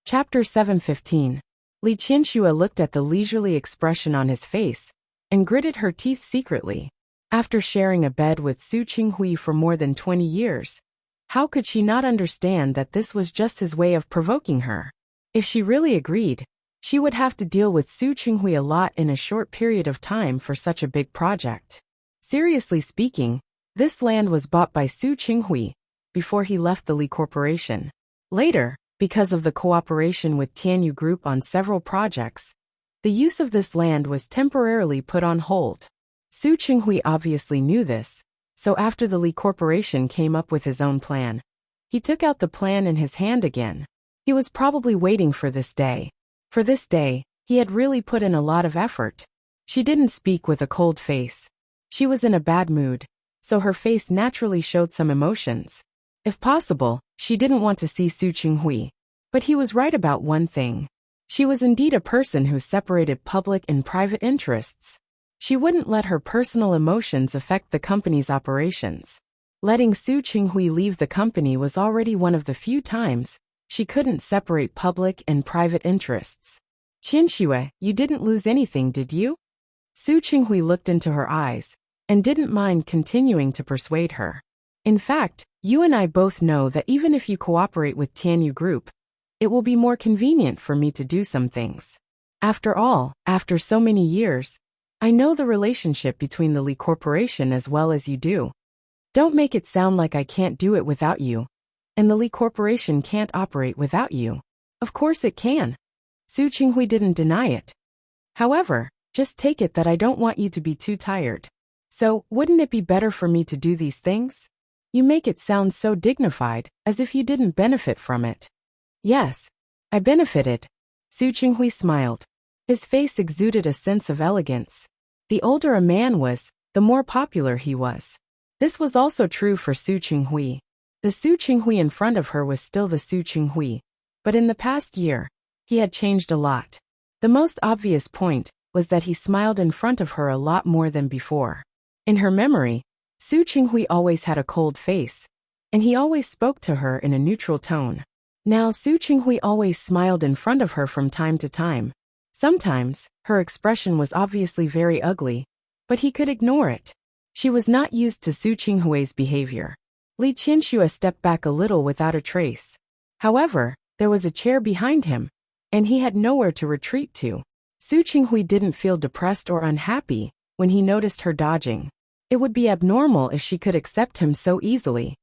Chapter 7:15. Li Qianxue looked at the leisurely expression on his face and gritted her teeth secretly. After sharing a bed with Su Qinghui for more than 20 years, how could she not understand that this was just his way of provoking her? If she really agreed, she would have to deal with Su Qinghui a lot in a short period of time for such a big project. Seriously speaking, this land was bought by Su Qinghui before he left the Li Corporation. Later, because of the cooperation with Tianyu Group on several projects, the use of this land was temporarily put on hold. Su Qinghui obviously knew this, so after the Li Corporation came up with his own plan, he took out the plan in his hand again. He was probably waiting for this day. For this day, he had really put in a lot of effort. She didn't speak with a cold face. She was in a bad mood, so her face naturally showed some emotions. If possible, she didn't want to see Su Qinghui. But he was right about one thing. She was indeed a person who separated public and private interests. She wouldn't let her personal emotions affect the company's operations. Letting Su Qinghui leave the company was already one of the few times she couldn't separate public and private interests. Qianxue, you didn't lose anything, did you? Su Qinghui looked into her eyes and didn't mind continuing to persuade her. In fact, you and I both know that even if you cooperate with Tianyu Group, it will be more convenient for me to do some things. After all, after so many years, I know the relationship between the Li Corporation as well as you do. Don't make it sound like I can't do it without you, and the Li Corporation can't operate without you. Of course it can. Su Qinghui didn't deny it. However, just take it that I don't want you to be too tired. So, wouldn't it be better for me to do these things? You make it sound so dignified, as if you didn't benefit from it. Yes, I benefited. Su Qinghui smiled. His face exuded a sense of elegance. The older a man was, the more popular he was. This was also true for Su Qinghui. The Su Qinghui in front of her was still the Su Qinghui, but in the past year, he had changed a lot. The most obvious point was that he smiled in front of her a lot more than before. In her memory, Su Qinghui always had a cold face, and he always spoke to her in a neutral tone. Now Su Qinghui always smiled in front of her from time to time. Sometimes, her expression was obviously very ugly, but he could ignore it. She was not used to Su Qinghui's behavior. Li Qianxue stepped back a little without a trace. However, there was a chair behind him, and he had nowhere to retreat to. Su Qinghui didn't feel depressed or unhappy when he noticed her dodging. It would be abnormal if she could accept him so easily.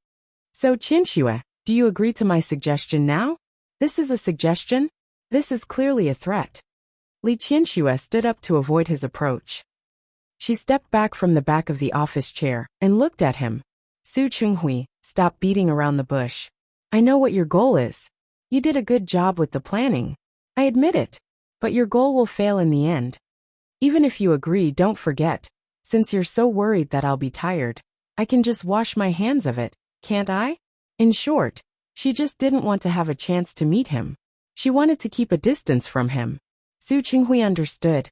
So Qianxue, do you agree to my suggestion now? This is a suggestion? This is clearly a threat. Li Qianxue stood up to avoid his approach. She stepped back from the back of the office chair and looked at him. Su Qinghui, stop beating around the bush. I know what your goal is. You did a good job with the planning. I admit it. But your goal will fail in the end. Even if you agree, don't forget, since you're so worried that I'll be tired, I can just wash my hands of it, can't I? In short, she just didn't want to have a chance to meet him. She wanted to keep a distance from him. Su Qinghui understood.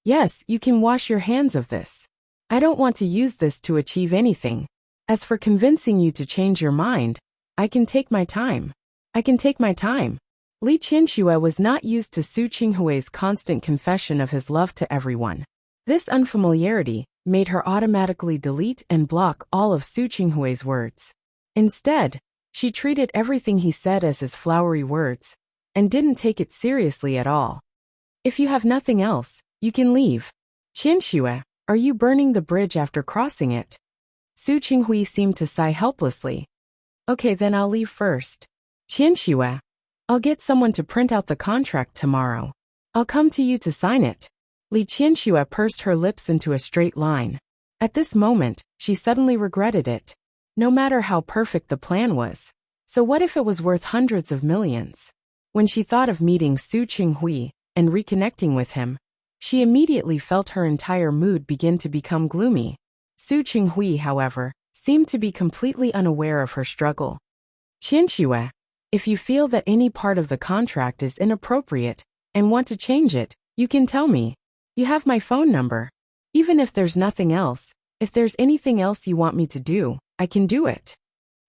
Yes, you can wash your hands of this. I don't want to use this to achieve anything. As for convincing you to change your mind, I can take my time. I can take my time. Li Qianxue was not used to Su Qinghui's constant confession of his love to everyone. This unfamiliarity made her automatically delete and block all of Su Qinghui's words. Instead, she treated everything he said as his flowery words, and didn't take it seriously at all. If you have nothing else, you can leave. Qianxue, are you burning the bridge after crossing it? Su Qinghui seemed to sigh helplessly. Okay, then I'll leave first. Qianxue, I'll get someone to print out the contract tomorrow. I'll come to you to sign it. Li Qianxue pursed her lips into a straight line. At this moment, she suddenly regretted it. No matter how perfect the plan was. So what if it was worth hundreds of millions? When she thought of meeting Su Qinghui and reconnecting with him, she immediately felt her entire mood begin to become gloomy. Su Qinghui, however, seemed to be completely unaware of her struggle. Qianxue, if you feel that any part of the contract is inappropriate and want to change it, you can tell me. You have my phone number. Even if there's nothing else, if there's anything else you want me to do, I can do it.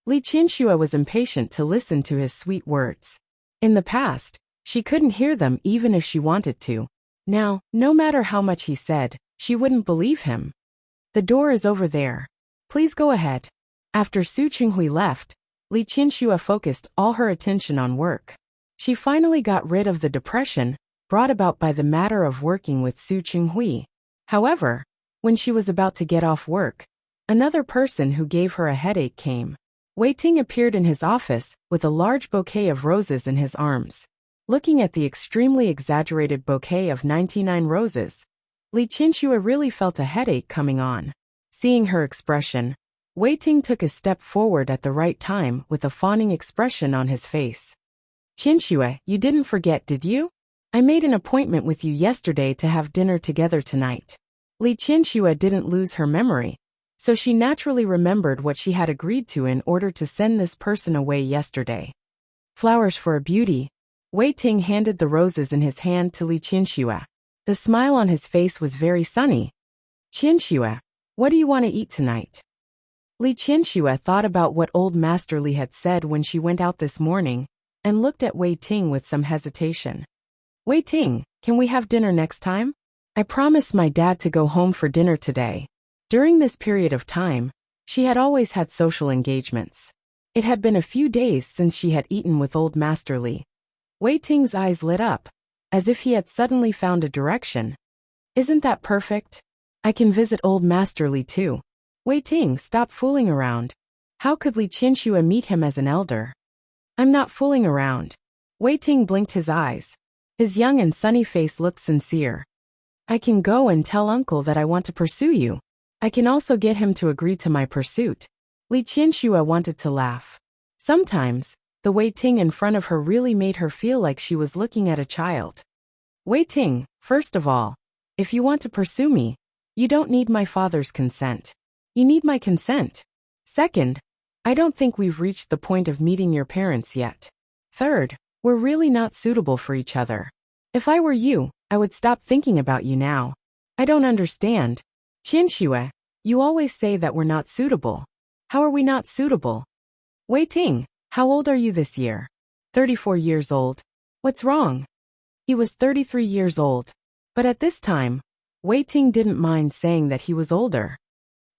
Li Qianxue was impatient to listen to his sweet words. In the past, She couldn't hear them even if she wanted to. Now, no matter how much he said, she wouldn't believe him. The door is over there. Please go ahead. After Su Qinghui left, Li Qianxue focused all her attention on work. She finally got rid of the depression brought about by the matter of working with Su Qinghui. However, when she was about to get off work, another person who gave her a headache came. Wei Ting appeared in his office with a large bouquet of roses in his arms. Looking at the extremely exaggerated bouquet of 99 roses, Li Qianxue really felt a headache coming on. Seeing her expression, Wei Ting took a step forward at the right time with a fawning expression on his face. Qianxue, you didn't forget, did you? I made an appointment with you yesterday to have dinner together tonight. Li Qianxue didn't lose her memory, so she naturally remembered what she had agreed to in order to send this person away yesterday. Flowers for a beauty. Wei Ting handed the roses in his hand to Li Qianxue. The smile on his face was very sunny. Qianxue, what do you want to eat tonight? Li Qianxue thought about what old Master Li had said when she went out this morning, and looked at Wei Ting with some hesitation. Wei Ting, can we have dinner next time? I promised my dad to go home for dinner today. During this period of time, she had always had social engagements. It had been a few days since she had eaten with old Master Li. Wei Ting's eyes lit up, as if he had suddenly found a direction. Isn't that perfect? I can visit old Master Li too. Wei Ting, stop fooling around. How could Li Qianxue meet him as an elder? I'm not fooling around. Wei Ting blinked his eyes. His young and sunny face looked sincere. I can go and tell uncle that I want to pursue you. I can also get him to agree to my pursuit. Li Qianxue wanted to laugh. Sometimes, the Wei Ting in front of her really made her feel like she was looking at a child. Wei Ting, first of all, if you want to pursue me, you don't need my father's consent. You need my consent. Second, I don't think we've reached the point of meeting your parents yet. Third, we're really not suitable for each other. If I were you, I would stop thinking about you now. I don't understand. Qianxue, you always say that we're not suitable. How are we not suitable? Wei Ting, how old are you this year? 34 years old. What's wrong? He was 33 years old. But at this time, Wei Ting didn't mind saying that he was older.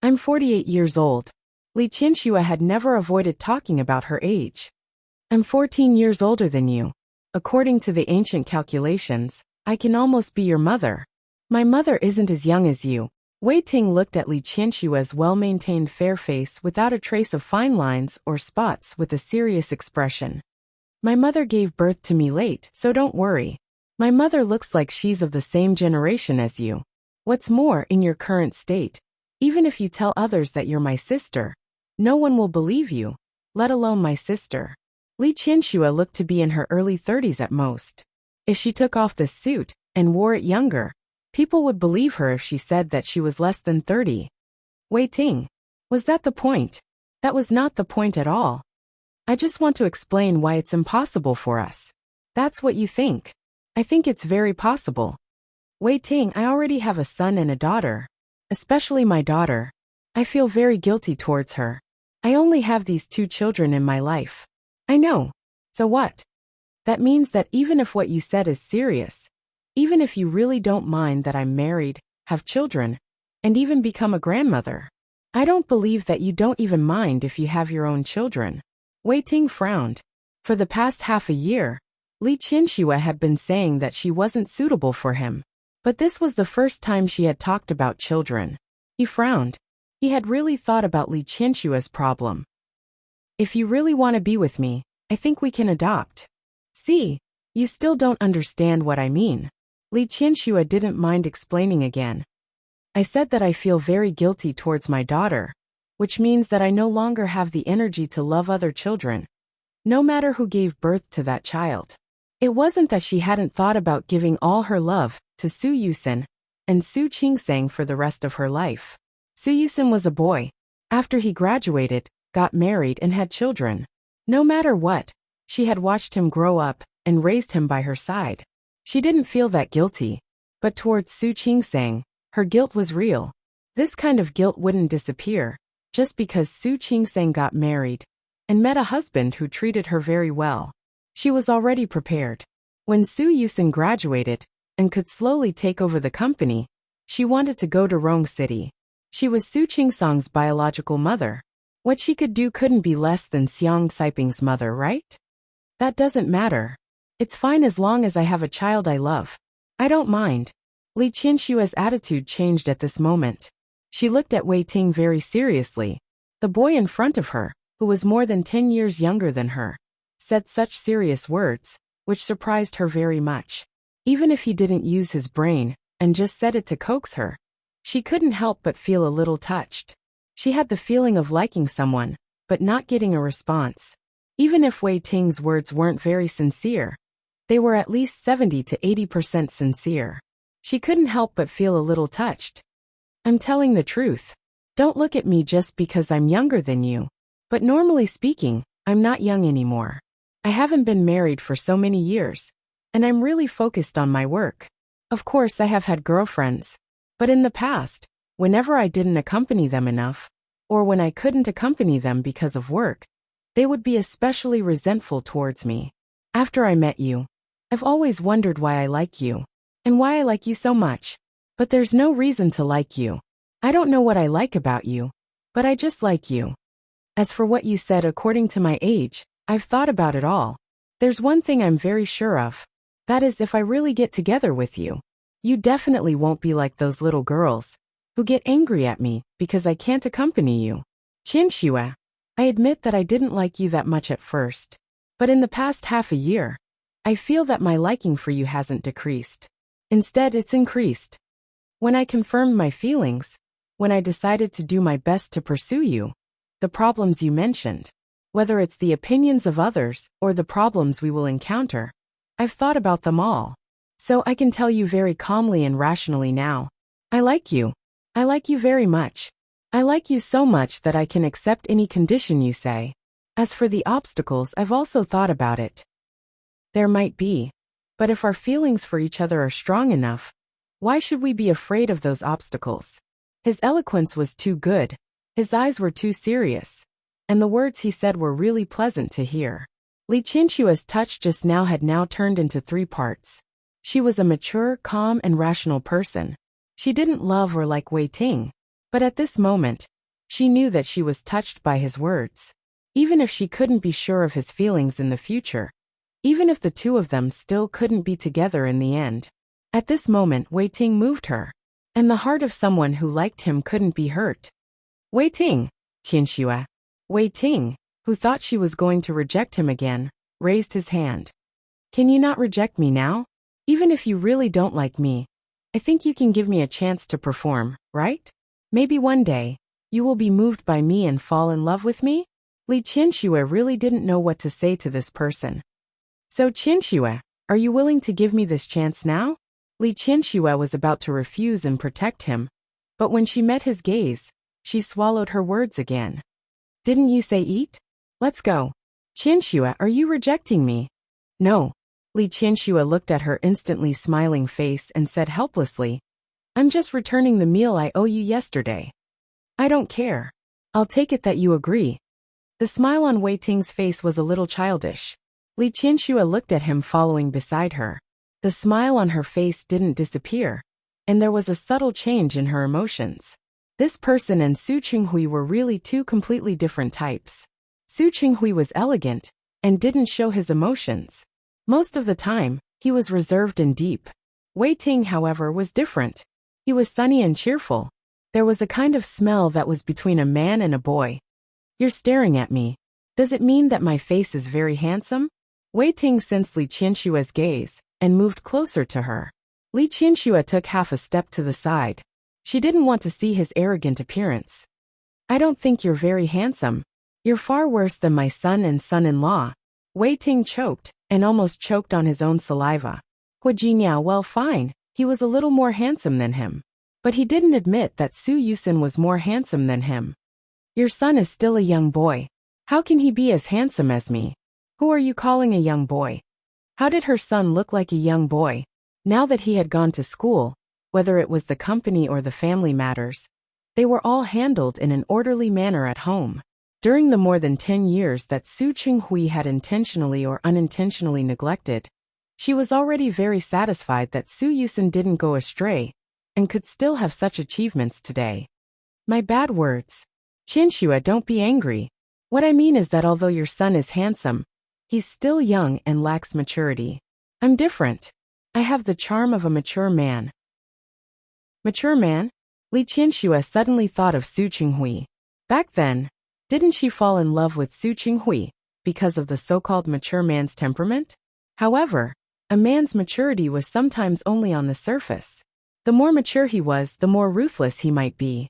I'm 48 years old. Li Qianxue had never avoided talking about her age. I'm 14 years older than you. According to the ancient calculations, I can almost be your mother. My mother isn't as young as you. Wei Ting looked at Li Qianxue's well-maintained fair face without a trace of fine lines or spots with a serious expression. My mother gave birth to me late, so don't worry. My mother looks like she's of the same generation as you. What's more, in your current state, even if you tell others that you're my sister, no one will believe you, let alone my sister. Li Qianxue looked to be in her early 30s at most. If she took off this suit and wore it younger, people would believe her if she said that she was less than 30. Wei Ting, was that the point? That was not the point at all. I just want to explain why it's impossible for us. That's what you think. I think it's very possible. Wei Ting, I already have a son and a daughter. Especially my daughter. I feel very guilty towards her. I only have these 2 children in my life. I know. So what? That means that even if what you said is serious, even if you really don't mind that I'm married, have children, and even become a grandmother, I don't believe that you don't even mind if you have your own children. Wei Ting frowned. For the past half a year, Li Qianxue had been saying that she wasn't suitable for him. But this was the first time she had talked about children. He frowned. He had really thought about Li Qianxue's problem. If you really want to be with me, I think we can adopt. See, you still don't understand what I mean. Li Qianxue didn't mind explaining again. I said that I feel very guilty towards my daughter, which means that I no longer have the energy to love other children, no matter who gave birth to that child. It wasn't that she hadn't thought about giving all her love to Su Yusen and Su Qingsang for the rest of her life. Su Yusen was a boy. After he graduated, got married and had children. No matter what, she had watched him grow up and raised him by her side. She didn't feel that guilty. But towards Su Qingsang, her guilt was real. This kind of guilt wouldn't disappear just because Su Qingsang got married and met a husband who treated her very well. She was already prepared. When Su Yusin graduated and could slowly take over the company, she wanted to go to Rong City. She was Su Qingsong's biological mother. What she could do couldn't be less than Xiang Saiping's mother, right? That doesn't matter. It's fine as long as I have a child I love. I don't mind. Li Qinshua's attitude changed at this moment. She looked at Wei Ting very seriously. The boy in front of her, who was more than 10 years younger than her, said such serious words, which surprised her very much. Even if he didn't use his brain and just said it to coax her, she couldn't help but feel a little touched. She had the feeling of liking someone, but not getting a response. Even if Wei Ting's words weren't very sincere, they were at least 70 to 80% sincere. She couldn't help but feel a little touched. I'm telling the truth. Don't look at me just because I'm younger than you. But normally speaking, I'm not young anymore. I haven't been married for so many years, and I'm really focused on my work. Of course, I have had girlfriends, but in the past, whenever I didn't accompany them enough, or when I couldn't accompany them because of work, they would be especially resentful towards me. After I met you, I've always wondered why I like you, and why I like you so much. But there's no reason to like you. I don't know what I like about you, but I just like you. As for what you said according to my age, I've thought about it all. There's one thing I'm very sure of. That is, if I really get together with you, you definitely won't be like those little girls who get angry at me because I can't accompany you. Qinshuo, I admit that I didn't like you that much at first, but in the past half a year, I feel that my liking for you hasn't decreased. Instead, it's increased. When I confirmed my feelings, when I decided to do my best to pursue you, the problems you mentioned, whether it's the opinions of others or the problems we will encounter, I've thought about them all. So I can tell you very calmly and rationally now. I like you. I like you very much. I like you so much that I can accept any condition you say. As for the obstacles, I've also thought about it. There might be, but if our feelings for each other are strong enough, why should we be afraid of those obstacles? His eloquence was too good, his eyes were too serious, and the words he said were really pleasant to hear. Li Qinshua's touch just now had now turned into 3 parts. She was a mature, calm, and rational person. She didn't love or like Wei Ting, but at this moment, she knew that she was touched by his words. Even if she couldn't be sure of his feelings in the future, even if the two of them still couldn't be together in the end, at this moment Wei Ting moved her, and the heart of someone who liked him couldn't be hurt. Wei Ting, Qinshuo. Wei Ting, who thought she was going to reject him again, raised his hand. Can you not reject me now? Even if you really don't like me, I think you can give me a chance to perform, right? Maybe one day, you will be moved by me and fall in love with me? Li Qinshuo really didn't know what to say to this person. So Qinshuo, are you willing to give me this chance now? Li Qinshuo was about to refuse and protect him, but when she met his gaze, she swallowed her words again. Didn't you say eat? Let's go. Qinshuo, are you rejecting me? No. Li Qinshuo looked at her instantly smiling face and said helplessly, I'm just returning the meal I owe you yesterday. I don't care. I'll take it that you agree. The smile on Wei Ting's face was a little childish. Li Qinshuo looked at him following beside her. The smile on her face didn't disappear, and there was a subtle change in her emotions. This person and Su Qinghui were really 2 completely different types. Su Qinghui was elegant and didn't show his emotions. Most of the time, he was reserved and deep. Wei Ting, however, was different. He was sunny and cheerful. There was a kind of smell that was between a man and a boy. You're staring at me. Does it mean that my face is very handsome? Wei Ting sensed Li Qinshuo's gaze and moved closer to her. Li Qinshuo took half a step to the side. She didn't want to see his arrogant appearance. I don't think you're very handsome. You're far worse than my son and son-in-law. Wei Ting choked and almost choked on his own saliva. Hu Jinniao, well, fine, he was a little more handsome than him. But he didn't admit that Su Yusin was more handsome than him. Your son is still a young boy. How can he be as handsome as me? Who are you calling a young boy? How did her son look like a young boy? Now that he had gone to school, whether it was the company or the family matters, they were all handled in an orderly manner at home. During the more than 10 years that Su Qinghui had intentionally or unintentionally neglected, She was already very satisfied that Su Yusen didn't go astray and could still have such achievements today. My bad words. Chinshua, don't be angry. What I mean is that although your son is handsome, he's still young and lacks maturity. I'm different. I have the charm of a mature man. Mature man? Li Chinshua suddenly thought of Su Qinghui. Back then, didn't she fall in love with Su Qinghui because of the so-called mature man's temperament? However, a man's maturity was sometimes only on the surface. The more mature he was, the more ruthless he might be.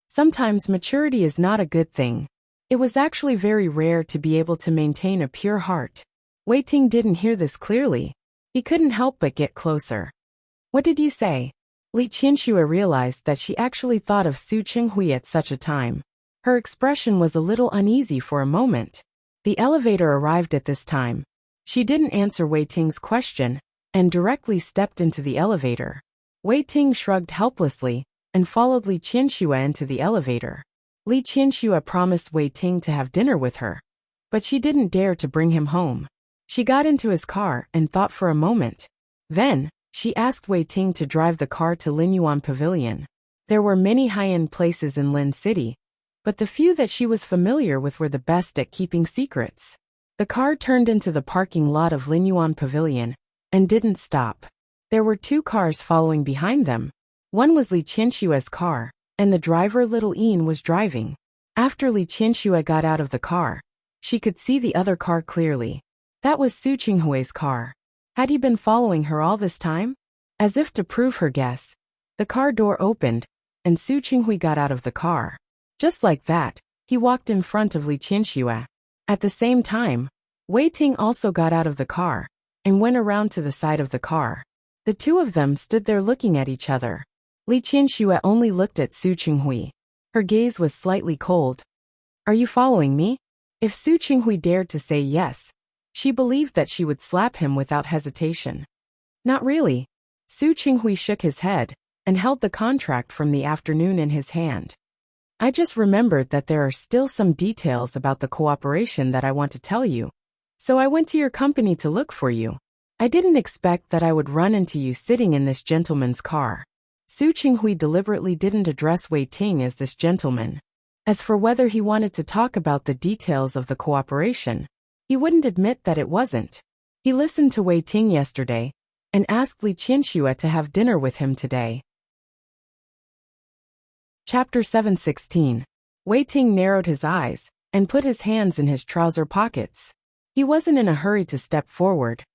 Sometimes maturity is not a good thing. It was actually very rare to be able to maintain a pure heart. Wei Ting didn't hear this clearly. He couldn't help but get closer. What did you say? Li Qinshua realized that she actually thought of Su Qinghui at such a time. Her expression was a little uneasy for a moment. The elevator arrived at this time. She didn't answer Wei Ting's question and directly stepped into the elevator. Wei Ting shrugged helplessly and followed Li Qinshua into the elevator. Li Qinshua promised Wei Ting to have dinner with her, but she didn't dare to bring him home. She got into his car and thought for a moment. Then, she asked Wei Ting to drive the car to Linyuan Pavilion. There were many high-end places in Lin City, but the few that she was familiar with were the best at keeping secrets. The car turned into the parking lot of Linyuan Pavilion and didn't stop. There were 2 cars following behind them. One was Li Qinshua's car, and the driver Little Yin was driving. After Li Qinshua got out of the car, she could see the other car clearly. That was Su Qinghui's car. Had he been following her all this time? As if to prove her guess, the car door opened, and Su Qinghui got out of the car. Just like that, he walked in front of Li Qinshua. At the same time, Wei Ting also got out of the car and went around to the side of the car. The 2 of them stood there looking at each other. Li Qinshua only looked at Su Qinghui. Her gaze was slightly cold. Are you following me? If Su Qinghui dared to say yes, she believed that she would slap him without hesitation. Not really. Su Qinghui shook his head and held the contract from the afternoon in his hand. I just remembered that there are still some details about the cooperation that I want to tell you. So I went to your company to look for you. I didn't expect that I would run into you sitting in this gentleman's car. Su Qinghui deliberately didn't address Wei Ting as this gentleman. As for whether he wanted to talk about the details of the cooperation, he wouldn't admit that it wasn't. He listened to Wei Ting yesterday and asked Li Qinshua to have dinner with him today. Chapter 7:16. Wei Ting narrowed his eyes and put his hands in his trouser pockets. He wasn't in a hurry to step forward,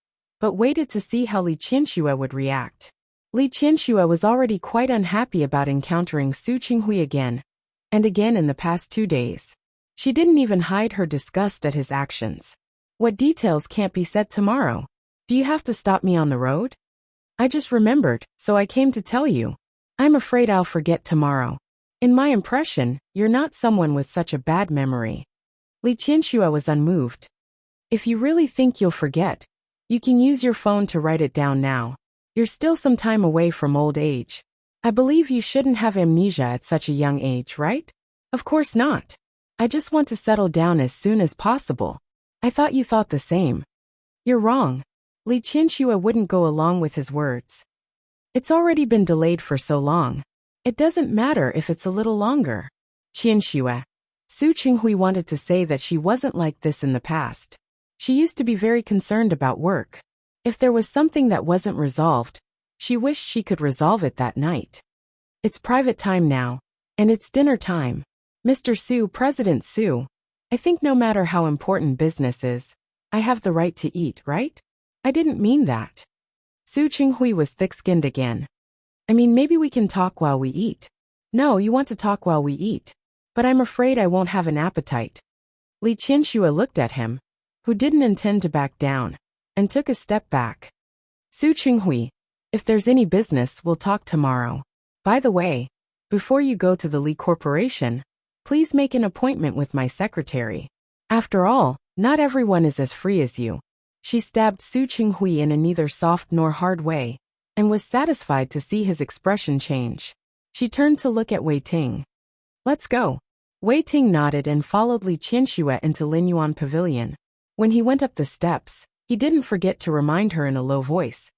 but waited to see how Li Qinshua would react. Li Qinshua was already quite unhappy about encountering Su Qinghui again and again in the past 2 days. She didn't even hide her disgust at his actions. What details can't be said tomorrow? Do you have to stop me on the road? I just remembered, so I came to tell you. I'm afraid I'll forget tomorrow. In my impression, you're not someone with such a bad memory. Li Qinshua was unmoved. If you really think you'll forget, you can use your phone to write it down now. You're still some time away from old age. I believe you shouldn't have amnesia at such a young age, right? Of course not. I just want to settle down as soon as possible. I thought you thought the same. You're wrong. Li Qinshua wouldn't go along with his words. It's already been delayed for so long. It doesn't matter if it's a little longer. Qinshua. Su Qinghui wanted to say that she wasn't like this in the past. She used to be very concerned about work. If there was something that wasn't resolved, she wished she could resolve it that night. It's private time now, and it's dinner time. Mr. Su, President Su, I think no matter how important business is, I have the right to eat, right? I didn't mean that. Su Qinghui was thick-skinned again. I mean, maybe we can talk while we eat. No, you want to talk while we eat. But I'm afraid I won't have an appetite. Li Qinshua looked at him, who didn't intend to back down, and took a step back. Su Qinghui, if there's any business, we'll talk tomorrow. By the way, before you go to the Li Corporation, please make an appointment with my secretary. After all, not everyone is as free as you. She stabbed Su Qinghui in a neither soft nor hard way, and was satisfied to see his expression change. She turned to look at Wei Ting. Let's go. Wei Ting nodded and followed Li Qinshua into Linyuan Pavilion. When he went up the steps, he didn't forget to remind her in a low voice.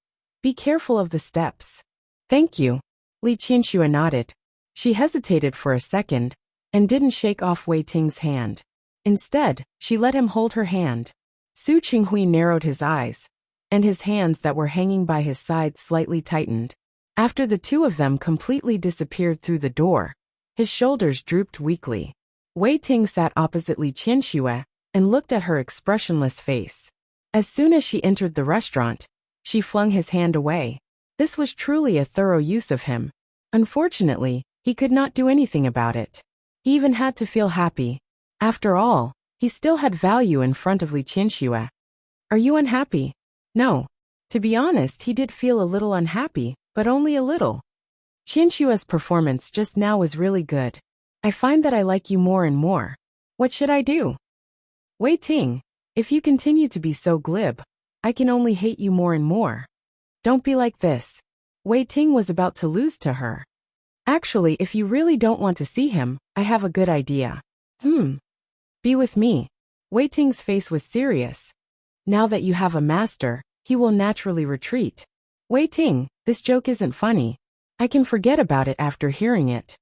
Be careful of the steps. Thank you. Li Qianxue nodded. She hesitated for a second and didn't shake off Wei Ting's hand. Instead, she let him hold her hand. Su Qinghui narrowed his eyes, and his hands that were hanging by his side slightly tightened. After the two of them completely disappeared through the door, his shoulders drooped weakly. Wei Ting sat opposite Li Qianxue and looked at her expressionless face. As soon as she entered the restaurant, she flung his hand away. This was truly a thorough use of him. Unfortunately, he could not do anything about it. He even had to feel happy. After all, he still had value in front of Li Qianxue. Are you unhappy? No. To be honest, he did feel a little unhappy, but only a little. Qianxue's performance just now was really good. I find that I like you more and more. What should I do? Wei Ting, if you continue to be so glib, I can only hate you more and more. Don't be like this. Wei Ting was about to lose to her. Actually, if you really don't want to see him, I have a good idea. Be with me. Wei Ting's face was serious. Now that you have a master, he will naturally retreat. Wei Ting, this joke isn't funny. I can forget about it after hearing it.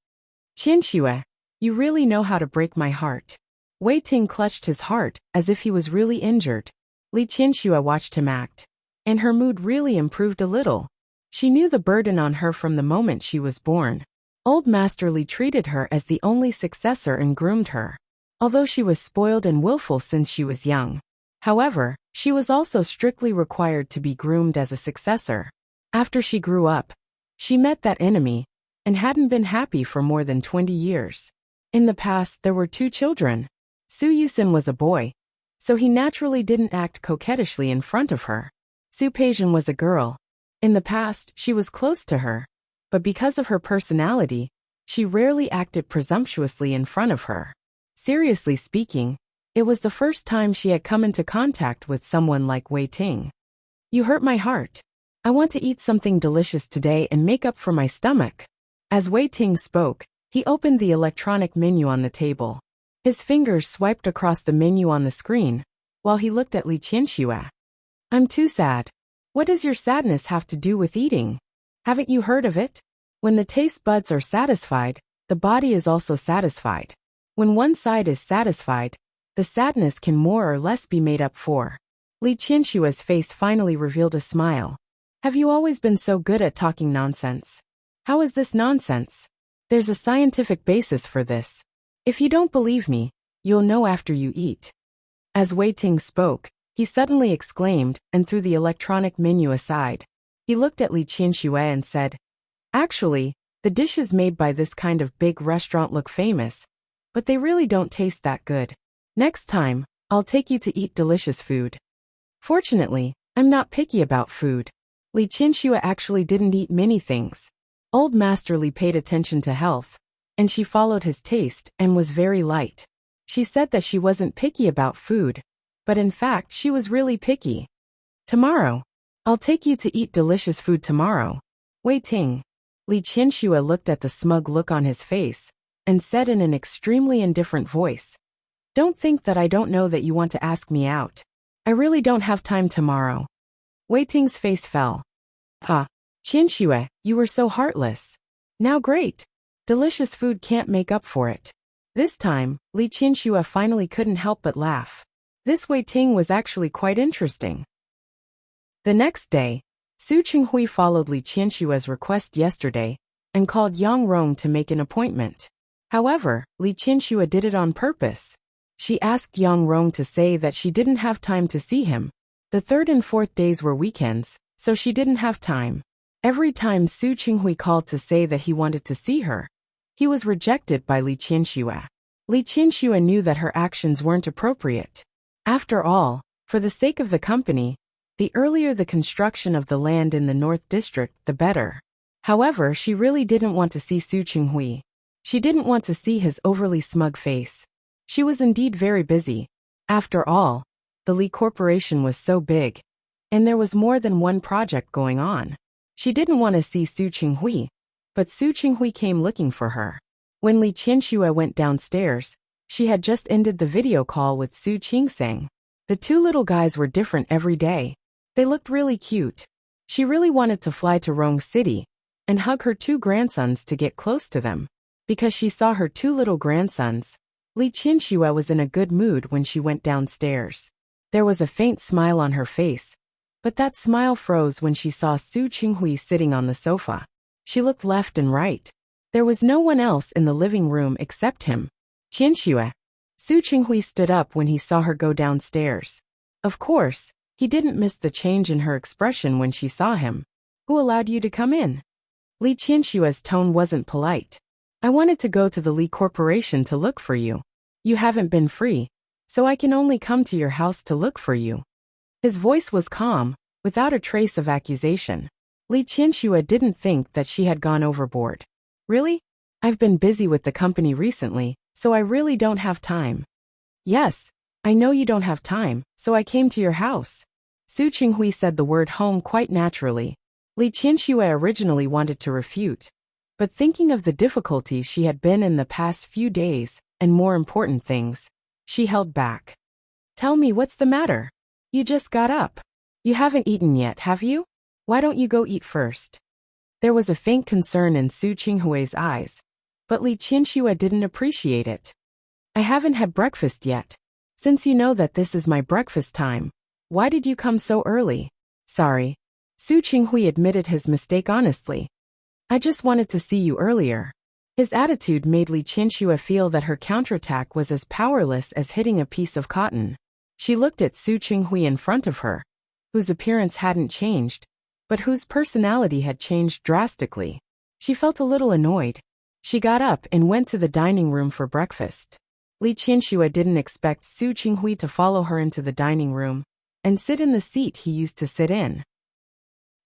Qianxue, you really know how to break my heart. Wei Ting clutched his heart as if he was really injured. Li Qianxue watched him act, and her mood really improved a little. She knew the burden on her from the moment she was born. Old Master Li treated her as the only successor and groomed her. Although she was spoiled and willful since she was young. However, she was also strictly required to be groomed as a successor. After she grew up, she met that enemy, and hadn't been happy for more than 20 years. In the past, there were 2 children. Su Yusin was a boy, so he naturally didn't act coquettishly in front of her. Su Peijian was a girl. In the past, she was close to her, but because of her personality, she rarely acted presumptuously in front of her. Seriously speaking, it was the first time she had come into contact with someone like Wei Ting. You hurt my heart. I want to eat something delicious today and make up for my stomach. As Wei Ting spoke, he opened the electronic menu on the table. His fingers swiped across the menu on the screen, while he looked at Li Qianxue. I'm too sad. What does your sadness have to do with eating? Haven't you heard of it? When the taste buds are satisfied, the body is also satisfied. When one side is satisfied, the sadness can more or less be made up for. Li Qianxue's face finally revealed a smile. Have you always been so good at talking nonsense? How is this nonsense? There's a scientific basis for this. If you don't believe me, you'll know after you eat. As Wei Ting spoke, he suddenly exclaimed and threw the electronic menu aside. He looked at Li Qianxue and said, Actually, the dishes made by this kind of big restaurant look famous, but they really don't taste that good. Next time, I'll take you to eat delicious food. Fortunately, I'm not picky about food. Li Qianxue actually didn't eat many things. Old Master Li paid attention to health, and she followed his taste and was very light. She said that she wasn't picky about food, but in fact she was really picky. Tomorrow. I'll take you to eat delicious food tomorrow. Wei Ting. Li Qianxue looked at the smug look on his face, and said in an extremely indifferent voice, Don't think that I don't know that you want to ask me out. I really don't have time tomorrow. Wei Ting's face fell. Qianxue, you were so heartless. Now great. Delicious food can't make up for it. This time, Li Qianxue finally couldn't help but laugh. This Wei Ting was actually quite interesting. The next day, Su Qinghui followed Li Qianxue's request yesterday and called Yang Rong to make an appointment. However, Li Qianxue did it on purpose. She asked Yang Rong to say that she didn't have time to see him. The 3rd and 4th days were weekends, so she didn't have time. Every time Su Qinghui called to say that he wanted to see her, he was rejected by Li Qianxue. Li Qianxue knew that her actions weren't appropriate. After all, for the sake of the company, the earlier the construction of the land in the North District, the better. However, she really didn't want to see Su Qinghui. She didn't want to see his overly smug face. She was indeed very busy. After all, the Li Corporation was so big, and there was more than one project going on. She didn't want to see Su Qinghui, but Su Qinghui came looking for her. When Li Qianxue went downstairs, she had just ended the video call with Su Qingsang. The two little guys were different every day. They looked really cute. She really wanted to fly to Rong City and hug her two grandsons to get close to them. Because she saw her two little grandsons, Li Qianxue was in a good mood when she went downstairs. There was a faint smile on her face, but that smile froze when she saw Su Qinghui sitting on the sofa. She looked left and right. There was no one else in the living room except him. Qianxue. Su Qinghui stood up when he saw her go downstairs. Of course, he didn't miss the change in her expression when she saw him. Who allowed you to come in? Li Qianxue's tone wasn't polite. I wanted to go to the Li Corporation to look for you. You haven't been free, so I can only come to your house to look for you. His voice was calm, without a trace of accusation. Li Qianxue didn't think that she had gone overboard. Really? I've been busy with the company recently, so I really don't have time. Yes, I know you don't have time, so I came to your house. Su Qinghui said the word home quite naturally. Li Qianxue originally wanted to refute, but thinking of the difficulties she had been in the past few days, and more important things, she held back. Tell me what's the matter? You just got up. You haven't eaten yet, have you? Why don't you go eat first? There was a faint concern in Su Qinghui's eyes, but Li Qianxue didn't appreciate it. I haven't had breakfast yet. Since you know that this is my breakfast time, why did you come so early? Sorry. Su Qinghui admitted his mistake honestly. I just wanted to see you earlier. His attitude made Li Qianxue feel that her counterattack was as powerless as hitting a piece of cotton. She looked at Su Qinghui in front of her, whose appearance hadn't changed, but whose personality had changed drastically. She felt a little annoyed. She got up and went to the dining room for breakfast. Li Qianxue didn't expect Su Qinghui to follow her into the dining room and sit in the seat he used to sit in.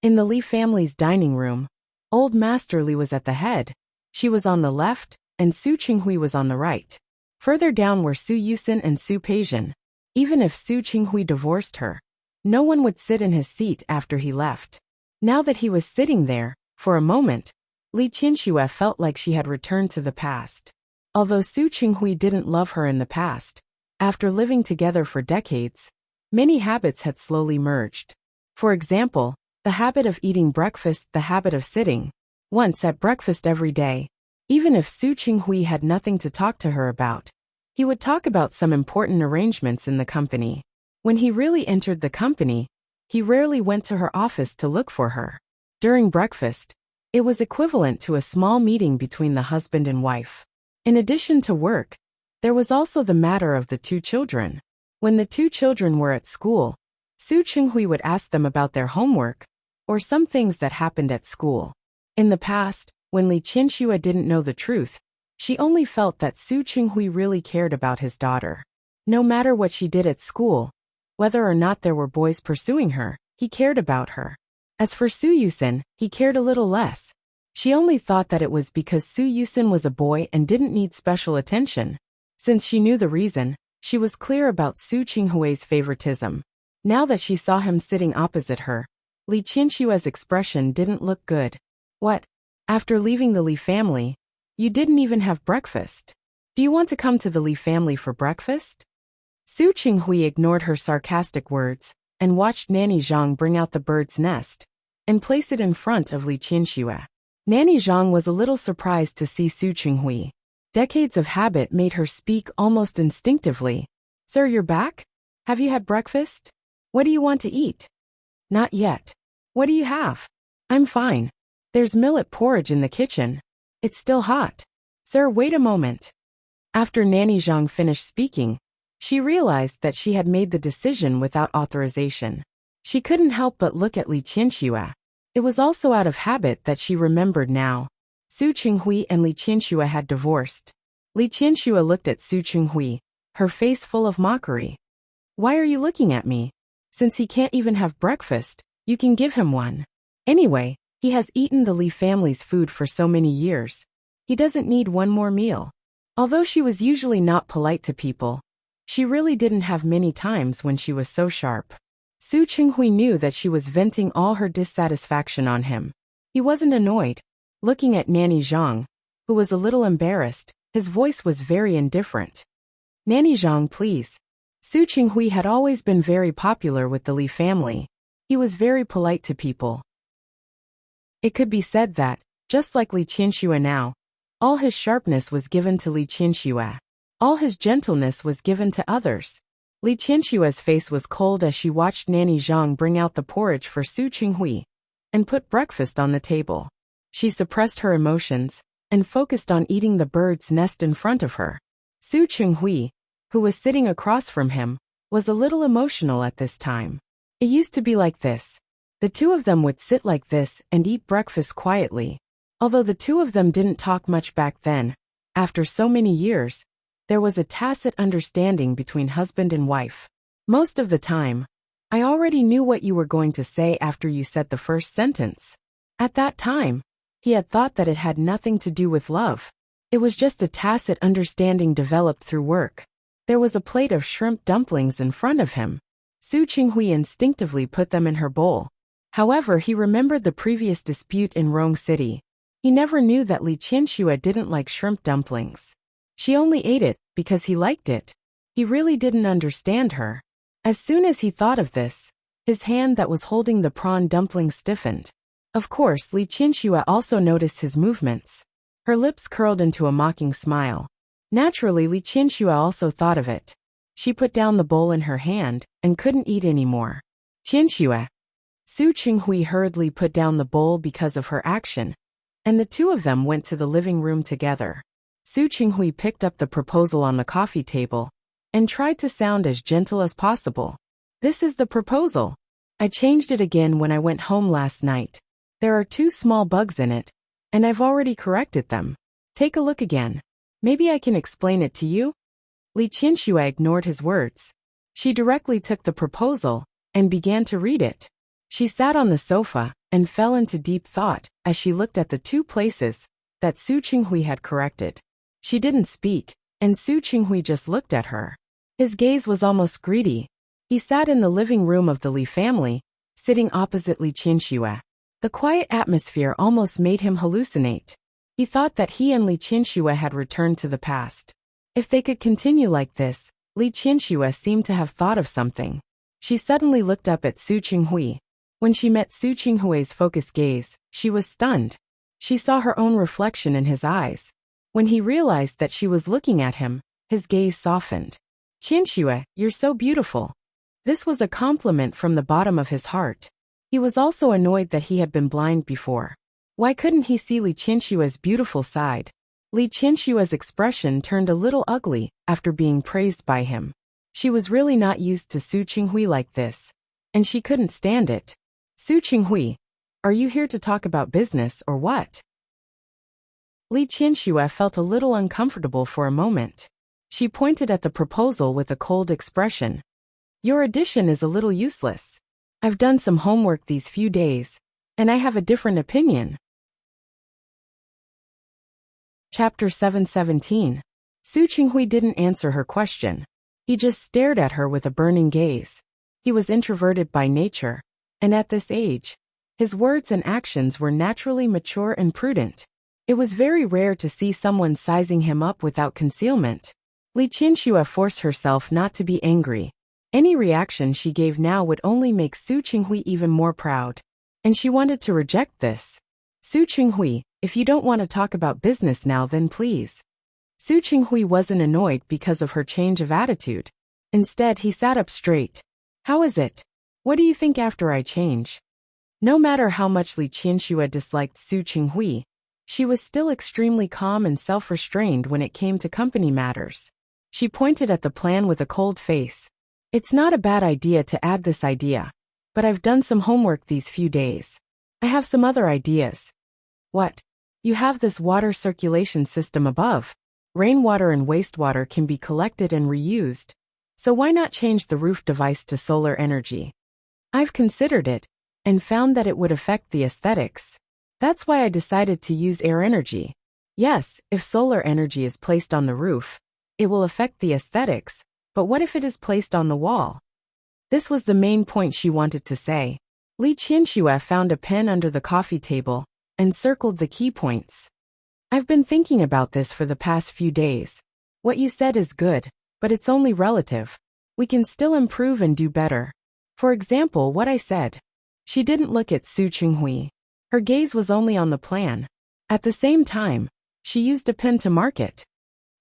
In the Li family's dining room, Old Master Li was at the head. She was on the left, and Su Qinghui was on the right. Further down were Su Yusin and Su Peijian. Even if Su Qinghui divorced her, no one would sit in his seat after he left. Now that he was sitting there, for a moment, Li Qianxue felt like she had returned to the past. Although Su Qinghui didn't love her in the past, after living together for decades, many habits had slowly merged. For example, the habit of eating breakfast, the habit of sitting once at breakfast every day. Even if Su Qinghui had nothing to talk to her about, he would talk about some important arrangements in the company. When he really entered the company, he rarely went to her office to look for her. During breakfast, it was equivalent to a small meeting between the husband and wife. In addition to work, there was also the matter of the two children. When the two children were at school, Su Qinghui would ask them about their homework, or some things that happened at school. In the past, when Li Qianxue didn't know the truth, she only felt that Su Qinghui really cared about his daughter. No matter what she did at school, whether or not there were boys pursuing her, he cared about her. As for Su Yusin, he cared a little less. She only thought that it was because Su Yusin was a boy and didn't need special attention. Since she knew the reason, she was clear about Su Qinghui's favoritism. Now that she saw him sitting opposite her, Li Qianxue's expression didn't look good. What? After leaving the Li family, you didn't even have breakfast? Do you want to come to the Li family for breakfast? Su Qinghui ignored her sarcastic words and watched Nanny Zhang bring out the bird's nest and place it in front of Li Qianxue. Nanny Zhang was a little surprised to see Su Qinghui. Decades of habit made her speak almost instinctively. Sir, you're back? Have you had breakfast? What do you want to eat? Not yet. What do you have? I'm fine. There's millet porridge in the kitchen. It's still hot. Sir, wait a moment. After Nanny Zhang finished speaking, she realized that she had made the decision without authorization. She couldn't help but look at Li Qianxue. It was also out of habit that she remembered now. Su Qinghui and Li Qianxue had divorced. Li Qianxue looked at Su Qinghui, her face full of mockery. Why are you looking at me? Since he can't even have breakfast, you can give him one. Anyway, he has eaten the Li family's food for so many years. He doesn't need one more meal. Although she was usually not polite to people, she really didn't have many times when she was so sharp. Su Qinghui knew that she was venting all her dissatisfaction on him. He wasn't annoyed. Looking at Nanny Zhang, who was a little embarrassed, his voice was very indifferent. Nanny Zhang, please. Su Qinghui had always been very popular with the Li family. He was very polite to people. It could be said that, just like Li Qianxue now, all his sharpness was given to Li Qianxue. All his gentleness was given to others. Li Qianxue's face was cold as she watched Nanny Zhang bring out the porridge for Su Qinghui and put breakfast on the table. She suppressed her emotions and focused on eating the bird's nest in front of her. Su Qinghui, who was sitting across from him, was a little emotional at this time. It used to be like this. The two of them would sit like this and eat breakfast quietly. Although the two of them didn't talk much back then, after so many years, there was a tacit understanding between husband and wife. Most of the time, I already knew what you were going to say after you said the first sentence. At that time, he had thought that it had nothing to do with love. It was just a tacit understanding developed through work. There was a plate of shrimp dumplings in front of him. Su Qinghui instinctively put them in her bowl. However, he remembered the previous dispute in Rong City. He never knew that Li Qianxue didn't like shrimp dumplings. She only ate it because he liked it. He really didn't understand her. As soon as he thought of this, his hand that was holding the prawn dumpling stiffened. Of course, Li Qianxue also noticed his movements. Her lips curled into a mocking smile. Naturally, Li Qianxue also thought of it. She put down the bowl in her hand and couldn't eat anymore. Qianxue. Su Qinghui hurriedly put down the bowl because of her action, and the two of them went to the living room together. Su Qinghui picked up the proposal on the coffee table and tried to sound as gentle as possible. This is the proposal. I changed it again when I went home last night. There are 2 small bugs in it, and I've already corrected them. Take a look again. Maybe I can explain it to you? Li Qianxue ignored his words. She directly took the proposal and began to read it. She sat on the sofa and fell into deep thought as she looked at the 2 places that Su Qinghui had corrected. She didn't speak, and Su Qinghui just looked at her. His gaze was almost greedy. He sat in the living room of the Li family, sitting opposite Li Qianxue. The quiet atmosphere almost made him hallucinate. He thought that he and Li Qianxue had returned to the past. If they could continue like this, Li Qianxue seemed to have thought of something. She suddenly looked up at Su Qinghui. When she met Su Qinghui's focused gaze, she was stunned. She saw her own reflection in his eyes. When he realized that she was looking at him, his gaze softened. Qianxue, you're so beautiful. This was a compliment from the bottom of his heart. He was also annoyed that he had been blind before. Why couldn't he see Li Qianxue's beautiful side? Li Qianxue's expression turned a little ugly after being praised by him. She was really not used to Su Qinghui like this, and she couldn't stand it. Su Qinghui, are you here to talk about business or what? Li Qianxue felt a little uncomfortable for a moment. She pointed at the proposal with a cold expression. Your addition is a little useless. I've done some homework these few days, and I have a different opinion. Chapter 717. Su Qinghui didn't answer her question. He just stared at her with a burning gaze. He was introverted by nature, and at this age, his words and actions were naturally mature and prudent. It was very rare to see someone sizing him up without concealment. Li Qianxue forced herself not to be angry. Any reaction she gave now would only make Su Qinghui even more proud. And she wanted to reject this. Su Qinghui, if you don't want to talk about business now, then please. Su Qinghui wasn't annoyed because of her change of attitude. Instead, he sat up straight. How is it? What do you think after I change? No matter how much Li Qianxue disliked Su Qinghui, she was still extremely calm and self-restrained when it came to company matters. She pointed at the plan with a cold face. It's not a bad idea to add this idea, but I've done some homework these few days. I have some other ideas. What? You have this water circulation system above. Rainwater and wastewater can be collected and reused, so why not change the roof device to solar energy? I've considered it, and found that it would affect the aesthetics. That's why I decided to use air energy. Yes, if solar energy is placed on the roof, it will affect the aesthetics, but what if it is placed on the wall? This was the main point she wanted to say. Li Qianxue found a pen under the coffee table and circled the key points. I've been thinking about this for the past few days. What you said is good, but it's only relative. We can still improve and do better. For example, what I said. She didn't look at Su Qinghui. Her gaze was only on the plan. At the same time, she used a pen to mark it.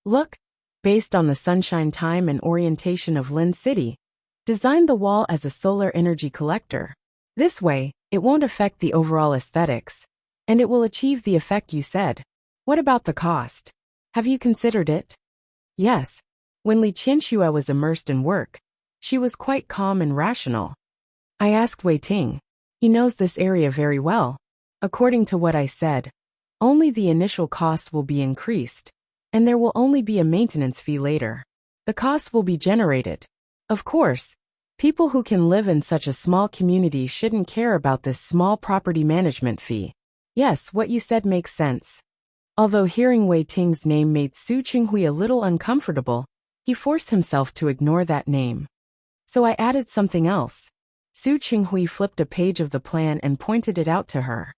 Look, based on the sunshine time and orientation of Lin City, design the wall as a solar energy collector. This way, it won't affect the overall aesthetics, and it will achieve the effect you said. What about the cost? Have you considered it? Yes. When Li Qianxue was immersed in work, she was quite calm and rational. I asked Wei Ting. He knows this area very well. According to what I said, only the initial cost will be increased, and there will only be a maintenance fee later. The cost will be generated. Of course, people who can live in such a small community shouldn't care about this small property management fee. Yes, what you said makes sense. Although hearing Wei Ting's name made Su Qinghui a little uncomfortable, he forced himself to ignore that name. So I added something else. Su Qinghui flipped a page of the plan and pointed it out to her.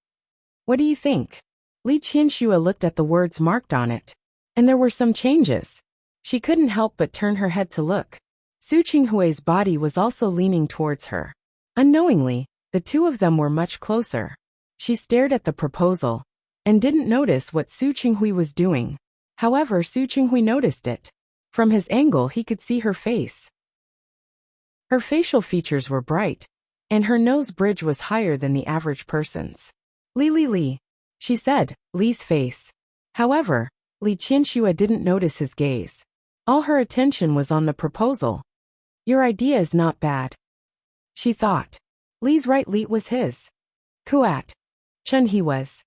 What do you think? Li Qianxue looked at the words marked on it, and there were some changes. She couldn't help but turn her head to look. Su Qinghui's body was also leaning towards her. Unknowingly, the two of them were much closer. She stared at the proposal and didn't notice what Su Qinghui was doing. However, Su Qinghui noticed it. From his angle, he could see her face. Her facial features were bright, and her nose bridge was higher than the average person's. Li, she said, Li's face. However, Li Qianxue didn't notice his gaze. All her attention was on the proposal. Your idea is not bad, she thought. Li's right Li was his. Kuat. Chun he was.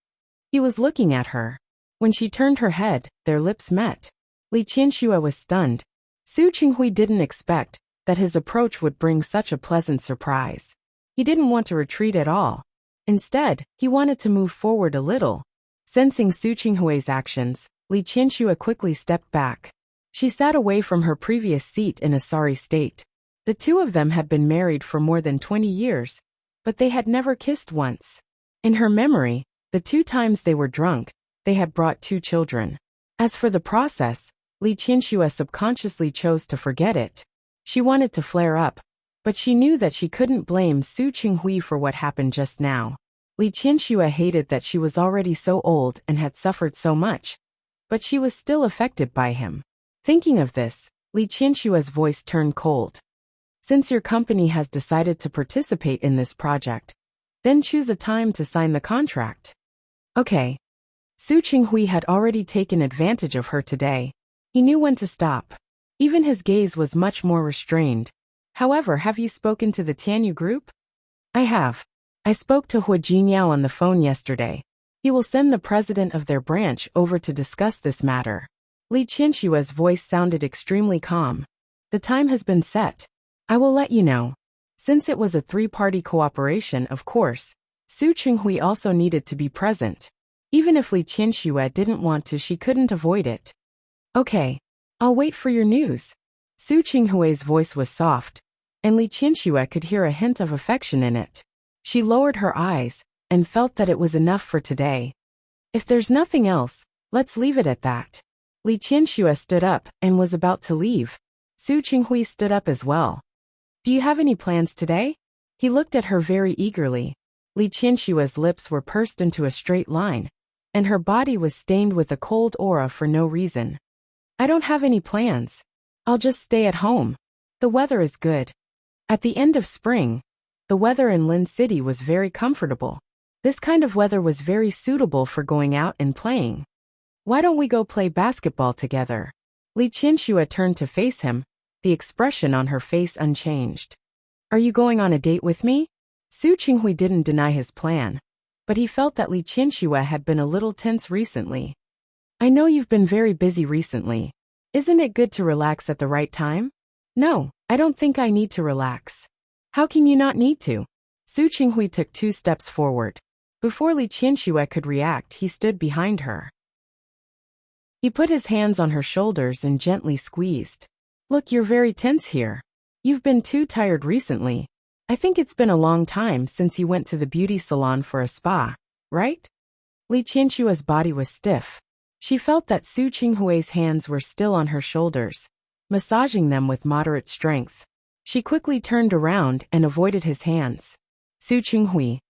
He was looking at her. When she turned her head, their lips met. Li Qianxue was stunned. Su Qinghui didn't expect that his approach would bring such a pleasant surprise. He didn't want to retreat at all. Instead, he wanted to move forward a little. Sensing Su Qinghui's actions, Li Qianxue quickly stepped back. She sat away from her previous seat in a sorry state. The two of them had been married for more than 20 years, but they had never kissed once. In her memory, the 2 times they were drunk, they had brought 2 children. As for the process, Li Qianxue subconsciously chose to forget it. She wanted to flare up, but she knew that she couldn't blame Su Qinghui for what happened just now. Li Qianxue hated that she was already so old and had suffered so much, but she was still affected by him. Thinking of this, Li Qianxue's voice turned cold. Since your company has decided to participate in this project, then choose a time to sign the contract. Okay. Su Qinghui had already taken advantage of her today. He knew when to stop. Even his gaze was much more restrained. However, have you spoken to the Tianyu group? I have. I spoke to Hu Jinyao on the phone yesterday. He will send the president of their branch over to discuss this matter. Li Qianxue's voice sounded extremely calm. The time has been set. I will let you know. Since it was a 3-party cooperation, of course, Su Qinghui also needed to be present. Even if Li Qianxue didn't want to, she couldn't avoid it. Okay. I'll wait for your news. Su Qinghui's voice was soft, and Li Qianxue could hear a hint of affection in it. She lowered her eyes and felt that it was enough for today. If there's nothing else, let's leave it at that. Li Qianxue stood up and was about to leave. Su Qinghui stood up as well. Do you have any plans today? He looked at her very eagerly. Li Qianxue's lips were pursed into a straight line, and her body was stained with a cold aura for no reason. I don't have any plans. I'll just stay at home. The weather is good. At the end of spring, the weather in Lin City was very comfortable. This kind of weather was very suitable for going out and playing. Why don't we go play basketball together? Li Qianxue turned to face him, the expression on her face unchanged. Are you going on a date with me? Su Qinghui didn't deny his plan, but he felt that Li Qianxue had been a little tense recently. I know you've been very busy recently. Isn't it good to relax at the right time? No, I don't think I need to relax. How can you not need to? Su Qinghui took 2 steps forward. Before Li Qianxue could react, he stood behind her. He put his hands on her shoulders and gently squeezed. Look, you're very tense here. You've been too tired recently. I think it's been a long time since you went to the beauty salon for a spa, right? Li Qianxue's body was stiff. She felt that Su Qinghui's hands were still on her shoulders, massaging them with moderate strength. She quickly turned around and avoided his hands. Su Qinghui.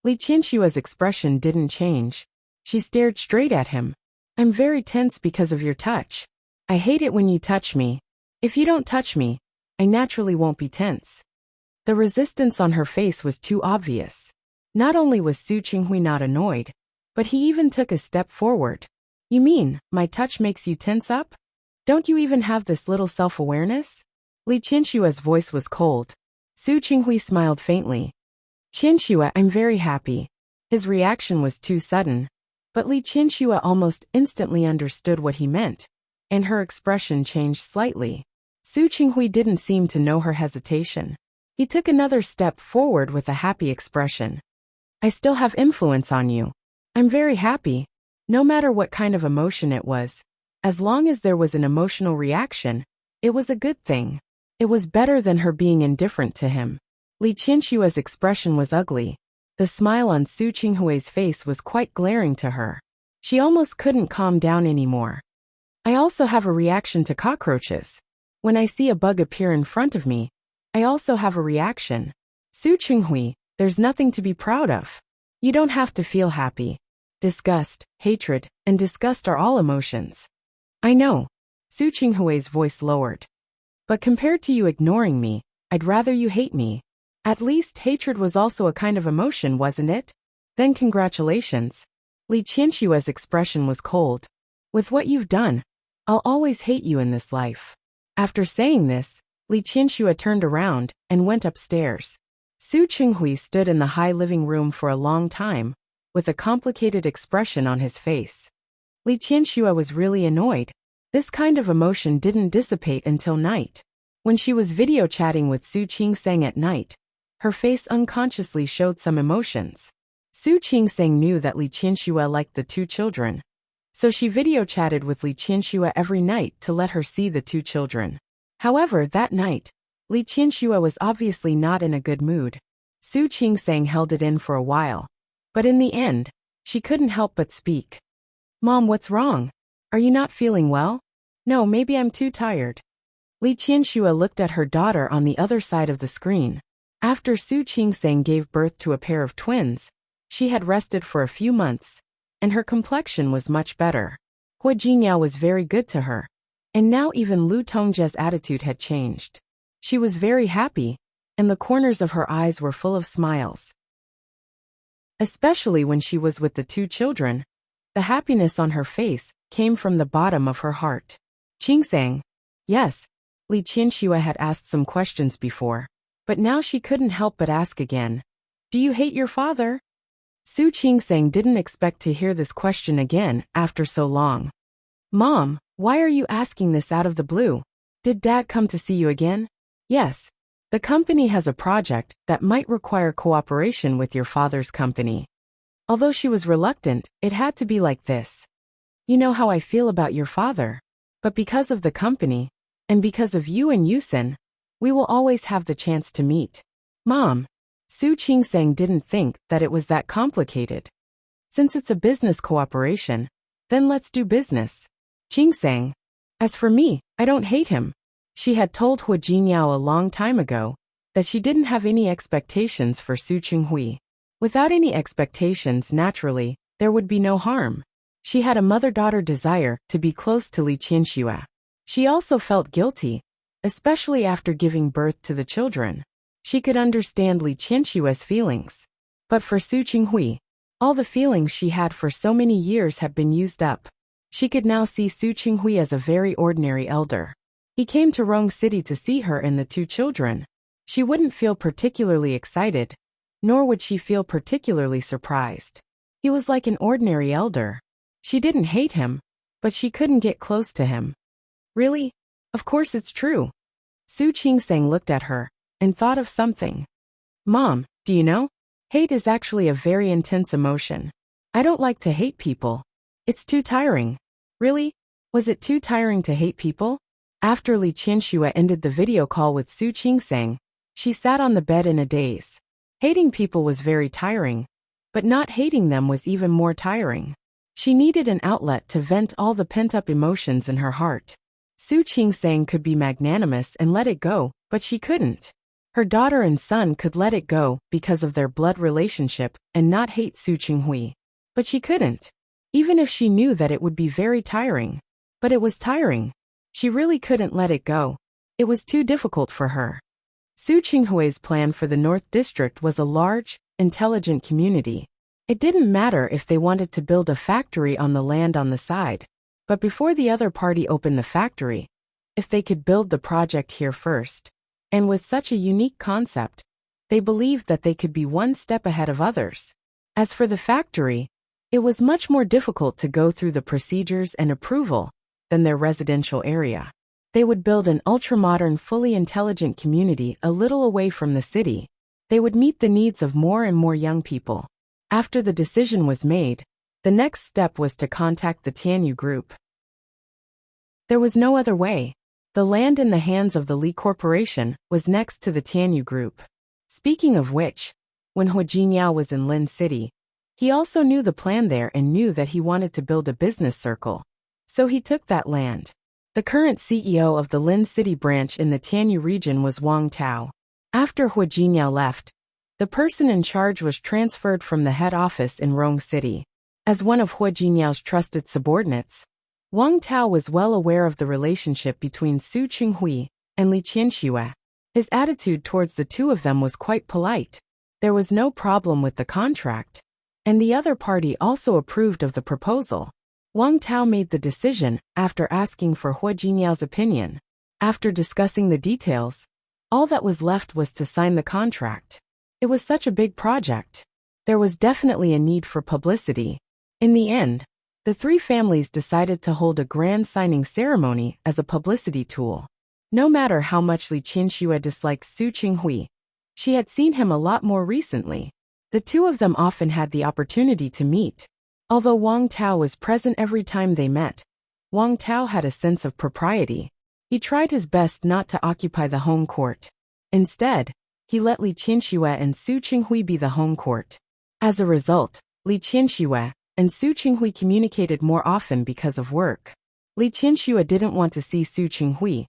Li Qinshua's expression didn't change. She stared straight at him. I'm very tense because of your touch. I hate it when you touch me. If you don't touch me, I naturally won't be tense. The resistance on her face was too obvious. Not only was Su Qinghui not annoyed, but he even took a step forward. You mean, my touch makes you tense up? Don't you even have this little self-awareness? Li Qinshua's voice was cold. Su Qinghui smiled faintly. Qinshuo, I'm very happy. His reaction was too sudden, but Li Qinshuo almost instantly understood what he meant, and her expression changed slightly. Su Qinghui didn't seem to know her hesitation. He took another step forward with a happy expression. I still have influence on you. I'm very happy. No matter what kind of emotion it was, as long as there was an emotional reaction, it was a good thing. It was better than her being indifferent to him. Li Qinshua's expression was ugly. The smile on Su Qinghui's face was quite glaring to her. She almost couldn't calm down anymore. I also have a reaction to cockroaches. When I see a bug appear in front of me, I also have a reaction. Su Qinghui, there's nothing to be proud of. You don't have to feel happy. Disgust, hatred, and disgust are all emotions. I know. Su Qinghui's voice lowered. But compared to you ignoring me, I'd rather you hate me. At least hatred was also a kind of emotion, wasn't it? Then congratulations. Li Qinshua's expression was cold. With what you've done, I'll always hate you in this life. After saying this, Li Qinshuo turned around and went upstairs. Su Qinghui stood in the high living room for a long time, with a complicated expression on his face. Li Qinshuo was really annoyed. This kind of emotion didn't dissipate until night. When she was video chatting with Su Qingseng at night, her face unconsciously showed some emotions. Su Qingseng knew that Li Qinshuo liked the two children, so she video chatted with Li Qinshuo every night to let her see the two children. However, that night, Li Qinshuo was obviously not in a good mood. Su Qingseng held it in for a while, but in the end, she couldn't help but speak. Mom, what's wrong? Are you not feeling well? No, maybe I'm too tired. Li Qinshuo looked at her daughter on the other side of the screen. After Su Qingseng gave birth to a pair of twins, she had rested for a few months, and her complexion was much better. Hua Jinyao was very good to her, and now even Lu Tongjia's attitude had changed. She was very happy, and the corners of her eyes were full of smiles. Especially when she was with the two children, the happiness on her face came from the bottom of her heart. Qingseng. Yes, Li Qinshuo had asked some questions before, but now she couldn't help but ask again. Do you hate your father? Su Qingseng didn't expect to hear this question again after so long. Mom, why are you asking this out of the blue? Did Dad come to see you again? Yes. The company has a project that might require cooperation with your father's company. Although she was reluctant, it had to be like this. You know how I feel about your father. But because of the company, and because of you and Yusen, we will always have the chance to meet. Mom. Su Qingseng didn't think that it was that complicated. Since it's a business cooperation, then let's do business. Qingseng. As for me, I don't hate him. She had told Hua Jinyao a long time ago that she didn't have any expectations for Su Qinghui. Without any expectations, naturally, there would be no harm. She had a mother-daughter desire to be close to Li Qinshuo. She also felt guilty, especially after giving birth to the children. She could understand Li Qinshuo's feelings. But for Su Qinghui, all the feelings she had for so many years had been used up. She could now see Su Qinghui as a very ordinary elder. He came to Rong City to see her and the two children. She wouldn't feel particularly excited, nor would she feel particularly surprised. He was like an ordinary elder. She didn't hate him, but she couldn't get close to him. Really? Of course it's true. Su Qingseng looked at her and thought of something. Mom, do you know? Hate is actually a very intense emotion. I don't like to hate people. It's too tiring. Really? Was it too tiring to hate people? After Li Qinshuo ended the video call with Su Qingseng, she sat on the bed in a daze. Hating people was very tiring, but not hating them was even more tiring. She needed an outlet to vent all the pent-up emotions in her heart. Su Qingsang could be magnanimous and let it go, but she couldn't. Her daughter and son could let it go because of their blood relationship and not hate Su Qinghui. But she couldn't. Even if she knew that it would be very tiring. But it was tiring. She really couldn't let it go. It was too difficult for her. Su Qinghui's plan for the North District was a large, intelligent community. It didn't matter if they wanted to build a factory on the land on the side. But before the other party opened the factory, if they could build the project here first, and with such a unique concept, they believed that they could be one step ahead of others. As for the factory, it was much more difficult to go through the procedures and approval than their residential area. They would build an ultra-modern, fully intelligent community a little away from the city. They would meet the needs of more and more young people. After the decision was made, the next step was to contact the Tianyu Group. There was no other way. The land in the hands of the Li Corporation was next to the Tianyu Group. Speaking of which, when He Jingyao was in Lin City, he also knew the plan there and knew that he wanted to build a business circle. So he took that land. The current CEO of the Lin City branch in the Tianyu region was Wang Tao. After He Jingyao left, the person in charge was transferred from the head office in Rong City. As one of He Jingyao's trusted subordinates, Wang Tao was well aware of the relationship between Su Qinghui and Li Qianxue. His attitude towards the two of them was quite polite. There was no problem with the contract, and the other party also approved of the proposal. Wang Tao made the decision after asking for He Jingyao's opinion. After discussing the details, all that was left was to sign the contract. It was such a big project. There was definitely a need for publicity. In the end, the three families decided to hold a grand signing ceremony as a publicity tool. No matter how much Li Qianxue disliked Su Qinghui, she had seen him a lot more recently. The two of them often had the opportunity to meet. Although Wang Tao was present every time they met, Wang Tao had a sense of propriety. He tried his best not to occupy the home court. Instead, he let Li Qianxue and Su Qinghui be the home court. As a result, Li Qianxue and Su Qinghui communicated more often because of work. Li Qianxue didn't want to see Su Qinghui,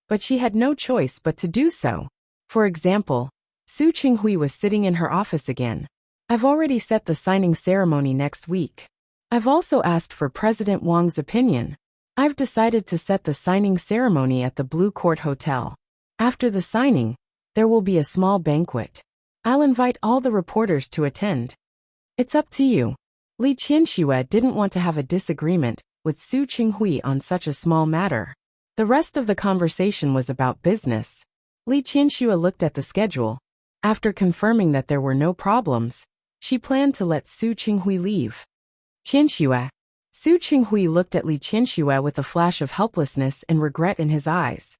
but she had no choice but to do so. For example, Su Qinghui was sitting in her office again. I've already set the signing ceremony next week. I've also asked for President Wang's opinion. I've decided to set the signing ceremony at the Blue Court Hotel. After the signing, there will be a small banquet. I'll invite all the reporters to attend. It's up to you. Li Qianxue didn't want to have a disagreement with Su Qinghui on such a small matter. The rest of the conversation was about business. Li Qianxue looked at the schedule. After confirming that there were no problems, she planned to let Su Qinghui leave. Qianxue. Su Qinghui looked at Li Qianxue with a flash of helplessness and regret in his eyes.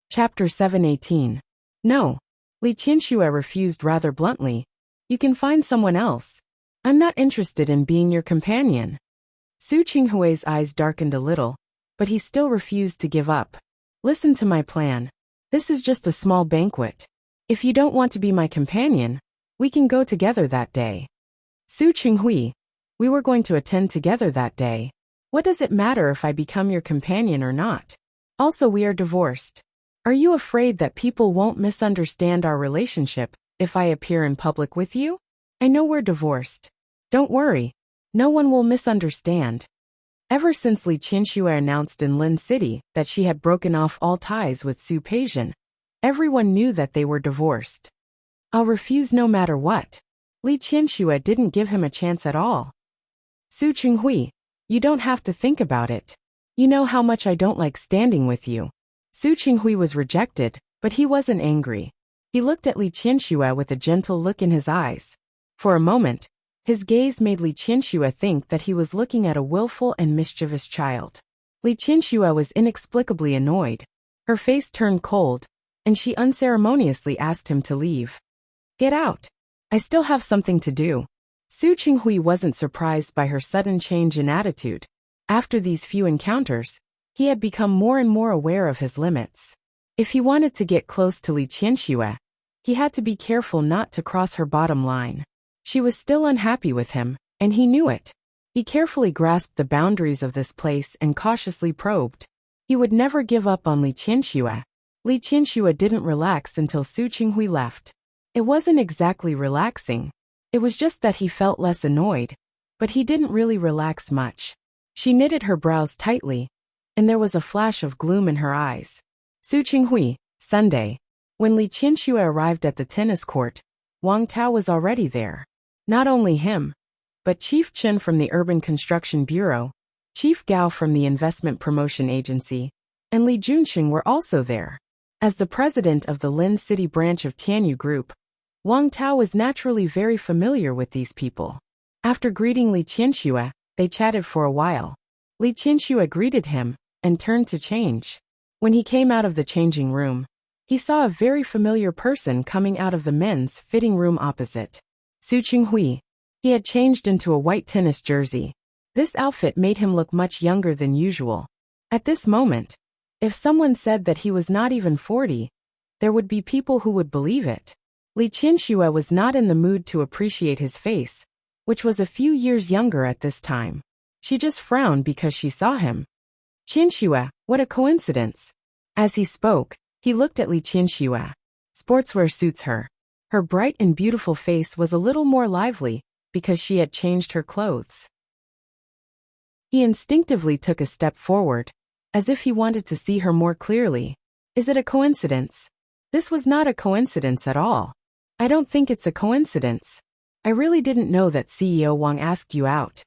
Chapter 7:18. No. Li Qianxue refused rather bluntly. You can find someone else. I'm not interested in being your companion. Su Qinghui's eyes darkened a little, but he still refused to give up. Listen to my plan. This is just a small banquet. If you don't want to be my companion, we can go together that day. Su Qinghui, we were going to attend together that day. What does it matter if I become your companion or not? Also, we are divorced. Are you afraid that people won't misunderstand our relationship if I appear in public with you? I know we're divorced. Don't worry. No one will misunderstand. Ever since Li Qianxue announced in Lin City that she had broken off all ties with Su Peijian, everyone knew that they were divorced. I'll refuse no matter what. Li Qianxue didn't give him a chance at all. Su Qinghui, you don't have to think about it. You know how much I don't like standing with you. Su Qinghui was rejected, but he wasn't angry. He looked at Li Qianxue with a gentle look in his eyes. For a moment, his gaze made Li Qianxue think that he was looking at a willful and mischievous child. Li Qianxue was inexplicably annoyed. Her face turned cold, and she unceremoniously asked him to leave. Get out. I still have something to do. Su Qinghui wasn't surprised by her sudden change in attitude. After these few encounters, he had become more and more aware of his limits. If he wanted to get close to Li Qianxue, he had to be careful not to cross her bottom line. She was still unhappy with him, and he knew it. He carefully grasped the boundaries of this place and cautiously probed. He would never give up on Li Qianxue. Li Qianxue didn't relax until Su Qinghui left. It wasn't exactly relaxing. It was just that he felt less annoyed, but he didn't really relax much. She knitted her brows tightly, and there was a flash of gloom in her eyes. Su Qinghui, Sunday. When Li Qianxue arrived at the tennis court, Wang Tao was already there. Not only him, but Chief Chen from the Urban Construction Bureau, Chief Gao from the Investment Promotion Agency, and Li Junxing were also there. As the president of the Lin City branch of Tianyu Group, Wang Tao was naturally very familiar with these people. After greeting Li Qianxue, they chatted for a while. Li Qianxue greeted him and turned to change. When he came out of the changing room, he saw a very familiar person coming out of the men's fitting room opposite. Su Qinghui. He had changed into a white tennis jersey. This outfit made him look much younger than usual. At this moment, if someone said that he was not even 40, there would be people who would believe it. Li Qianxue was not in the mood to appreciate his face, which was a few years younger at this time. She just frowned because she saw him. Qianxue, what a coincidence. As he spoke, he looked at Li Qianxue. Sportswear suits her. Her bright and beautiful face was a little more lively because she had changed her clothes. He instinctively took a step forward, as if he wanted to see her more clearly. Is it a coincidence? This was not a coincidence at all. I don't think it's a coincidence. I really didn't know that CEO Wang asked you out.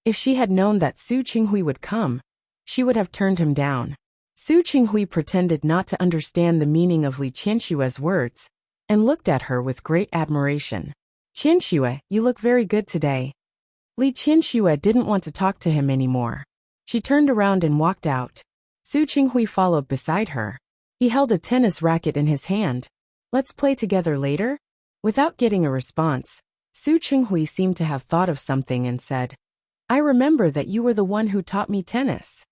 If she had known that Su Qinghui would come, she would have turned him down. Su Qinghui pretended not to understand the meaning of Li Qianxue's words, and looked at her with great admiration. Qianxue, you look very good today. Li Qianxue didn't want to talk to him anymore. She turned around and walked out. Su Qinghui followed beside her. He held a tennis racket in his hand. Let's play together later? Without getting a response, Su Qinghui seemed to have thought of something and said, I remember that you were the one who taught me tennis.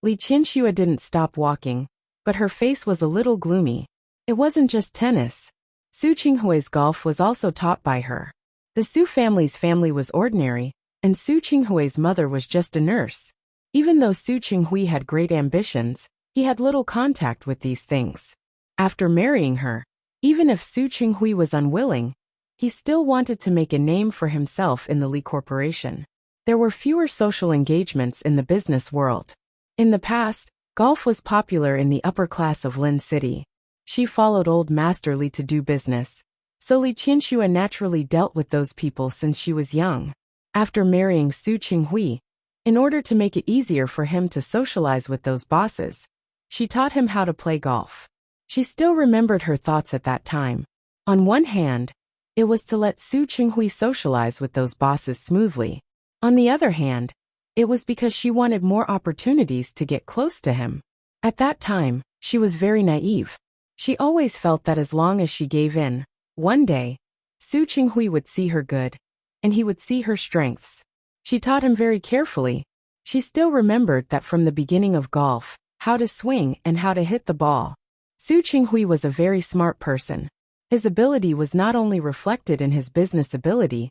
Li Qianxue didn't stop walking, but her face was a little gloomy. It wasn't just tennis. Su Qinghui's golf was also taught by her. The Su family's family was ordinary, and Su Qinghui's mother was just a nurse. Even though Su Qinghui had great ambitions, he had little contact with these things. After marrying her, even if Su Qinghui was unwilling, he still wanted to make a name for himself in the Li Corporation. There were fewer social engagements in the business world. In the past, golf was popular in the upper class of Lin City. She followed old Master Li to do business, so Li Qianxue naturally dealt with those people since she was young. After marrying Su Qinghui, in order to make it easier for him to socialize with those bosses, she taught him how to play golf. She still remembered her thoughts at that time. On one hand, it was to let Su Qinghui socialize with those bosses smoothly. On the other hand, it was because she wanted more opportunities to get close to him. At that time, she was very naive. She always felt that as long as she gave in, one day, Su Qinghui would see her good, and he would see her strengths. She taught him very carefully. She still remembered that from the beginning of golf, how to swing and how to hit the ball. Su Qinghui was a very smart person. His ability was not only reflected in his business ability,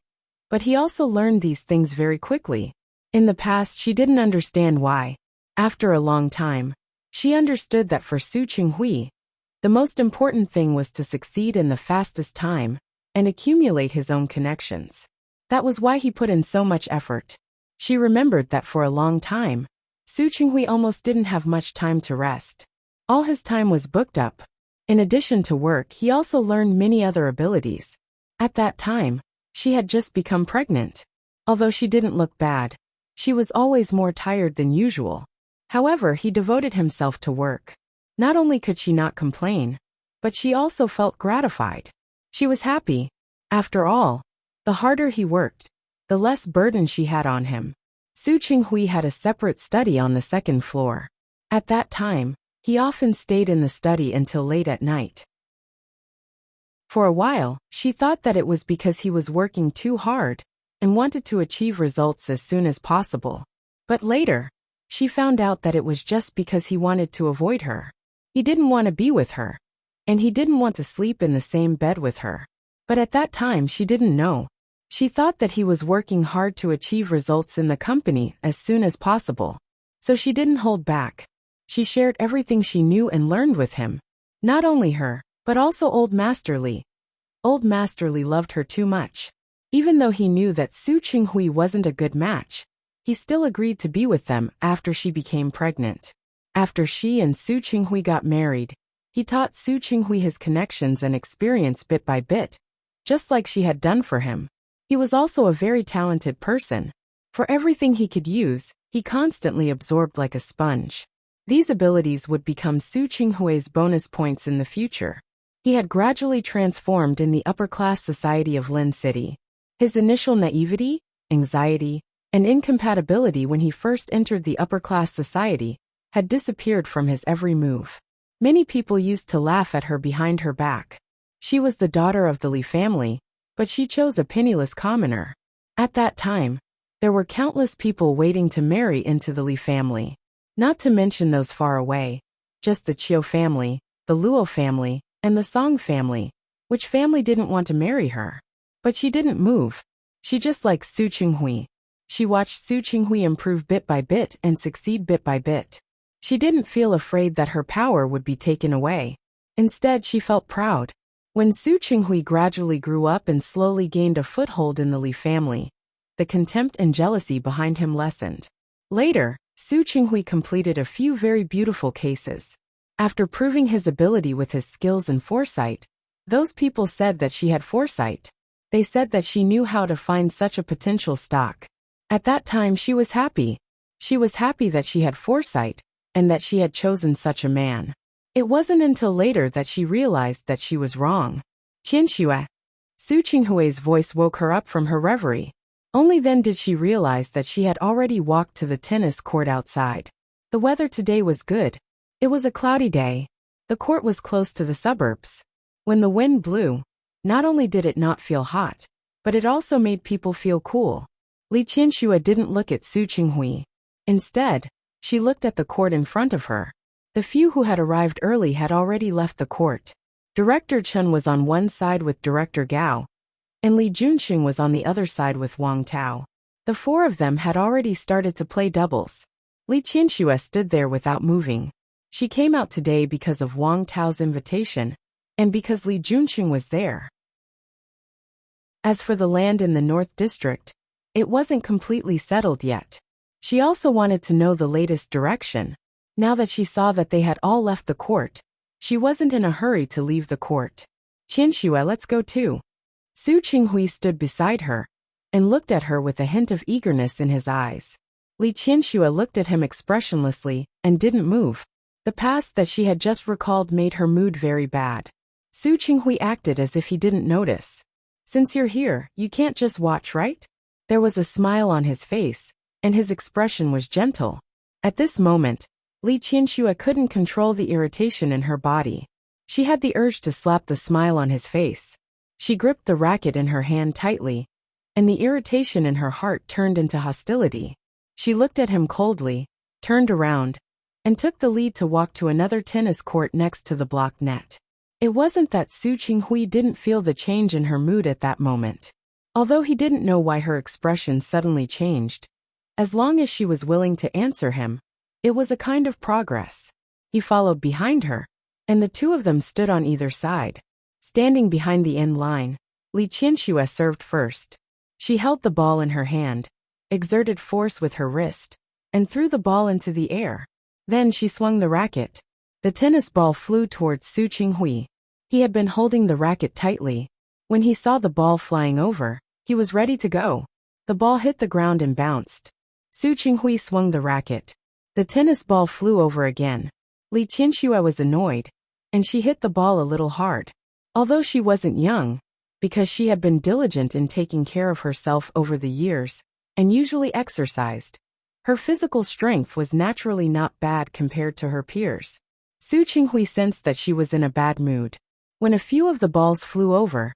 but he also learned these things very quickly. In the past, she didn't understand why. After a long time, she understood that for Su Qinghui, the most important thing was to succeed in the fastest time and accumulate his own connections. That was why he put in so much effort. She remembered that for a long time, Su Qinghui almost didn't have much time to rest. All his time was booked up. In addition to work, he also learned many other abilities. At that time, she had just become pregnant. Although she didn't look bad, she was always more tired than usual. However, he devoted himself to work. Not only could she not complain, but she also felt gratified. She was happy. After all, the harder he worked, the less burden she had on him. Su Qinghui had a separate study on the second floor. At that time, he often stayed in the study until late at night. For a while, she thought that it was because he was working too hard and wanted to achieve results as soon as possible. But later, she found out that it was just because he wanted to avoid her. He didn't want to be with her, and he didn't want to sleep in the same bed with her. But at that time she didn't know. She thought that he was working hard to achieve results in the company as soon as possible. So she didn't hold back. She shared everything she knew and learned with him. Not only her, but also Old Master Li. Old Master Li loved her too much. Even though he knew that Su Qinghui wasn't a good match, he still agreed to be with them after she became pregnant. After she and Su Qinghui got married, he taught Su Qinghui his connections and experience bit by bit, just like she had done for him. He was also a very talented person. For everything he could use, he constantly absorbed like a sponge. These abilities would become Su Qinghui's bonus points in the future. He had gradually transformed in the upper-class society of Lin City. His initial naivety, anxiety, and incompatibility when he first entered the upper-class society had disappeared from his every move. Many people used to laugh at her behind her back. She was the daughter of the Li family, but she chose a penniless commoner. At that time, there were countless people waiting to marry into the Li family. Not to mention those far away, just the Chiu family, the Luo family, and the Song family, which family didn't want to marry her. But she didn't move. She just liked Su Qinghui. She watched Su Qinghui improve bit by bit and succeed bit by bit. She didn't feel afraid that her power would be taken away. Instead, she felt proud. When Su Qinghui gradually grew up and slowly gained a foothold in the Li family, the contempt and jealousy behind him lessened. Later, Su Qinghui completed a few very beautiful cases. After proving his ability with his skills and foresight, those people said that she had foresight. They said that she knew how to find such a potential stock. At that time she was happy. She was happy that she had foresight, and that she had chosen such a man. It wasn't until later that she realized that she was wrong. Qianxue. Su Qinghui's voice woke her up from her reverie. Only then did she realize that she had already walked to the tennis court outside. The weather today was good. It was a cloudy day. The court was close to the suburbs. When the wind blew, not only did it not feel hot, but it also made people feel cool. Li Qianxue didn't look at Su Qinghui. Instead, she looked at the court in front of her. The few who had arrived early had already left the court. Director Chen was on one side with Director Gao, and Li Junxing was on the other side with Wang Tao. The four of them had already started to play doubles. Li Qianxue stood there without moving. She came out today because of Wang Tao's invitation, and because Li Junxing was there. As for the land in the North District, it wasn't completely settled yet. She also wanted to know the latest direction. Now that she saw that they had all left the court, she wasn't in a hurry to leave the court. Qianxue, let's go too. Su Qinghui stood beside her, and looked at her with a hint of eagerness in his eyes. Li Qianxue looked at him expressionlessly, and didn't move. The past that she had just recalled made her mood very bad. Su Qinghui acted as if he didn't notice. Since you're here, you can't just watch, right? There was a smile on his face, and his expression was gentle. At this moment, Li Qianxue couldn't control the irritation in her body. She had the urge to slap the smile on his face. She gripped the racket in her hand tightly, and the irritation in her heart turned into hostility. She looked at him coldly, turned around, and took the lead to walk to another tennis court next to the block net. It wasn't that Su Qinghui didn't feel the change in her mood at that moment. Although he didn't know why her expression suddenly changed, as long as she was willing to answer him, it was a kind of progress. He followed behind her, and the two of them stood on either side. Standing behind the end line, Li Qianxue served first. She held the ball in her hand, exerted force with her wrist, and threw the ball into the air. Then she swung the racket. The tennis ball flew towards Su Qinghui. He had been holding the racket tightly. When he saw the ball flying over, he was ready to go. The ball hit the ground and bounced. Su Qinghui swung the racket. The tennis ball flew over again. Li Qianxue was annoyed, and she hit the ball a little hard. Although she wasn't young, because she had been diligent in taking care of herself over the years, and usually exercised, her physical strength was naturally not bad compared to her peers. Su Qinghui sensed that she was in a bad mood. When a few of the balls flew over,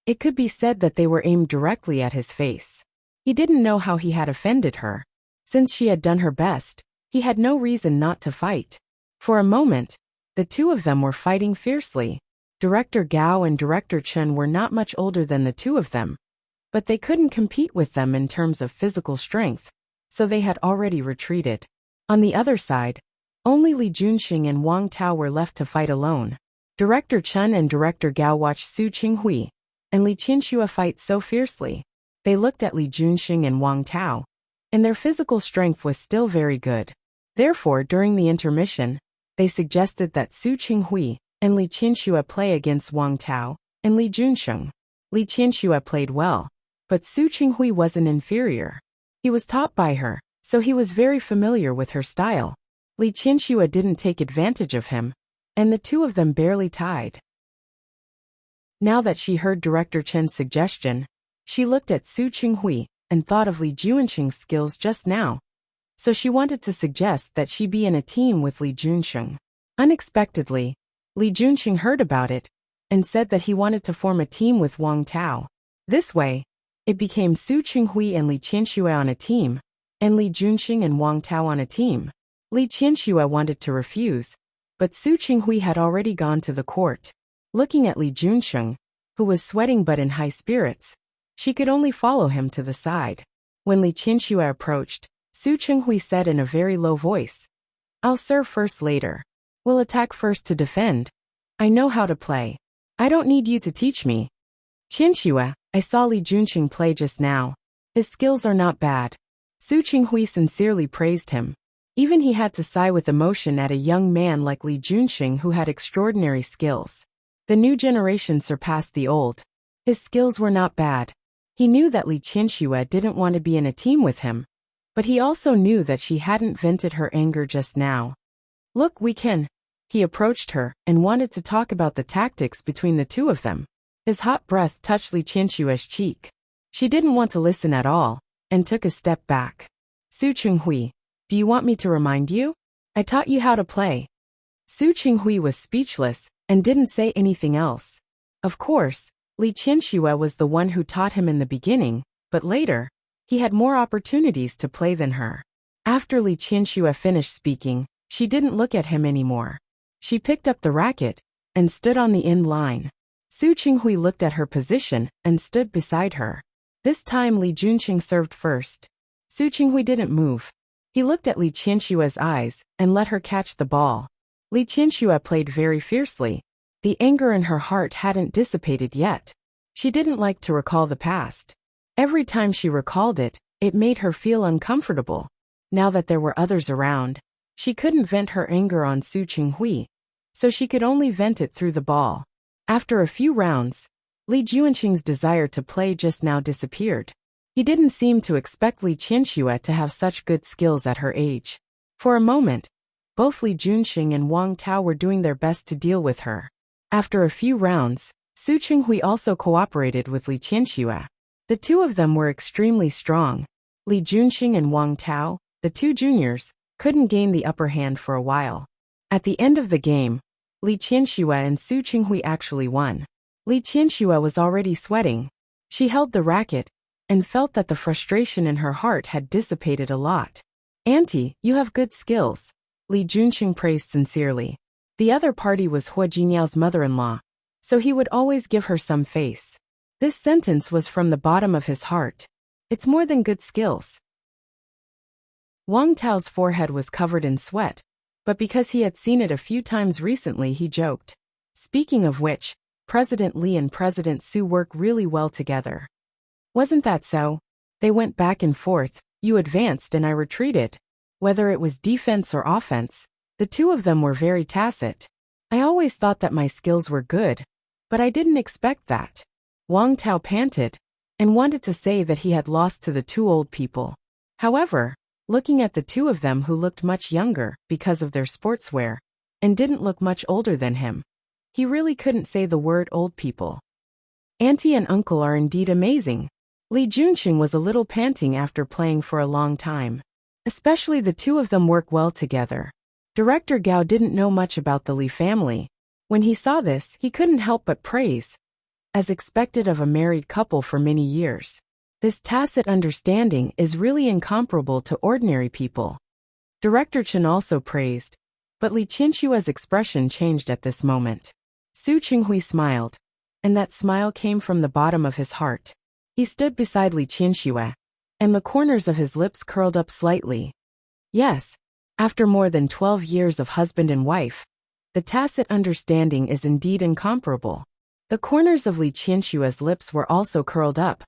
it could be said that they were aimed directly at his face. He didn't know how he had offended her. Since she had done her best, he had no reason not to fight. For a moment, the two of them were fighting fiercely. Director Gao and Director Chen were not much older than the two of them, but they couldn't compete with them in terms of physical strength, so they had already retreated. On the other side, only Li Junxing and Wang Tao were left to fight alone. Director Chen and Director Gao watched Su Qinghui and Li Qianxue fight so fiercely. They looked at Li Junxing and Wang Tao, and their physical strength was still very good. Therefore, during the intermission, they suggested that Su Qinghui and Li Qianxue play against Wang Tao and Li Junxing. Li Qianxue played well, but Su Qinghui wasn't inferior. He was taught by her, so he was very familiar with her style. Li Qianxue didn't take advantage of him, and the two of them barely tied. Now that she heard Director Chen's suggestion, she looked at Su Qinghui and thought of Li Junxing's skills just now, so she wanted to suggest that she be in a team with Li Junxing. Unexpectedly, Li Junxing heard about it and said that he wanted to form a team with Wang Tao. This way, it became Su Qinghui and Li Qianxue on a team, and Li Junxing and Wang Tao on a team. Li Qianxue wanted to refuse, but Su Qinghui had already gone to the court. Looking at Li Junxing, who was sweating but in high spirits, she could only follow him to the side. When Li Qianxue approached, Su Qinghui said in a very low voice, "I'll serve first later. We'll attack first to defend. I know how to play. I don't need you to teach me." "Qianxue, I saw Li Junxing play just now. His skills are not bad." Su Qinghui sincerely praised him. Even he had to sigh with emotion at a young man like Li Junxing who had extraordinary skills. The new generation surpassed the old. His skills were not bad. He knew that Li Qianxue didn't want to be in a team with him, but he also knew that she hadn't vented her anger just now. "Look, we can." He approached her and wanted to talk about the tactics between the two of them. His hot breath touched Li Qianxue's cheek. She didn't want to listen at all, and took a step back. "Su Qinghui, do you want me to remind you? I taught you how to play." Su Qinghui was speechless and didn't say anything else. Of course, Li Qianxue was the one who taught him in the beginning, but later, he had more opportunities to play than her. After Li Qianxue finished speaking, she didn't look at him anymore. She picked up the racket and stood on the end line. Su Qinghui looked at her position and stood beside her. This time Li Junxing served first. Su Qinghui didn't move. He looked at Li Qianxue's eyes and let her catch the ball. Li Qianxue played very fiercely. The anger in her heart hadn't dissipated yet. She didn't like to recall the past. Every time she recalled it, it made her feel uncomfortable. Now that there were others around, she couldn't vent her anger on Su Qinghui, so she could only vent it through the ball. After a few rounds, Li Junxing's desire to play just now disappeared. He didn't seem to expect Li Qianxue to have such good skills at her age. For a moment, both Li Junxing and Wang Tao were doing their best to deal with her. After a few rounds, Su Qinghui also cooperated with Li Qianxue. The two of them were extremely strong. Li Junxing and Wang Tao, the two juniors, couldn't gain the upper hand for a while. At the end of the game, Li Qianxue and Su Qinghui actually won. Li Qianxue was already sweating. She held the racket and felt that the frustration in her heart had dissipated a lot. "Auntie, you have good skills," Li Junxing praised sincerely. The other party was Hua Jinyao's mother-in-law, so he would always give her some face. This sentence was from the bottom of his heart. It's more than good skills. Wang Tao's forehead was covered in sweat, but because he had seen it a few times recently, he joked. "Speaking of which, President Li and President Su work really well together." "Wasn't that so? They went back and forth, you advanced and I retreated. Whether it was defense or offense, the two of them were very tacit. I always thought that my skills were good, but I didn't expect that." Wang Tao panted and wanted to say that he had lost to the two old people. However, looking at the two of them who looked much younger because of their sportswear and didn't look much older than him, he really couldn't say the word old people. "Auntie and uncle are indeed amazing." Li Junxing was a little panting after playing for a long time. Especially the two of them work well together. Director Gao didn't know much about the Li family. When he saw this, he couldn't help but praise, as expected of a married couple for many years. This tacit understanding is really incomparable to ordinary people. Director Chen also praised, but Li Qianxue's expression changed at this moment. Su Qinghui smiled, and that smile came from the bottom of his heart. He stood beside Li Qianxue, and the corners of his lips curled up slightly. Yes, after more than 12 years of husband and wife, the tacit understanding is indeed incomparable. The corners of Li Qianxue's lips were also curled up,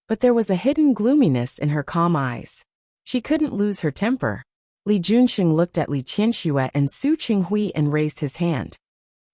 but there was a hidden gloominess in her calm eyes. She couldn't lose her temper. Li Junxing looked at Li Qianxue and Su Qinghui and raised his hand.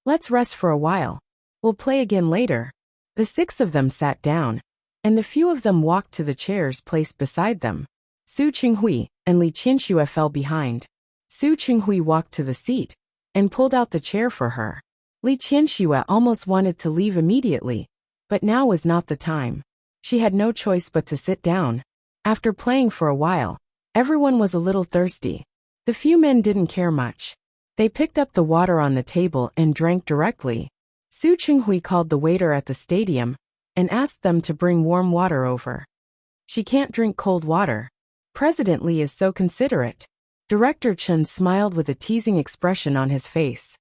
Let's rest for a while. We'll play again later. The 6 of them sat down, and the few of them walked to the chairs placed beside them. Su Qinghui and Li Qianxue fell behind. Su Qinghui walked to the seat and pulled out the chair for her. Li Qianxue almost wanted to leave immediately, but now was not the time. She had no choice but to sit down. After playing for a while, everyone was a little thirsty. The few men didn't care much. They picked up the water on the table and drank directly. Su Qinghui called the waiter at the stadium and asked them to bring warm water over. She can't drink cold water. President Li is so considerate. Director Chen smiled with a teasing expression on his face.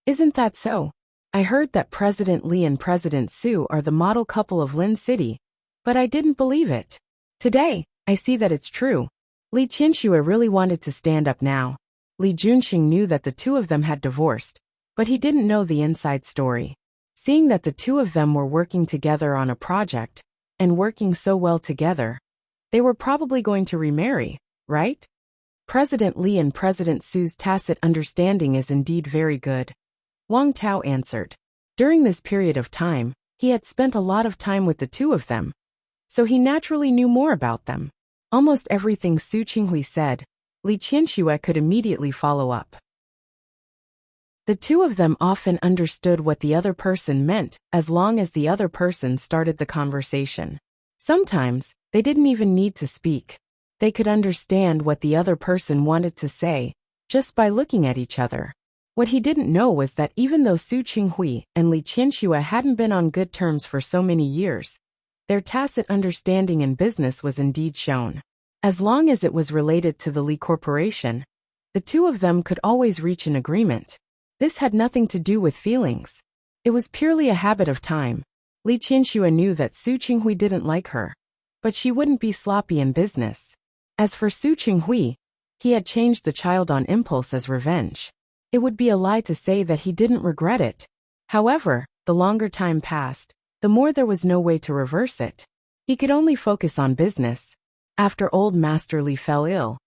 Isn't that so? I heard that President Li and President Su are the model couple of Lin City, but I didn't believe it. Today, I see that it's true. Li Qianxue really wanted to stand up now. Li Junxing knew that the 2 of them had divorced, but he didn't know the inside story. Seeing that the 2 of them were working together on a project, and working so well together, they were probably going to remarry, right? President Li and President Su's tacit understanding is indeed very good. Wang Tao answered. During this period of time, he had spent a lot of time with the 2 of them, so he naturally knew more about them. Almost everything Su Qinghui said, Li Qianxue could immediately follow up. The 2 of them often understood what the other person meant as long as the other person started the conversation. Sometimes, they didn't even need to speak. They could understand what the other person wanted to say just by looking at each other. What he didn't know was that even though Su Qinghui and Li Qianxue hadn't been on good terms for so many years, their tacit understanding in business was indeed shown. As long as it was related to the Li Corporation, the 2 of them could always reach an agreement. This had nothing to do with feelings. It was purely a habit of time. Li Qianxue knew that Su Qinghui didn't like her, but she wouldn't be sloppy in business. As for Su Qinghui, he had changed the child on impulse as revenge. It would be a lie to say that he didn't regret it. However, the longer time passed, the more there was no way to reverse it. He could only focus on business. After old Master Li fell ill,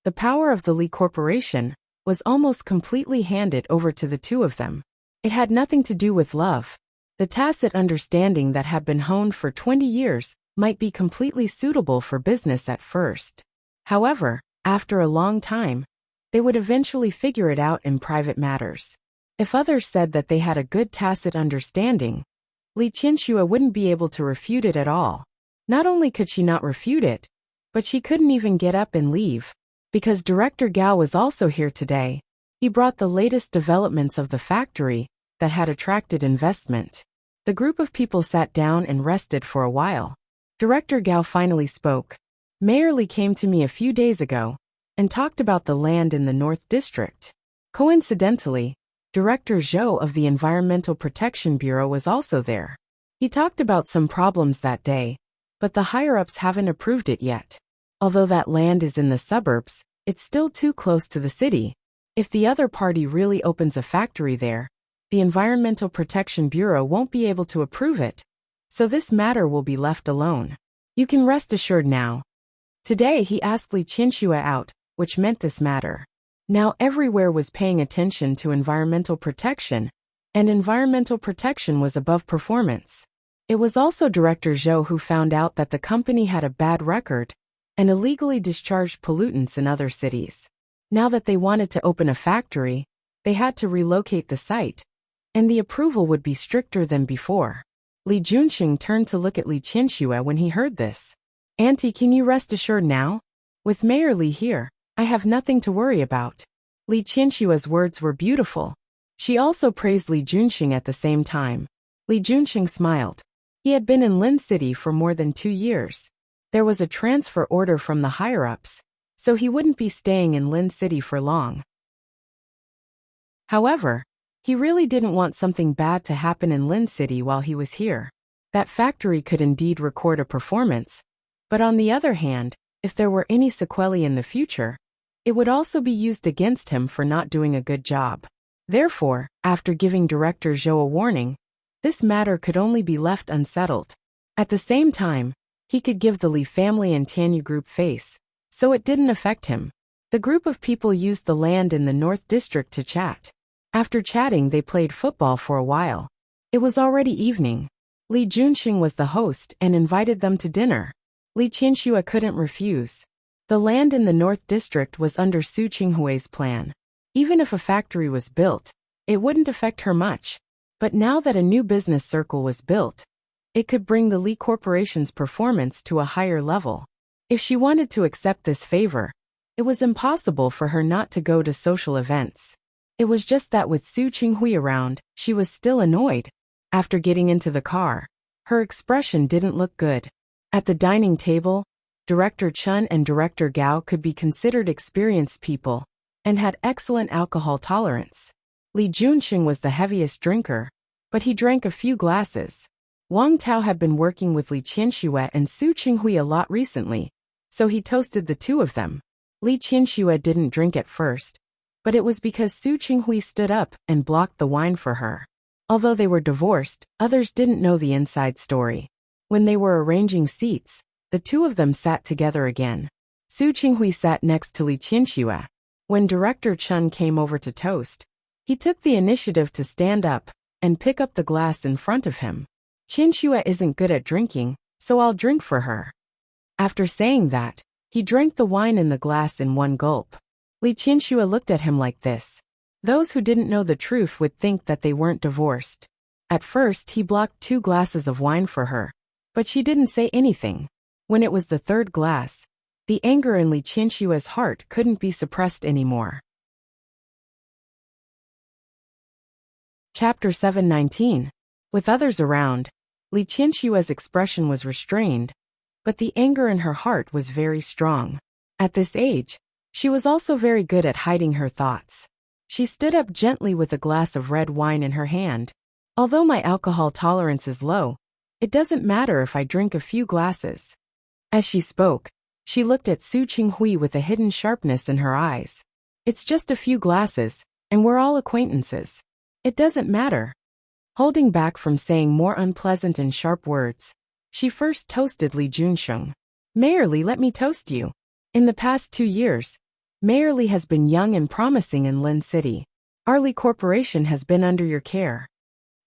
the power of the Li Corporation was almost completely handed over to the 2 of them. It had nothing to do with love. The tacit understanding that had been honed for 20 years might be completely suitable for business at first. However, after a long time, they would eventually figure it out in private matters. If others said that they had a good tacit understanding, Li Qianxue wouldn't be able to refute it at all. Not only could she not refute it, but she couldn't even get up and leave. Because Director Gao was also here today, he brought the latest developments of the factory that had attracted investment. The group of people sat down and rested for a while. Director Gao finally spoke. Mayor Li came to me a few days ago and talked about the land in the North District. Coincidentally, Director Zhou of the Environmental Protection Bureau was also there. He talked about some problems that day, but the higher-ups haven't approved it yet. Although that land is in the suburbs, it's still too close to the city. If the other party really opens a factory there, the Environmental Protection Bureau won't be able to approve it, so this matter will be left alone. You can rest assured now. Today he asked Li Qianxue out, which meant this matter. Now everywhere was paying attention to environmental protection, and environmental protection was above performance. It was also Director Zhou who found out that the company had a bad record and illegally discharged pollutants in other cities. Now that they wanted to open a factory, they had to relocate the site, and the approval would be stricter than before. Li Junxing turned to look at Li Qianxue when he heard this. Auntie, can you rest assured now? With Mayor Li here, I have nothing to worry about. Li Qianxue's words were beautiful. She also praised Li Junxing at the same time. Li Junxing smiled. He had been in Lin City for more than 2 years. There was a transfer order from the higher-ups, so he wouldn't be staying in Lin City for long. However, he really didn't want something bad to happen in Lin City while he was here. That factory could indeed record a performance, but on the other hand, if there were any sequelae in the future, it would also be used against him for not doing a good job. Therefore, after giving Director Zhou a warning, this matter could only be left unsettled. At the same time, he could give the Li family and Tanyu group face, so it didn't affect him. The group of people used the land in the North District to chat. After chatting, they played football for a while. It was already evening. Li Junxing was the host and invited them to dinner. Li Qianxue couldn't refuse. The land in the North District was under Su Qinghui's plan. Even if a factory was built, it wouldn't affect her much. But now that a new business circle was built, it could bring the Li Corporation's performance to a higher level. If she wanted to accept this favor, it was impossible for her not to go to social events. It was just that with Su Qinghui around, she was still annoyed. After getting into the car, her expression didn't look good. At the dining table, Director Chun and Director Gao could be considered experienced people and had excellent alcohol tolerance. Li Junxing was the heaviest drinker, but he drank a few glasses. Wang Tao had been working with Li Qianxue and Su Qinghui a lot recently, so he toasted the two of them. Li Qianxue didn't drink at first, but it was because Su Qinghui stood up and blocked the wine for her. Although they were divorced, others didn't know the inside story. When they were arranging seats, the two of them sat together again. Su Qinghui sat next to Li Qianxue. When Director Chun came over to toast, he took the initiative to stand up and pick up the glass in front of him. Qianxue isn't good at drinking, so I'll drink for her. After saying that, he drank the wine in the glass in one gulp. Li Qianxue looked at him like this. Those who didn't know the truth would think that they weren't divorced. At first, he blocked 2 glasses of wine for her, but she didn't say anything. When it was the 3rd glass, the anger in Li Qianxue's heart couldn't be suppressed anymore. Chapter 719. With others around, Li Qianxue's expression was restrained, but the anger in her heart was very strong. At this age, she was also very good at hiding her thoughts. She stood up gently with a glass of red wine in her hand. Although my alcohol tolerance is low, it doesn't matter if I drink a few glasses. As she spoke, she looked at Su Qinghui with a hidden sharpness in her eyes. It's just a few glasses, and we're all acquaintances. It doesn't matter. Holding back from saying more unpleasant and sharp words, she first toasted Li Junxing. Mayor Li, let me toast you. In the past 2 years, Mayor Li has been young and promising in Lin City. Our Li Corporation has been under your care.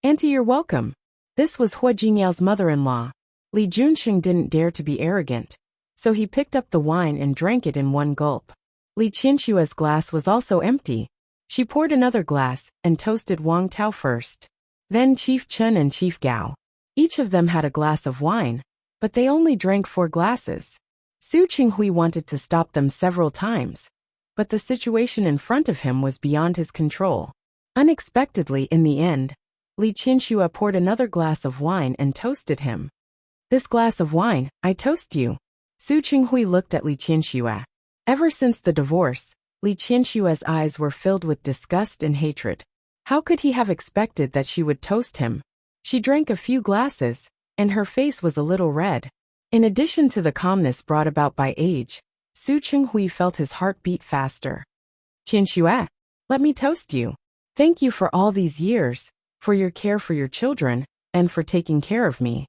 Auntie, you're welcome. This was Hua Jingyao's mother-in-law. Li Junxing didn't dare to be arrogant, so he picked up the wine and drank it in one gulp. Li Qianxue's glass was also empty. She poured another glass and toasted Wang Tao first. Then Chief Chun and Chief Gao. Each of them had a glass of wine, but they only drank 4 glasses. Su Qinghui wanted to stop them several times, but the situation in front of him was beyond his control. Unexpectedly, in the end, Li Qianxue poured another glass of wine and toasted him. This glass of wine, I toast you. Su Qinghui looked at Li Qianxue. Ever since the divorce, Li Qianxue's eyes were filled with disgust and hatred. How could he have expected that she would toast him? She drank a few glasses, and her face was a little red. In addition to the calmness brought about by age, Su Qinghui felt his heart beat faster. Qianxue, let me toast you. Thank you for all these years, for your care for your children, and for taking care of me.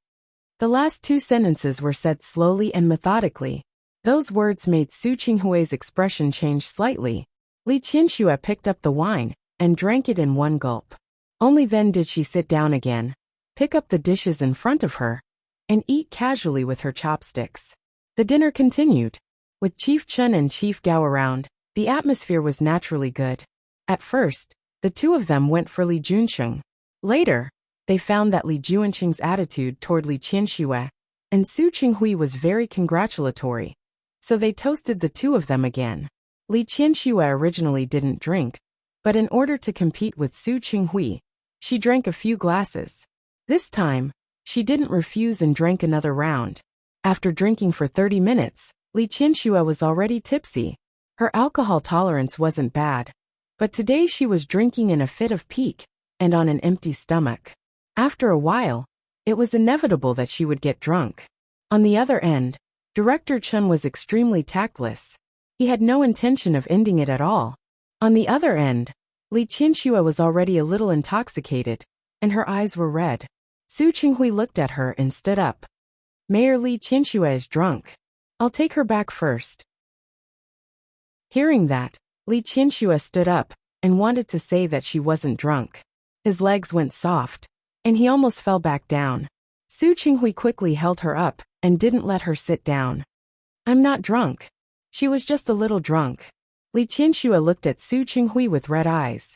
The last 2 sentences were said slowly and methodically. Those words made Su Qinghui's expression change slightly. Li Qianxue picked up the wine and drank it in one gulp. Only then did she sit down again, pick up the dishes in front of her, and eat casually with her chopsticks. The dinner continued. With Chief Chun and Chief Gao around, the atmosphere was naturally good. At first, the two of them went for Li Junxing. Later, they found that Li Junxing's attitude toward Li Qianxue and Su Qinghui was very congratulatory, so they toasted the two of them again. Li Qianxue originally didn't drink, but in order to compete with Su Qinghui, she drank a few glasses. This time, she didn't refuse and drank another round. After drinking for 30 minutes, Li Qianxue was already tipsy. Her alcohol tolerance wasn't bad, but today she was drinking in a fit of pique and on an empty stomach. After a while, It was inevitable that she would get drunk. On the other end, Director Chun was extremely tactless. He had no intention of ending it at all. On the other end, Li Qianxue was already a little intoxicated, and her eyes were red. Su Qinghui looked at her and stood up. Mayor Li Qianxue is drunk. I'll take her back first. Hearing that, Li Qianxue stood up and wanted to say that she wasn't drunk. His legs went soft, and he almost fell back down. Su Qinghui quickly held her up and didn't let her sit down. I'm not drunk. She was just a little drunk. Li Qianxue looked at Su Qinghui with red eyes.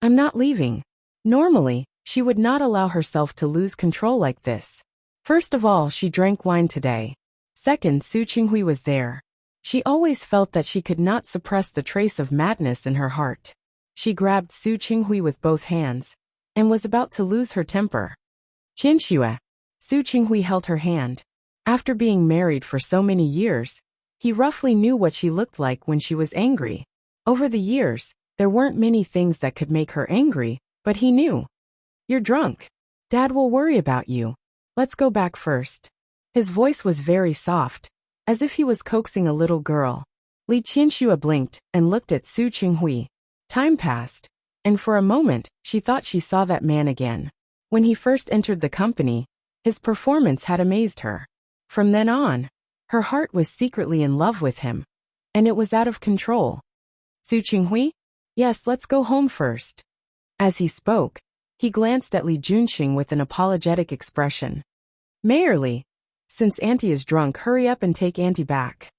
I'm not leaving. Normally, she would not allow herself to lose control like this. First of all, she drank wine today. Second, Su Qinghui was there. She always felt that she could not suppress the trace of madness in her heart. She grabbed Su Qinghui with both hands and was about to lose her temper. Qianxue. Su Qinghui held her hand. After being married for so many years, he roughly knew what she looked like when she was angry. Over the years, there weren't many things that could make her angry, but he knew. You're drunk. Dad will worry about you. Let's go back first. His voice was very soft, as if he was coaxing a little girl. Li Qianxue blinked and looked at Su Qinghui. Time passed, and for a moment, she thought she saw that man again. When he first entered the company, his performance had amazed her. From then on, her heart was secretly in love with him, and it was out of control. Su Qinghui? Yes, let's go home first. As he spoke, he glanced at Li Junxing with an apologetic expression. Mayor Li, since Auntie is drunk, hurry up and take Auntie back.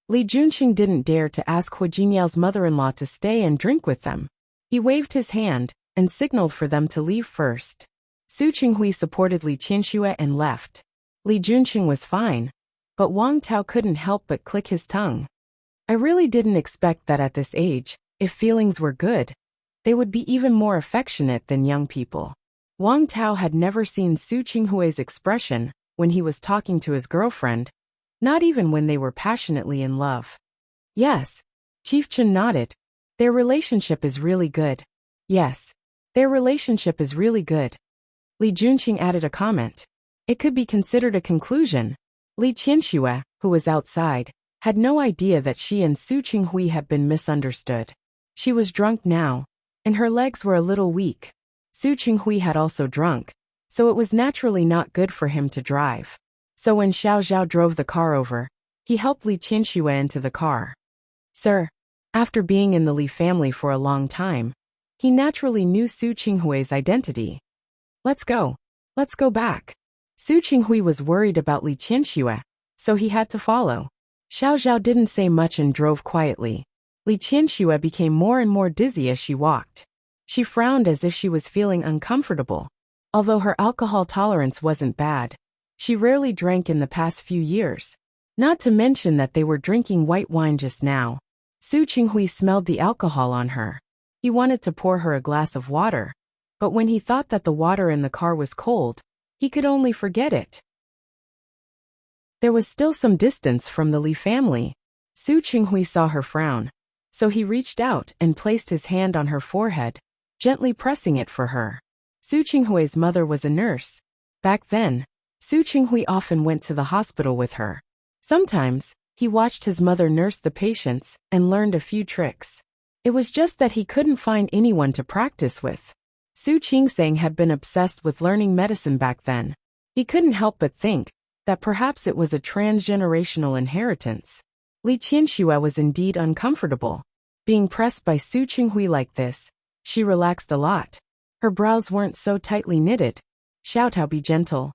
Li Junxing didn't dare to ask Hu Jinyao's mother-in-law to stay and drink with them. He waved his hand and signaled for them to leave first. Su Qinghui supported Li Qianxue and left. Li Junxing was fine, but Wang Tao couldn't help but click his tongue. I really didn't expect that at this age, if feelings were good, they would be even more affectionate than young people. Wang Tao had never seen Su Qinghui's expression when he was talking to his girlfriend, not even when they were passionately in love. Yes, Chief Chen nodded. Their relationship is really good. Yes, their relationship is really good. Li Junxing added a comment. It could be considered a conclusion. Li Qianxue, who was outside, had no idea that she and Su Qinghui had been misunderstood. She was drunk now, and her legs were a little weak. Su Qinghui had also drunk, so it was naturally not good for him to drive. So when Xiao Zhao drove the car over, he helped Li Qianxue into the car. Sir, after being in the Li family for a long time, he naturally knew Su Qinghui's identity. Let's go. Let's go back. Su Qinghui was worried about Li Qianxue, so he had to follow. Xiao Zhao didn't say much and drove quietly. Li Qianxue became more and more dizzy as she walked. She frowned as if she was feeling uncomfortable. Although her alcohol tolerance wasn't bad, she rarely drank in the past few years. Not to mention that they were drinking white wine just now. Su Qinghui smelled the alcohol on her. He wanted to pour her a glass of water, but when he thought that the water in the car was cold, he could only forget it. There was still some distance from the Li family. Su Qinghui saw her frown, so he reached out and placed his hand on her forehead, gently pressing it for her. Su Qinghui's mother was a nurse. Back then, Su Qinghui often went to the hospital with her. Sometimes, he watched his mother nurse the patients and learned a few tricks. It was just that he couldn't find anyone to practice with. Su Qingsang had been obsessed with learning medicine back then. He couldn't help but think that perhaps it was a transgenerational inheritance. Li Qianxue was indeed uncomfortable. Being pressed by Su Qinghui like this, she relaxed a lot. Her brows weren't so tightly knitted. Xiao Tao, be gentle.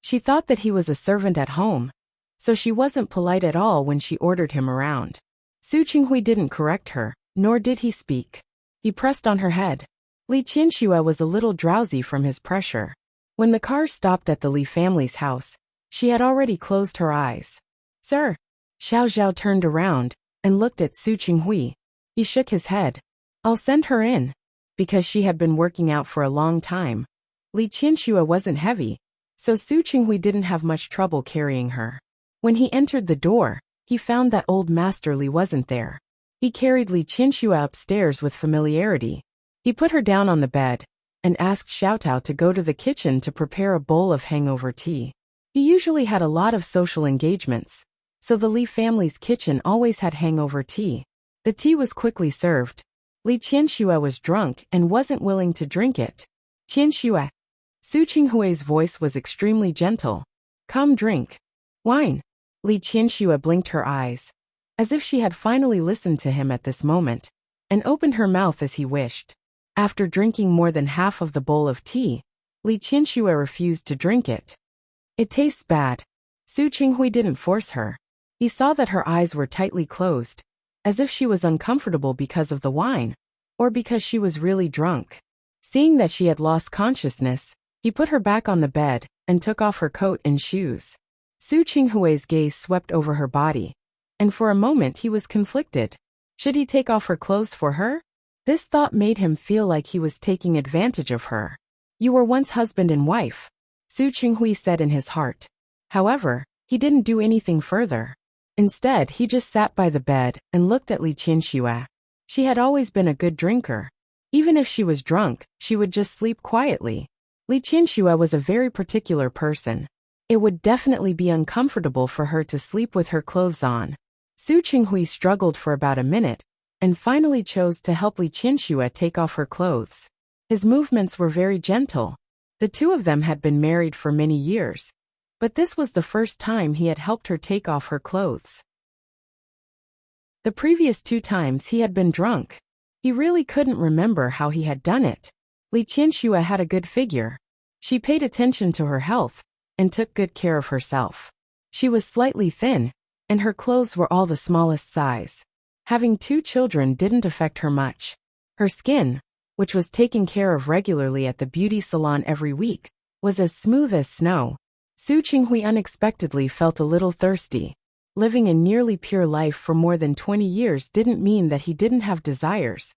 She thought that he was a servant at home, so she wasn't polite at all when she ordered him around. Su Qinghui didn't correct her, nor did he speak. He pressed on her head. Li Qianxue was a little drowsy from his pressure. When the car stopped at the Li family's house, she had already closed her eyes. Sir. Xiao Zhao turned around and looked at Su Qinghui. He shook his head. I'll send her in. Because she had been working out for a long time, Li Qianxue wasn't heavy, so Su Qinghui didn't have much trouble carrying her. When he entered the door, he found that old Master Li wasn't there. He carried Li Qianxue upstairs with familiarity. He put her down on the bed and asked Xiaotao to go to the kitchen to prepare a bowl of hangover tea. He usually had a lot of social engagements, so the Li family's kitchen always had hangover tea. The tea was quickly served. Li Qianxue was drunk and wasn't willing to drink it. Qianxue. Su Qinghui's voice was extremely gentle. Come drink. Wine. Li Qianxue blinked her eyes, as if she had finally listened to him at this moment, and opened her mouth as he wished. After drinking more than half of the bowl of tea, Li Qianxue refused to drink it. It tastes bad. Su Qinghui didn't force her. He saw that her eyes were tightly closed, as if she was uncomfortable because of the wine, or because she was really drunk. Seeing that she had lost consciousness, he put her back on the bed and took off her coat and shoes. Su Qinghui's gaze swept over her body, and for a moment he was conflicted. Should he take off her clothes for her? This thought made him feel like he was taking advantage of her. You were once husband and wife, Su Qinghui said in his heart. However, he didn't do anything further. Instead, he just sat by the bed and looked at Li Qianxue. She had always been a good drinker. Even if she was drunk, she would just sleep quietly. Li Qianxue was a very particular person. It would definitely be uncomfortable for her to sleep with her clothes on. Su Qinghui struggled for about a minute, and finally chose to help Li Qianxue take off her clothes. His movements were very gentle. The two of them had been married for many years, but this was the first time he had helped her take off her clothes. The previous 2 times he had been drunk. He really couldn't remember how he had done it. Li Qianxue had a good figure. She paid attention to her health and took good care of herself. She was slightly thin, and her clothes were all the smallest size. Having 2 children didn't affect her much. Her skin, which was taken care of regularly at the beauty salon every week, was as smooth as snow. Su Qinghui unexpectedly felt a little thirsty. Living a nearly pure life for more than 20 years didn't mean that he didn't have desires,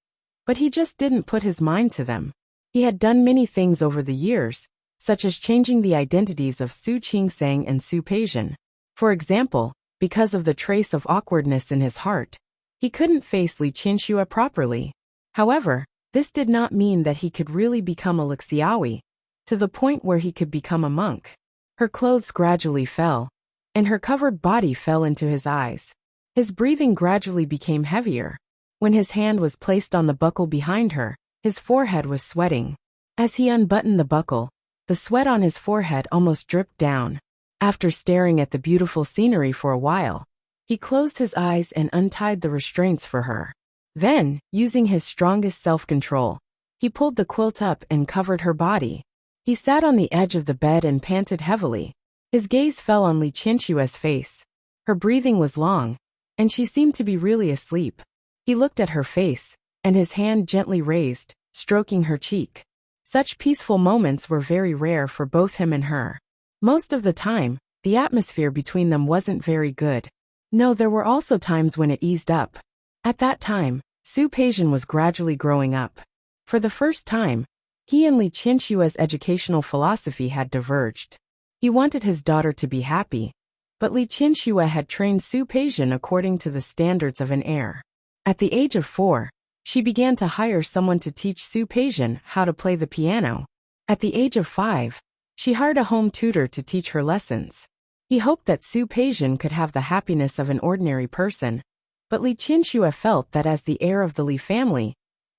but he just didn't put his mind to them. He had done many things over the years, such as changing the identities of Su Qingsang and Su Peijian. For example, because of the trace of awkwardness in his heart, he couldn't face Li Qianxue properly. However, this did not mean that he could really become a Lixiaoyi, to the point where he could become a monk. Her clothes gradually fell, and her covered body fell into his eyes. His breathing gradually became heavier. When his hand was placed on the buckle behind her, his forehead was sweating. As he unbuttoned the buckle, the sweat on his forehead almost dripped down. After staring at the beautiful scenery for a while, he closed his eyes and untied the restraints for her. Then, using his strongest self-control, he pulled the quilt up and covered her body. He sat on the edge of the bed and panted heavily. His gaze fell on Li Qianxue's face. Her breathing was long, and she seemed to be really asleep. He looked at her face, and his hand gently raised, stroking her cheek. Such peaceful moments were very rare for both him and her. Most of the time, the atmosphere between them wasn't very good. No, there were also times when it eased up. At that time, Su Peijian was gradually growing up. For the first time, he and Li Qianxue's educational philosophy had diverged. He wanted his daughter to be happy, but Li Qianxue had trained Su Peijian according to the standards of an heir. At the age of 4, she began to hire someone to teach Su Peijian how to play the piano. At the age of 5, she hired a home tutor to teach her lessons. He hoped that Su Peijian could have the happiness of an ordinary person, but Li Qianxue felt that as the heir of the Li family,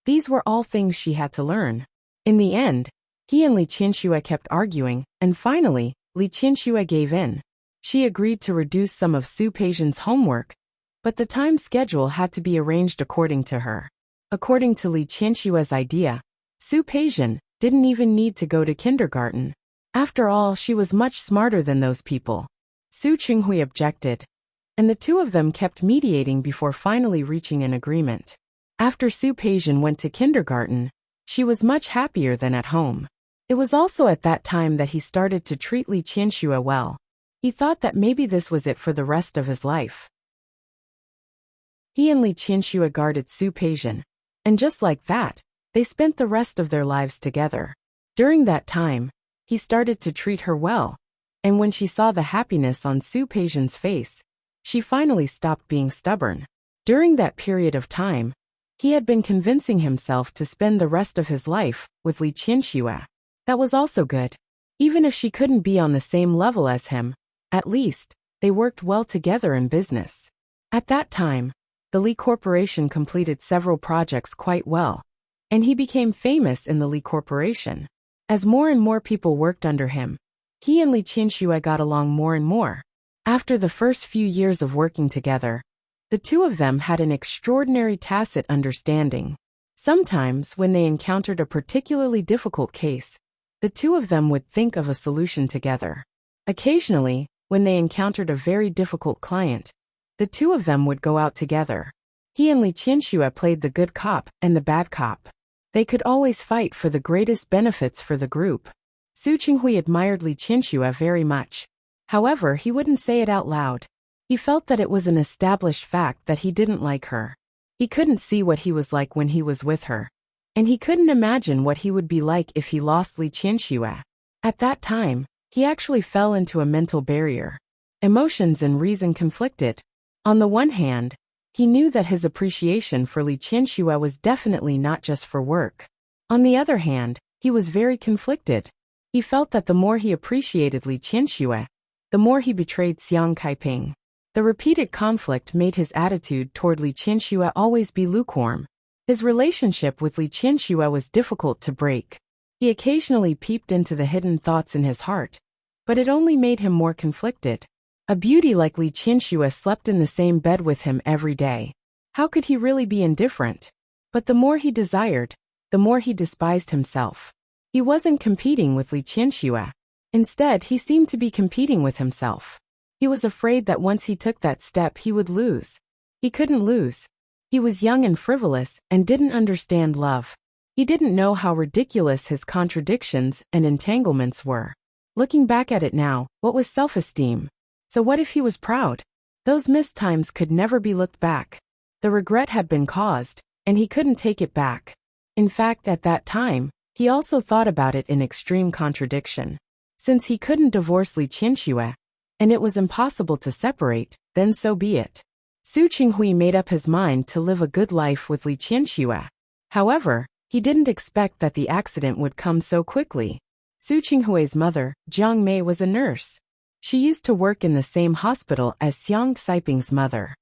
these were all things she had to learn. In the end, he and Li Qianxue kept arguing, and finally, Li Qianxue gave in. She agreed to reduce some of Su Peijian's homework, but the time schedule had to be arranged according to her. According to Li Qianxue's idea, Su Peijian didn't even need to go to kindergarten. After all, she was much smarter than those people. Su Qinghui objected, and the two of them kept mediating before finally reaching an agreement. After Su Peijian went to kindergarten, she was much happier than at home. It was also at that time that he started to treat Li Qianxue well. He thought that maybe this was it for the rest of his life. He and Li Qianxue guarded Su Peijian, and just like that, they spent the rest of their lives together. During that time, he started to treat her well, and when she saw the happiness on Su Peijian's face, she finally stopped being stubborn. During that period of time, He had been convincing himself to spend the rest of his life with Li Qianxue. That was also good. Even if she couldn't be on the same level as him, at least, they worked well together in business. At that time, the Li Corporation completed several projects quite well, and he became famous in the Li Corporation. As more and more people worked under him, he and Li Qianxue got along more and more. After the first few years of working together, the two of them had an extraordinary tacit understanding. Sometimes, when they encountered a particularly difficult case, the two of them would think of a solution together. Occasionally, when they encountered a very difficult client, the two of them would go out together. He and Li Qianxue played the good cop and the bad cop. They could always fight for the greatest benefits for the group. Su Qinghui admired Li Qianxue very much. However, he wouldn't say it out loud. He felt that it was an established fact that he didn't like her. He couldn't see what he was like when he was with her, and he couldn't imagine what he would be like if he lost Li Qianxue. At that time, he actually fell into a mental barrier. Emotions and reason conflicted. On the one hand, he knew that his appreciation for Li Qianxue was definitely not just for work. On the other hand, he was very conflicted. He felt that the more he appreciated Li Qianxue, the more he betrayed Xiang Kaiping. The repeated conflict made his attitude toward Li Qianxue always be lukewarm. His relationship with Li Qianxue was difficult to break. He occasionally peeped into the hidden thoughts in his heart, but it only made him more conflicted. A beauty like Li Qianxue slept in the same bed with him every day. How could he really be indifferent? But the more he desired, the more he despised himself. He wasn't competing with Li Qianxue. Instead, he seemed to be competing with himself. He was afraid that once he took that step he would lose. He couldn't lose. He was young and frivolous and didn't understand love. He didn't know how ridiculous his contradictions and entanglements were. Looking back at it now, what was self-esteem? So what if he was proud? Those missed times could never be looked back. The regret had been caused, and he couldn't take it back. In fact, at that time, he also thought about it in extreme contradiction. Since he couldn't divorce Li Qianxue, and it was impossible to separate, then so be it. Su Qinghui made up his mind to live a good life with Li Qianxue. However, he didn't expect that the accident would come so quickly. Su Qinghui's mother, Jiang Mei, was a nurse. She used to work in the same hospital as Xiang Kaiping's mother.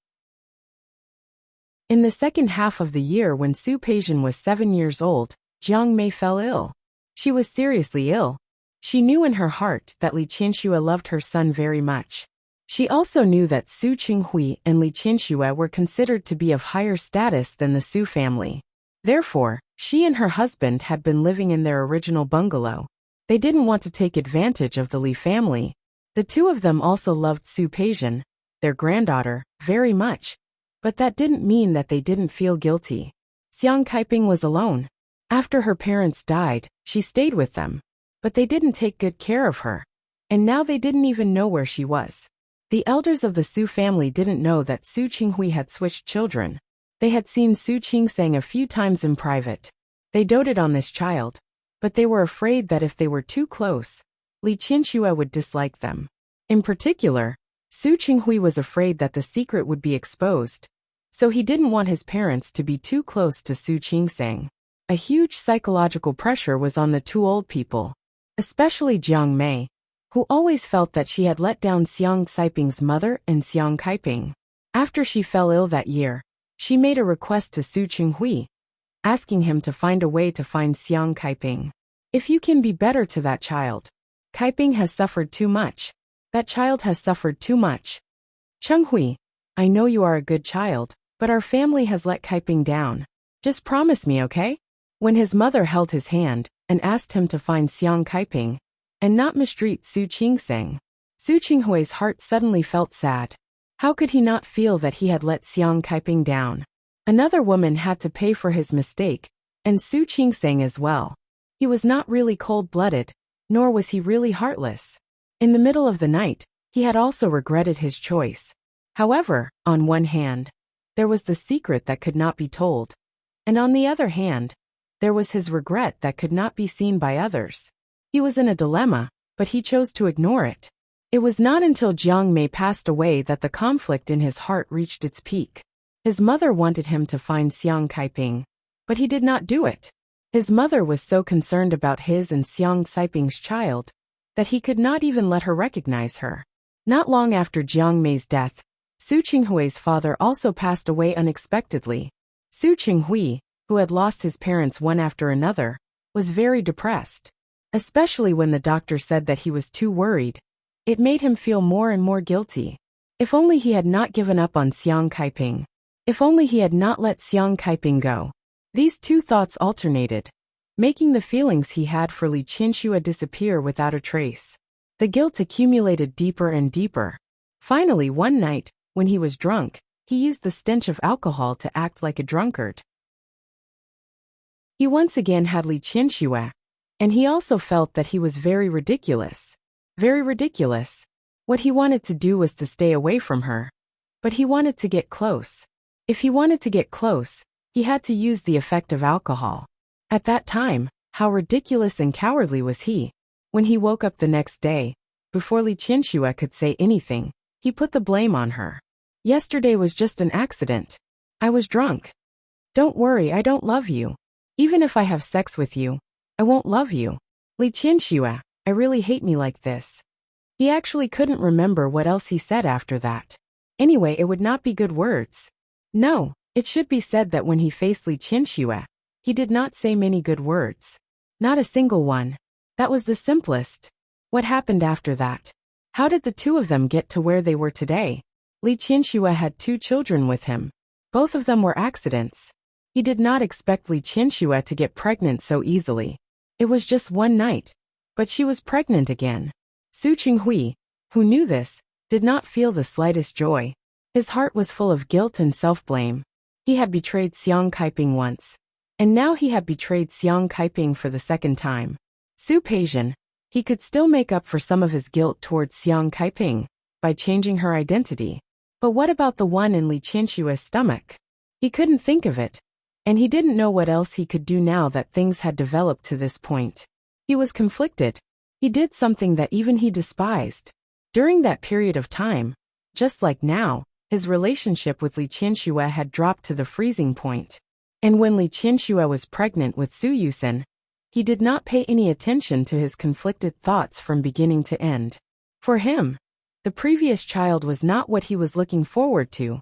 In the second half of the year when Su Peijian was 7 years old, Jiang Mei fell ill. She was seriously ill. She knew in her heart that Li Qianxue loved her son very much. She also knew that Su Qinghui and Li Qianxue were considered to be of higher status than the Su family. Therefore, she and her husband had been living in their original bungalow. They didn't want to take advantage of the Li family. The two of them also loved Su Peijian, their granddaughter, very much. But that didn't mean that they didn't feel guilty. Xiang Kaiping was alone. After her parents died, she stayed with them. But they didn't take good care of her. And now they didn't even know where she was. The elders of the Su family didn't know that Su Qinghui had switched children. They had seen Su Qingsang a few times in private. They doted on this child. But they were afraid that if they were too close, Li Qianxue would dislike them. In particular, Su Qinghui was afraid that the secret would be exposed. So he didn't want his parents to be too close to Su Qingsang. A huge psychological pressure was on the two old people. Especially Jiang Mei, who always felt that she had let down Xiang Kaiping's mother and Xiang Kaiping. After she fell ill that year, she made a request to Su Qinghui, asking him to find a way to find Xiang Kaiping. If you can be better to that child. Kaiping has suffered too much. That child has suffered too much. Qinghui, I know you are a good child, but our family has let Kaiping down. Just promise me, okay? When his mother held his hand and asked him to find Xiang Kaiping and not mistreat Su Qingsang, Su Qinghui's heart suddenly felt sad. How could he not feel that he had let Xiang Kaiping down? Another woman had to pay for his mistake, and Su Qingsang as well. He was not really cold-blooded, nor was he really heartless. In the middle of the night, he had also regretted his choice. However, on one hand, there was the secret that could not be told, and on the other hand, there was his regret that could not be seen by others. He was in a dilemma, but he chose to ignore it. It was not until Jiang Mei passed away that the conflict in his heart reached its peak. His mother wanted him to find Xiang Kaiping, but he did not do it. His mother was so concerned about his and Xiang Kaiping's child that he could not even let her recognize her. Not long after Jiang Mei's death, Su Qinghui's father also passed away unexpectedly. Su Qinghui, who had lost his parents one after another, was very depressed. Especially when the doctor said that he was too worried. It made him feel more and more guilty. If only he had not given up on Xiang Kaiping. If only he had not let Xiang Kaiping go. These two thoughts alternated, making the feelings he had for Li Qianxue disappear without a trace. The guilt accumulated deeper and deeper. Finally, one night, when he was drunk, he used the stench of alcohol to act like a drunkard. He once again had Li Qianxue, and he also felt that he was very ridiculous. Very ridiculous. What he wanted to do was to stay away from her. But he wanted to get close. If he wanted to get close, he had to use the effect of alcohol. At that time, how ridiculous and cowardly was he? When he woke up the next day, before Li Qianxue could say anything, he put the blame on her. Yesterday was just an accident. I was drunk. Don't worry, I don't love you. Even if I have sex with you, I won't love you. Li Qianxue, I really hate me like this. He actually couldn't remember what else he said after that. Anyway, it would not be good words. No, it should be said that when he faced Li Qianxue, he did not say many good words. Not a single one. That was the simplest. What happened after that? How did the two of them get to where they were today? Li Qianxue had 2 children with him. Both of them were accidents. He did not expect Li Qianxue to get pregnant so easily. It was just one night, but she was pregnant again. Su Qinghui, who knew this, did not feel the slightest joy. His heart was full of guilt and self-blame. He had betrayed Xiang Kaiping once, and now he had betrayed Xiang Kaiping for the second time. Su Peixian, he could still make up for some of his guilt towards Xiang Kaiping by changing her identity. But what about the one in Li Qianxue's stomach? He couldn't think of it, and he didn't know what else he could do now that things had developed to this point. He was conflicted. He did something that even he despised. During that period of time, just like now, his relationship with Li Qianxue had dropped to the freezing point. And when Li Qianxue was pregnant with Su Yusen, he did not pay any attention to his conflicted thoughts from beginning to end. For him, the previous child was not what he was looking forward to,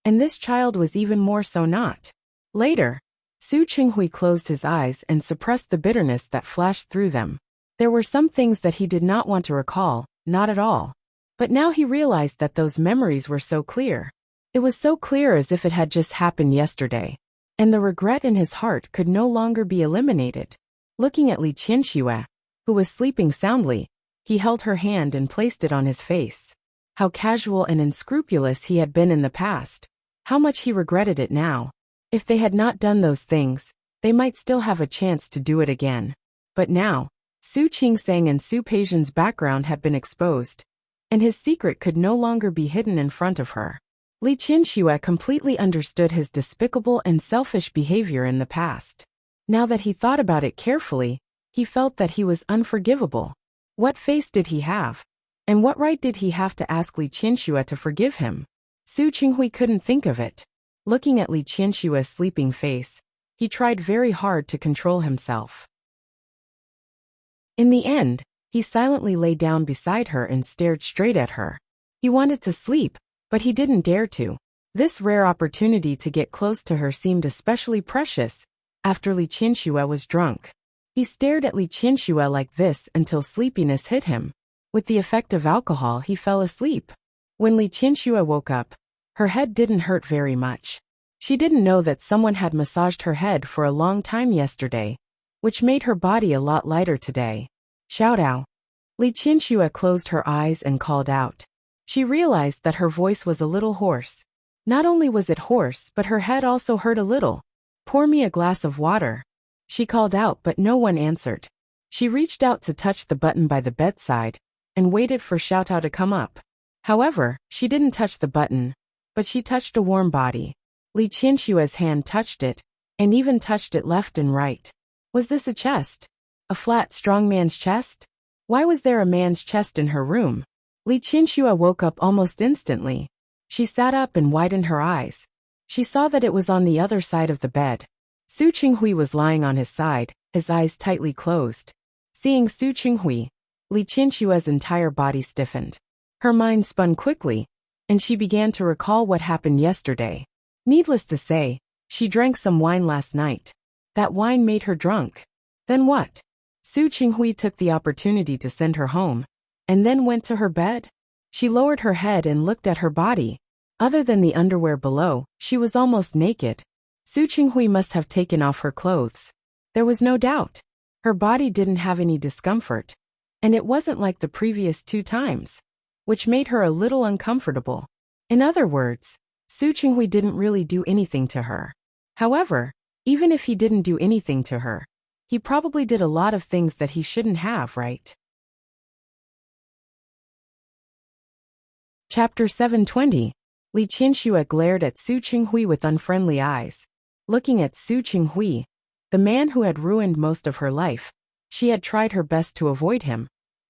and this child was even more so not. Later, Su Qinghui closed his eyes and suppressed the bitterness that flashed through them. There were some things that he did not want to recall, not at all. But now he realized that those memories were so clear. It was so clear as if it had just happened yesterday. And the regret in his heart could no longer be eliminated. Looking at Li Qianxue, who was sleeping soundly, he held her hand and placed it on his face. How casual and unscrupulous he had been in the past. How much he regretted it now. If they had not done those things, they might still have a chance to do it again. But now, Su Qingsang and Su Peixian's background had been exposed, and his secret could no longer be hidden in front of her. Li Qianxue completely understood his despicable and selfish behavior in the past. Now that he thought about it carefully, he felt that he was unforgivable. What face did he have? And what right did he have to ask Li Qianxue to forgive him? Su Qinghui couldn't think of it. Looking at Li Qianxue's sleeping face, he tried very hard to control himself. In the end, he silently lay down beside her and stared straight at her. He wanted to sleep, but he didn't dare to. This rare opportunity to get close to her seemed especially precious after Li Qianxue was drunk. He stared at Li Qianxue like this until sleepiness hit him. With the effect of alcohol, he fell asleep. When Li Qianxue woke up, her head didn't hurt very much. She didn't know that someone had massaged her head for a long time yesterday, which made her body a lot lighter today. Xiaodao. Li Qianxue closed her eyes and called out. She realized that her voice was a little hoarse. Not only was it hoarse, but her head also hurt a little. Pour me a glass of water. She called out, but no one answered. She reached out to touch the button by the bedside and waited for Xiaodao to come up. However, she didn't touch the button, but she touched a warm body. Li Qianxue's hand touched it, and even touched it left and right. Was this a chest? A flat, strong man's chest? Why was there a man's chest in her room? Li Qianxue woke up almost instantly. She sat up and widened her eyes. She saw that it was on the other side of the bed. Su Qinghui was lying on his side, his eyes tightly closed. Seeing Su Qinghui, Li Qinshua's entire body stiffened. Her mind spun quickly, and she began to recall what happened yesterday. Needless to say, she drank some wine last night. That wine made her drunk. Then what? Su Qinghui took the opportunity to send her home, and then went to her bed? She lowered her head and looked at her body. Other than the underwear below, she was almost naked. Su Qinghui must have taken off her clothes. There was no doubt. Her body didn't have any discomfort, and it wasn't like the previous 2 times, which made her a little uncomfortable. In other words, Su Qinghui didn't really do anything to her. However, even if he didn't do anything to her, he probably did a lot of things that he shouldn't have, right? Chapter 720. Li Qianxue glared at Su Qinghui with unfriendly eyes. Looking at Su Qinghui, the man who had ruined most of her life, she had tried her best to avoid him.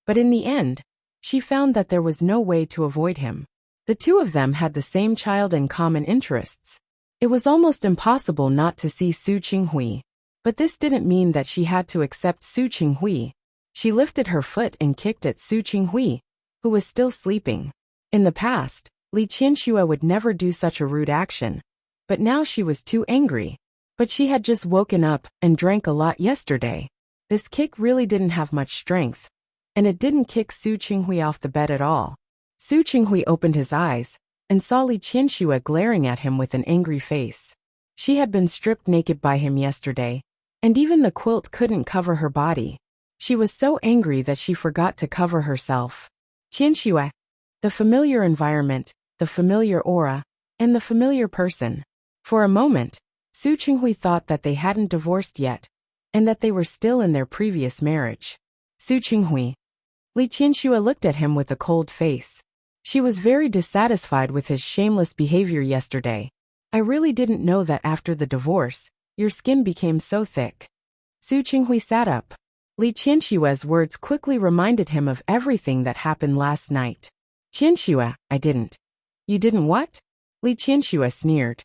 But in the end, she found that there was no way to avoid him. The two of them had the same child and common interests. It was almost impossible not to see Su Qinghui. But this didn't mean that she had to accept Su Qinghui. She lifted her foot and kicked at Su Qinghui, who was still sleeping. In the past, Li Qianxue would never do such a rude action. But now she was too angry. But she had just woken up and drank a lot yesterday. This kick really didn't have much strength, and it didn't kick Su Qinghui off the bed at all. Su Qinghui opened his eyes and saw Li Qianxue glaring at him with an angry face. She had been stripped naked by him yesterday, and even the quilt couldn't cover her body. She was so angry that she forgot to cover herself. Qianxue, the familiar environment, the familiar aura, and the familiar person. For a moment, Su Qinghui thought that they hadn't divorced yet, and that they were still in their previous marriage. Su Qinghui. Li Qianxue looked at him with a cold face. She was very dissatisfied with his shameless behavior yesterday. I really didn't know that after the divorce, your skin became so thick. Su Qinghui sat up. Li Qianshue's words quickly reminded him of everything that happened last night. Qianxue, I didn't. You didn't what? Li Qianxue sneered.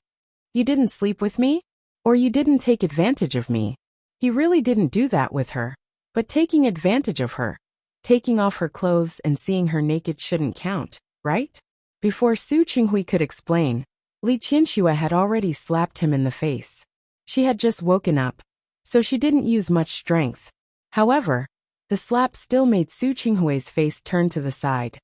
You didn't sleep with me? Or you didn't take advantage of me? He really didn't do that with her. But taking advantage of her, taking off her clothes and seeing her naked shouldn't count, right? Before Su Qinghui could explain, Li Qianxue had already slapped him in the face. She had just woken up, so she didn't use much strength. However, the slap still made Su Qinghui's face turn to the side.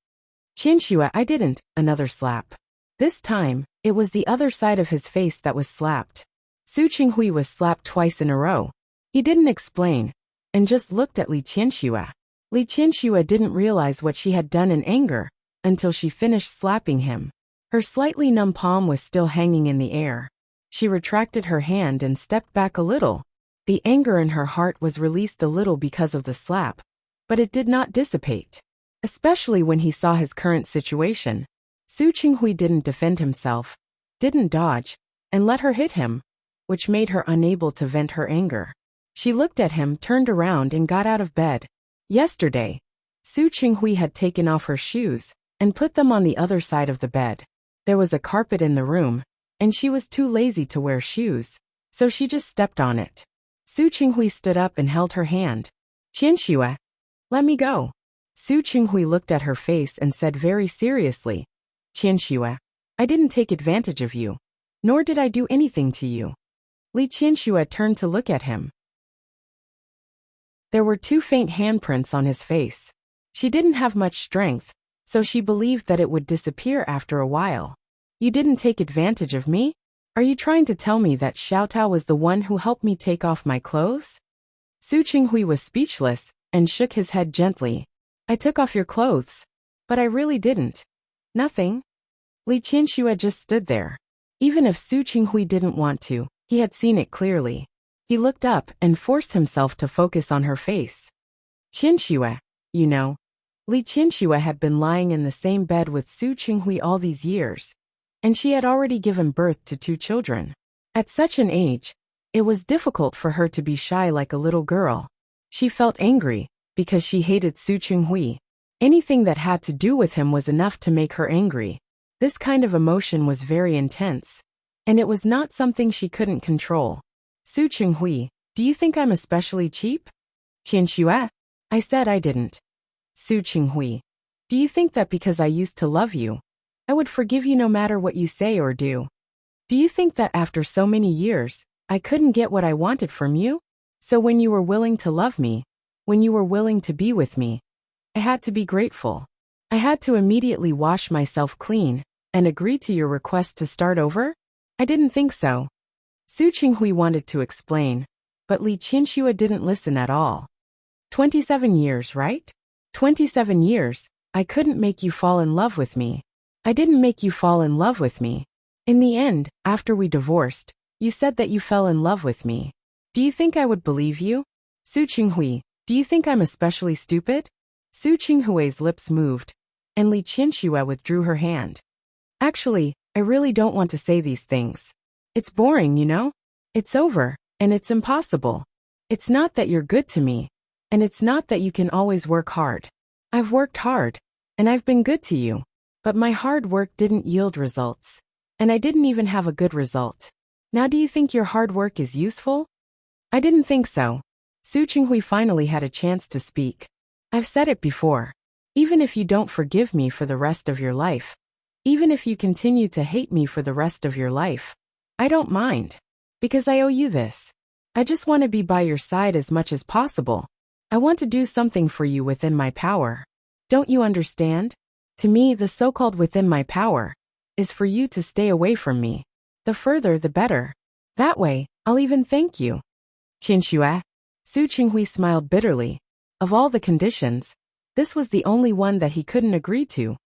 Qianxue, I didn't. Another slap. This time, it was the other side of his face that was slapped. Su Qinghui was slapped twice in a row. He didn't explain, and just looked at Li Qianxue. Li Qianxue didn't realize what she had done in anger, until she finished slapping him. Her slightly numb palm was still hanging in the air. She retracted her hand and stepped back a little. The anger in her heart was released a little because of the slap, but it did not dissipate. Especially when he saw his current situation. Su Qinghui didn't defend himself, didn't dodge, and let her hit him, which made her unable to vent her anger. She looked at him, turned around, and got out of bed. Yesterday, Su Qinghui had taken off her shoes and put them on the other side of the bed. There was a carpet in the room, and she was too lazy to wear shoes, so she just stepped on it. Su Qinghui stood up and held her hand. Qianxue, let me go. Su Qinghui looked at her face and said very seriously, Qianxue, I didn't take advantage of you, nor did I do anything to you. Li Qianxue turned to look at him. There were 2 faint handprints on his face. She didn't have much strength, so she believed that it would disappear after a while. You didn't take advantage of me? Are you trying to tell me that Xiaotao was the one who helped me take off my clothes? Su Qinghui was speechless and shook his head gently. I took off your clothes. But I really didn't. Nothing. Li Qianxue just stood there. Even if Su Qinghui didn't want to, he had seen it clearly. He looked up and forced himself to focus on her face. Qianxue, you know. Li Qianxue had been lying in the same bed with Su Qinghui all these years, and she had already given birth to 2 children. At such an age, it was difficult for her to be shy like a little girl. She felt angry, because she hated Su Qinghui. Anything that had to do with him was enough to make her angry. This kind of emotion was very intense. and it was not something she couldn't control. Su Qinghui, do you think I'm especially cheap? Qianxue. I said I didn't. Su Qinghui. Do you think that because I used to love you, I would forgive you no matter what you say or do? Do you think that after so many years, I couldn't get what I wanted from you? So when you were willing to love me, when you were willing to be with me, I had to be grateful. I had to immediately wash myself clean and agree to your request to start over? I didn't think so. Su Qinghui wanted to explain, but Li Qianxue didn't listen at all. 27 years, right? 27 years, I couldn't make you fall in love with me. I didn't make you fall in love with me. In the end, after we divorced, you said that you fell in love with me. Do you think I would believe you? Su Qinghui, do you think I'm especially stupid? Su Qinghui's lips moved, and Li Qianxue withdrew her hand. Actually, I really don't want to say these things. It's boring, you know? It's over, and it's impossible. It's not that you're good to me, and it's not that you can always work hard. I've worked hard, and I've been good to you, but my hard work didn't yield results, and I didn't even have a good result. Now do you think your hard work is useful? I didn't think so. Su Qinghui finally had a chance to speak. I've said it before. Even if you don't forgive me for the rest of your life, even if you continue to hate me for the rest of your life, I don't mind. Because I owe you this. I just want to be by your side as much as possible. I want to do something for you within my power. Don't you understand? To me, the so-called within my power is for you to stay away from me. The further, the better. That way, I'll even thank you. Qianxue. Su Qinghui smiled bitterly. Of all the conditions, this was the only one that he couldn't agree to.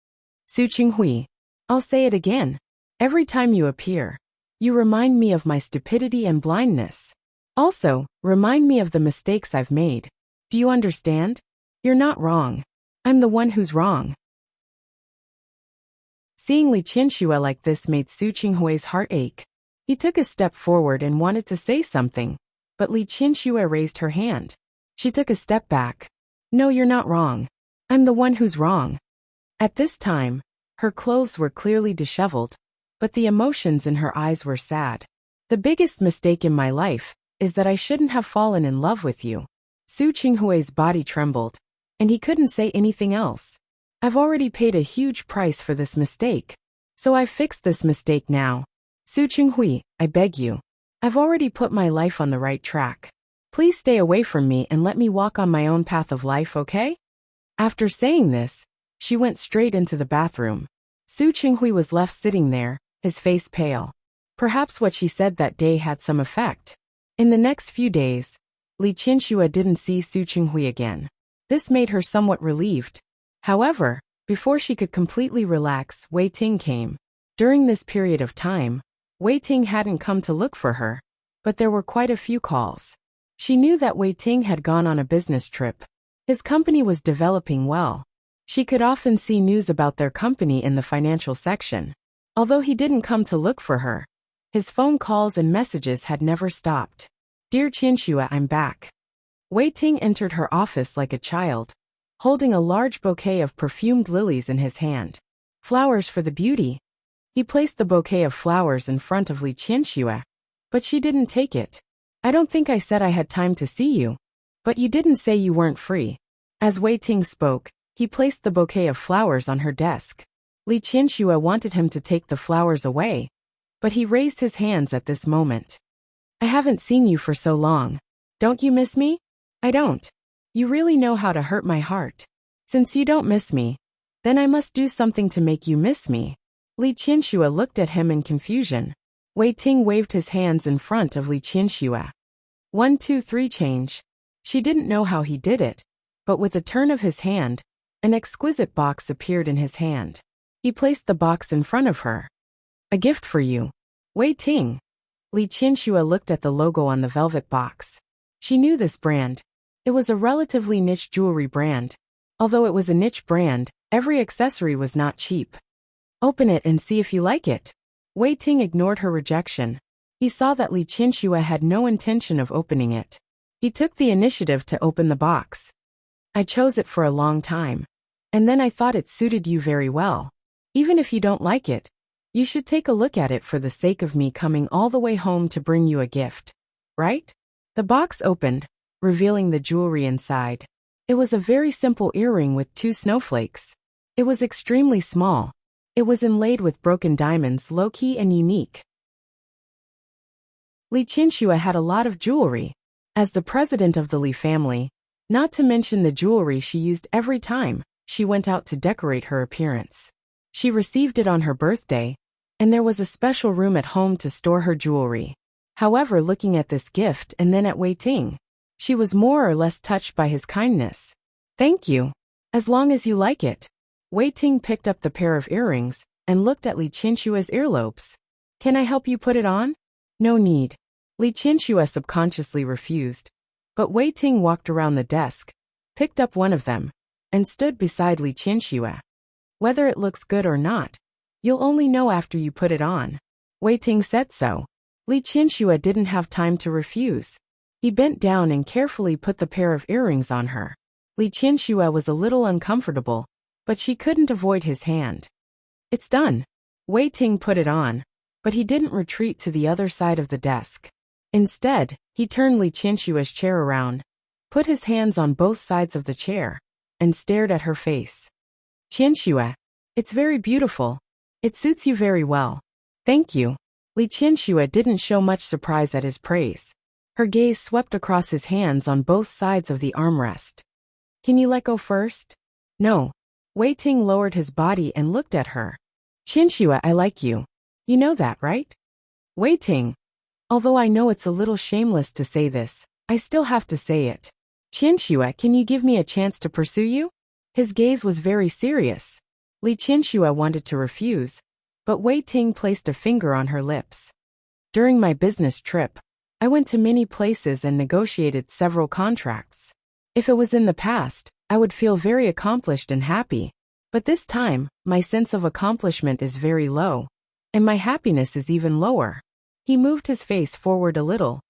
Su Qinghui. I'll say it again. Every time you appear, you remind me of my stupidity and blindness. Also, remind me of the mistakes I've made. Do you understand? You're not wrong. I'm the one who's wrong. Seeing Li Qianxue like this made Su Qinghui's heart ache. He took a step forward and wanted to say something, but Li Qianxue raised her hand. She took a step back. No, you're not wrong. I'm the one who's wrong. At this time, her clothes were clearly disheveled, but the emotions in her eyes were sad. The biggest mistake in my life is that I shouldn't have fallen in love with you. Su Qinghui's body trembled, and he couldn't say anything else. I've already paid a huge price for this mistake, so I've fixed this mistake now. Su Qinghui, I beg you. I've already put my life on the right track. Please stay away from me and let me walk on my own path of life, okay? After saying this, she went straight into the bathroom. Su Qinghui was left sitting there, his face pale. Perhaps what she said that day had some effect. In the next few days, Li Qianxue didn't see Su Qinghui again. This made her somewhat relieved. However, before she could completely relax, Wei Ting came. During this period of time, Wei Ting hadn't come to look for her, but there were quite a few calls. She knew that Wei Ting had gone on a business trip. His company was developing well. She could often see news about their company in the financial section. Although he didn't come to look for her, his phone calls and messages had never stopped. Dear Qianxue, I'm back. Wei Ting entered her office like a child, holding a large bouquet of perfumed lilies in his hand. Flowers for the beauty. He placed the bouquet of flowers in front of Li Qianxue, but she didn't take it. I don't think I said I had time to see you. But you didn't say you weren't free. As Wei Ting spoke, he placed the bouquet of flowers on her desk. Li Qianxue wanted him to take the flowers away, but he raised his hands at this moment. I haven't seen you for so long. Don't you miss me? I don't. You really know how to hurt my heart. Since you don't miss me, then I must do something to make you miss me. Li Qianxue looked at him in confusion. Wei Ting waved his hands in front of Li Qianxue. 1, 2, 3 change. She didn't know how he did it, but with a turn of his hand, an exquisite box appeared in his hand. He placed the box in front of her. A gift for you. Wei Ting. Li Qianxue looked at the logo on the velvet box. She knew this brand. It was a relatively niche jewelry brand. Although it was a niche brand, every accessory was not cheap. Open it and see if you like it. Wei Ting ignored her rejection. He saw that Li Qianxue had no intention of opening it. He took the initiative to open the box. I chose it for a long time, and then I thought it suited you very well. Even if you don't like it, You should take a look at it for the sake of me coming all the way home to bring you a gift. Right? The box opened, revealing the jewelry inside. It was a very simple earring with 2 snowflakes. It was extremely small. It was inlaid with broken diamonds, low-key and unique. Li Qinxue had a lot of jewelry. As the president of the Li family, not to mention the jewelry she used every time she went out to decorate her appearance. She received it on her birthday, and there was a special room at home to store her jewelry. However, looking at this gift and then at Wei Ting, she was more or less touched by his kindness. Thank you. As long as you like it. Wei Ting picked up the pair of earrings and looked at Li Qinshue's earlobes. Can I help you put it on? No need. Li Qinshu subconsciously refused, but Wei Ting walked around the desk, picked up one of them, and stood beside Li Qinshu. Whether it looks good or not, you'll only know after you put it on. Wei Ting said so. Li Qinshu didn't have time to refuse. He bent down and carefully put the pair of earrings on her. Li Qinshu was a little uncomfortable, but she couldn't avoid his hand. It's done. Wei Ting put it on, but he didn't retreat to the other side of the desk. Instead, he turned Li Qinshue's chair around, put his hands on both sides of the chair, and stared at her face. Qinshu, it's very beautiful. It suits you very well. Thank you. Li Qinshu didn't show much surprise at his praise. Her gaze swept across his hands on both sides of the armrest. Can you let go first? No. Wei Ting lowered his body and looked at her. Qinshu, I like you. You know that, right? Wei Ting. Although I know it's a little shameless to say this, I still have to say it. Qinshu, can you give me a chance to pursue you? His gaze was very serious. Li Qinshu wanted to refuse, but Wei Ting placed a finger on her lips. During my business trip, I went to many places and negotiated several contracts. If it was in the past, I would feel very accomplished and happy. But this time, my sense of accomplishment is very low, and my happiness is even lower. He moved his face forward a little.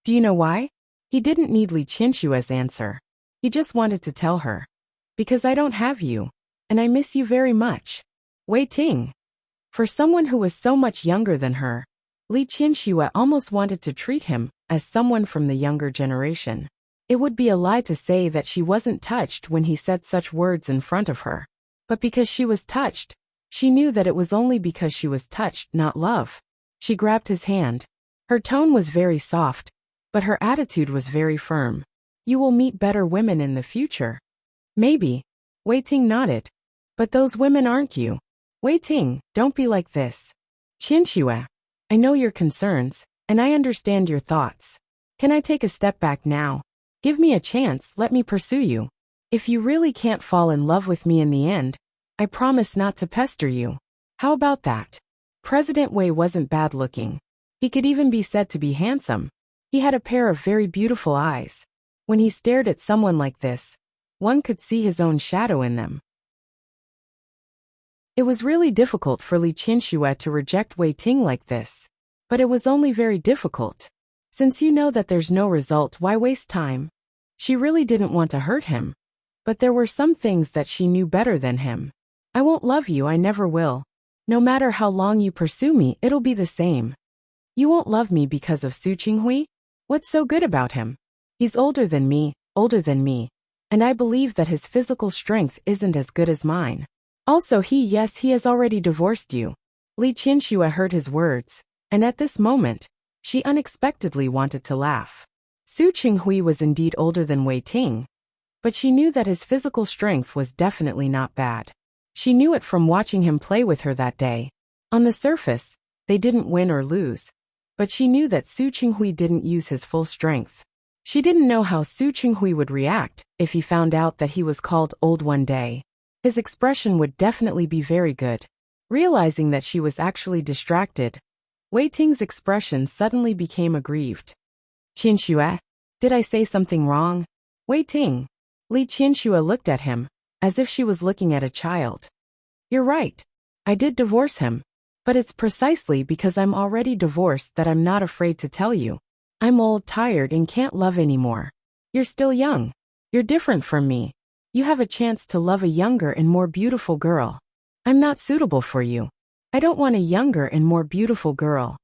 Do you know why? He didn't need Li Qinshue's answer. He just wanted to tell her. Because I don't have you, and I miss you very much. Wei Ting. For someone who was so much younger than her, Li Qinshu almost wanted to treat him as someone from the younger generation. It would be a lie to say that she wasn't touched when he said such words in front of her. But because she was touched, she knew that it was only because she was touched, not love. She grabbed his hand. Her tone was very soft, but her attitude was very firm. You will meet better women in the future. Maybe. Wei Ting nodded. But those women aren't you. Wei Ting, don't be like this. Qinshu, I know your concerns, and I understand your thoughts. Can I take a step back now? Give me a chance, let me pursue you. If you really can't fall in love with me in the end, I promise not to pester you. How about that? President Wei wasn't bad looking. He could even be said to be handsome. He had a pair of very beautiful eyes. When he stared at someone like this, one could see his own shadow in them. It was really difficult for Li Qinshu to reject Wei Ting like this. But it was only very difficult. Since you know that there's no result, why waste time? She really didn't want to hurt him. But there were some things that she knew better than him. I won't love you, I never will. No matter how long you pursue me, it'll be the same. You won't love me because of Su Qinghui? What's so good about him? He's older than me, and I believe that his physical strength isn't as good as mine. Also he has already divorced you. Li Qinshu heard his words, and at this moment, she unexpectedly wanted to laugh. Su Qinghui was indeed older than Wei Ting, but she knew that his physical strength was definitely not bad. She knew it from watching him play with her that day. On the surface, they didn't win or lose, but she knew that Su Qinghui didn't use his full strength. She didn't know how Su Qinghui would react if he found out that he was called old one day. His expression would definitely be very good. Realizing that she was actually distracted, Wei Ting's expression suddenly became aggrieved. Qinshu, did I say something wrong? Wei Ting. Li Qinshu looked at him, as if she was looking at a child. You're right. I did divorce him. But it's precisely because I'm already divorced that I'm not afraid to tell you. I'm old, tired, and can't love anymore. You're still young. You're different from me. You have a chance to love a younger and more beautiful girl. I'm not suitable for you. I don't want a younger and more beautiful girl.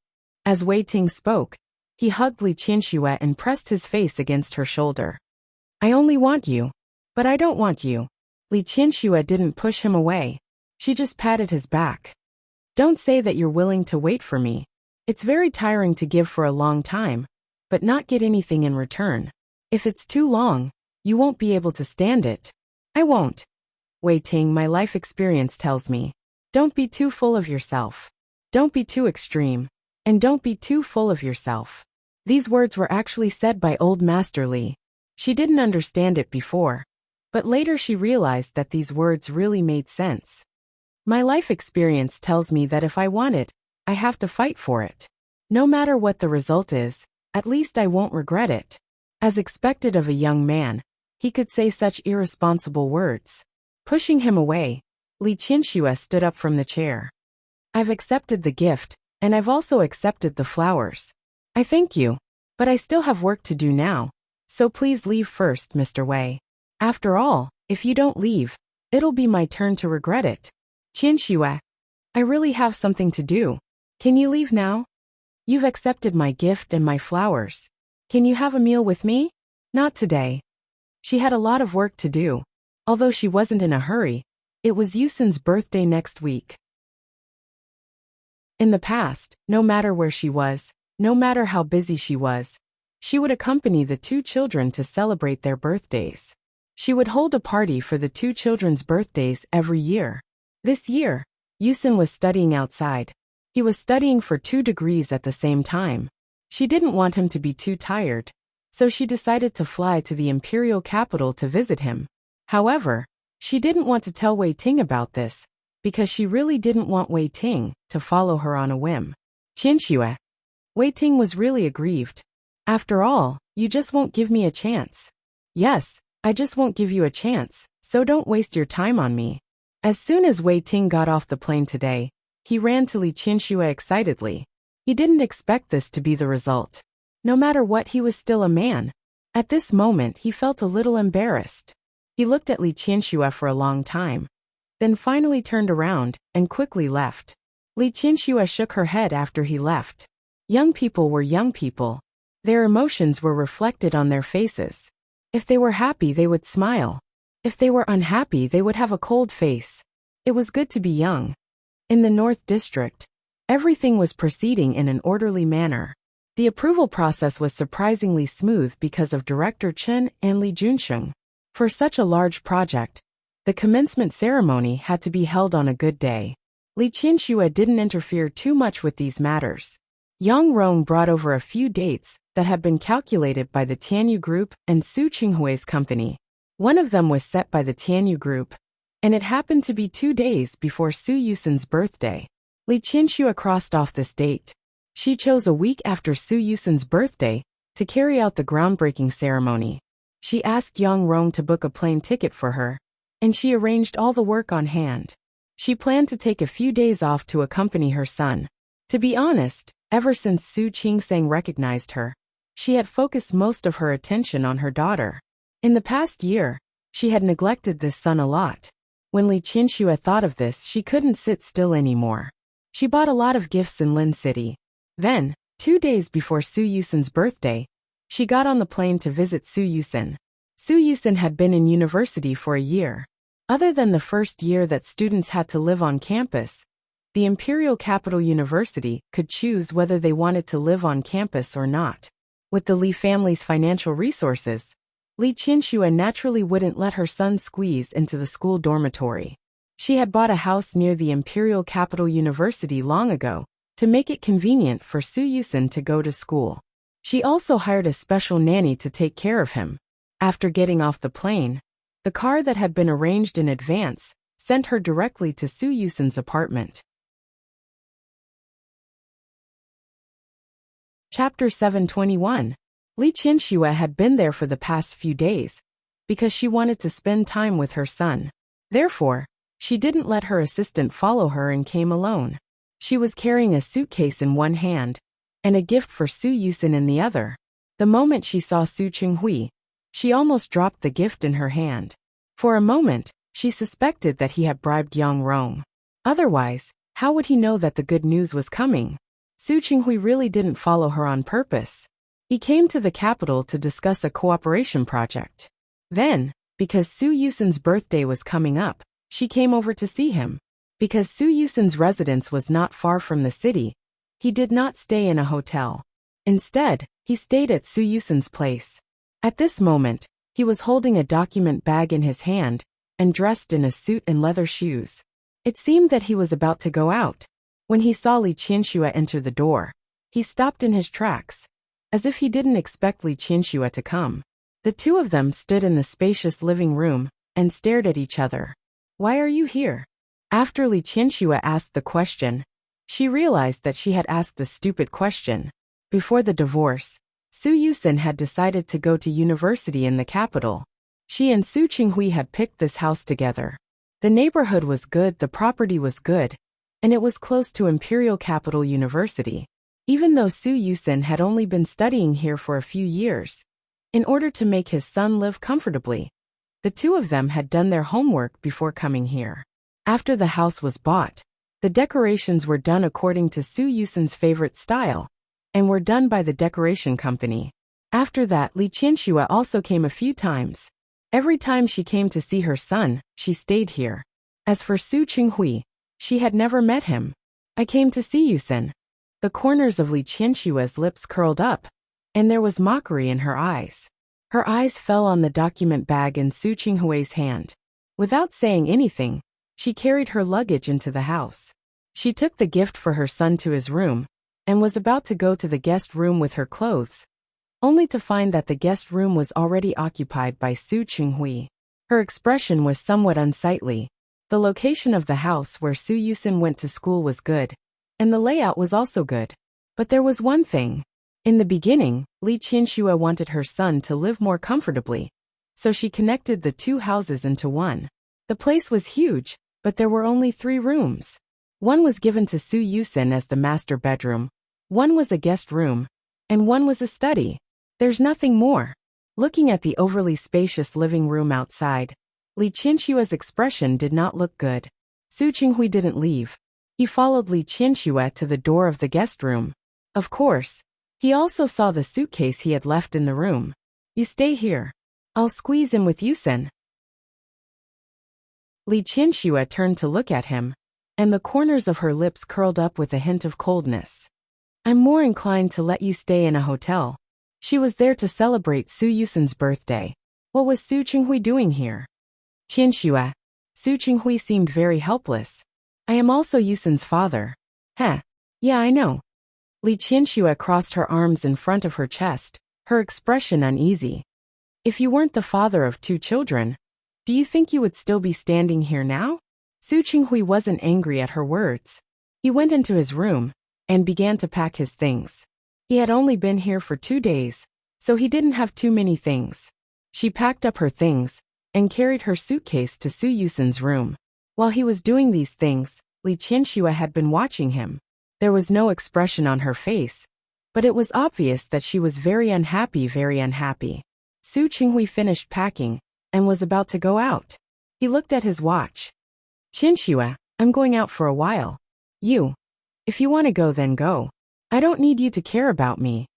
As Wei Ting spoke, he hugged Li Qianxue and pressed his face against her shoulder. I only want you. But I don't want you. Li Qianxue didn't push him away. She just patted his back. Don't say that you're willing to wait for me. It's very tiring to give for a long time, but not get anything in return. If it's too long, you won't be able to stand it. I won't. Wei Ting, my life experience tells me. Don't be too full of yourself. Don't be too extreme. And don't be too full of yourself. These words were actually said by Old Master Li. She didn't understand it before, but later she realized that these words really made sense. My life experience tells me that if I want it, I have to fight for it. No matter what the result is, at least I won't regret it. As expected of a young man, he could say such irresponsible words. Pushing him away, Li Qianxue stood up from the chair. I've accepted the gift, and I've also accepted the flowers. I thank you, but I still have work to do now, so please leave first, Mr. Wei. After all, if you don't leave, it'll be my turn to regret it. Qianxue, I really have something to do. Can you leave now? You've accepted my gift and my flowers. Can you have a meal with me? Not today. She had a lot of work to do. Although she wasn't in a hurry, it was Yusin's birthday next week. In the past, no matter where she was, no matter how busy she was, she would accompany the two children to celebrate their birthdays. She would hold a party for the two children's birthdays every year. This year, Yusin was studying outside. He was studying for 2 degrees at the same time. She didn't want him to be too tired, so she decided to fly to the imperial capital to visit him. However, she didn't want to tell Wei Ting about this, because she really didn't want Wei Ting to follow her on a whim. Qianxue. Wei Ting was really aggrieved. After all, you just won't give me a chance. Yes, I just won't give you a chance, so don't waste your time on me. As soon as Wei Ting got off the plane today, he ran to Li Qianxue excitedly. He didn't expect this to be the result. No matter what, he was still a man. At this moment, he felt a little embarrassed. He looked at Li Qianxue for a long time, then finally turned around and quickly left. Li Qianxue shook her head after he left. Young people were young people. Their emotions were reflected on their faces. If they were happy, they would smile. If they were unhappy, they would have a cold face. It was good to be young. In the North District, everything was proceeding in an orderly manner. The approval process was surprisingly smooth because of Director Chen and Li Junsheng. For such a large project, the commencement ceremony had to be held on a good day. Li Qianxue didn't interfere too much with these matters. Yang Rong brought over a few dates that had been calculated by the Tianyu Group and Su Qinghui's company. One of them was set by the Tianyu Group, and it happened to be 2 days before Su Yusin's birthday. Li Qianxue crossed off this date. She chose a week after Su Yusin's birthday to carry out the groundbreaking ceremony. She asked Yang Rong to book a plane ticket for her, and she arranged all the work on hand. She planned to take a few days off to accompany her son. To be honest, ever since Su Qingsang recognized her, she had focused most of her attention on her daughter. In the past year, she had neglected this son a lot. When Li Qianxue thought of this, she couldn't sit still anymore. She bought a lot of gifts in Lin City. Then, 2 days before Su Yusin's birthday, she got on the plane to visit Su Yusin. Su Yusin had been in university for a year. Other than the first year that students had to live on campus, the Imperial Capital University could choose whether they wanted to live on campus or not. With the Li family's financial resources, Li Qianxue naturally wouldn't let her son squeeze into the school dormitory. She had bought a house near the Imperial Capital University long ago to make it convenient for Su Yusin to go to school. She also hired a special nanny to take care of him. After getting off the plane, the car that had been arranged in advance sent her directly to Su Yusin's apartment. Chapter 721. Li Qianxue had been there for the past few days because she wanted to spend time with her son. Therefore, she didn't let her assistant follow her and came alone. She was carrying a suitcase in one hand and a gift for Su Yusin in the other. The moment she saw Su Qinghui, she almost dropped the gift in her hand. For a moment, she suspected that he had bribed Yang Rong. Otherwise, How would he know that the good news was coming? Su Qinghui really didn't follow her on purpose. He came to the capital to discuss a cooperation project. Then, because Su Yusin's birthday was coming up, she came over to see him. Because Su Yusin's residence was not far from the city, he did not stay in a hotel. Instead, he stayed at Su Yusin's place. At this moment, he was holding a document bag in his hand and dressed in a suit and leather shoes. It seemed that he was about to go out. When he saw Li Qianxue enter the door, he stopped in his tracks, as if he didn't expect Li Qianxue to come. The two of them stood in the spacious living room and stared at each other. "Why are you here?" After Li Qianxue asked the question, she realized that she had asked a stupid question. Before the divorce, Su Yusin had decided to go to university in the capital. She and Su Qinghui had picked this house together. The neighborhood was good, the property was good, and it was close to Imperial Capital University. Even though Su Yusin had only been studying here for a few years, in order to make his son live comfortably, the two of them had done their homework before coming here. After the house was bought, the decorations were done according to Su Yusin's favorite style, and were done by the decoration company. After that, Li Qianxue also came a few times. Every time she came to see her son, she stayed here. As for Su Qinghui, she had never met him. "I came to see Yusin." The corners of Li Qianxue's lips curled up, and there was mockery in her eyes. Her eyes fell on the document bag in Su Qinghui's hand. Without saying anything, she carried her luggage into the house. She took the gift for her son to his room, and was about to go to the guest room with her clothes, only to find that the guest room was already occupied by Su Qinghui. Her expression was somewhat unsightly. The location of the house where Su Yusin went to school was good, and the layout was also good. But there was one thing. In the beginning, Li Qianxue wanted her son to live more comfortably, so she connected the two houses into one. The place was huge, but there were only 3 rooms. One was given to Su Yusin as the master bedroom, one was a guest room, and one was a study. There's nothing more. Looking at the overly spacious living room outside, Li Qianxue's expression did not look good. Su Qinghui didn't leave. He followed Li Qianxue to the door of the guest room. Of course, he also saw the suitcase he had left in the room. "You stay here. I'll squeeze in with Yusin." Li Qianxue turned to look at him, and the corners of her lips curled up with a hint of coldness. "I'm more inclined to let you stay in a hotel." She was there to celebrate Su Yusin's birthday. What was Su Qinghui doing here? "Qianxue." Su Qinghui seemed very helpless. "I am also Yusin's father." "Heh. Yeah, I know." Li Qianxue crossed her arms in front of her chest, her expression uneasy. "If you weren't the father of 2 children, do you think you would still be standing here now?" Su Qinghui wasn't angry at her words. He went into his room and began to pack his things. He had only been here for 2 days, so he didn't have too many things. She packed up her things and carried her suitcase to Su Yusin's room. While he was doing these things, Li Qianxue had been watching him. There was no expression on her face, but it was obvious that she was very unhappy, very unhappy. Su Qinghui finished packing and was about to go out. He looked at his watch. "Qianxue, I'm going out for a while. If you want to go, then go. I don't need you to care about me."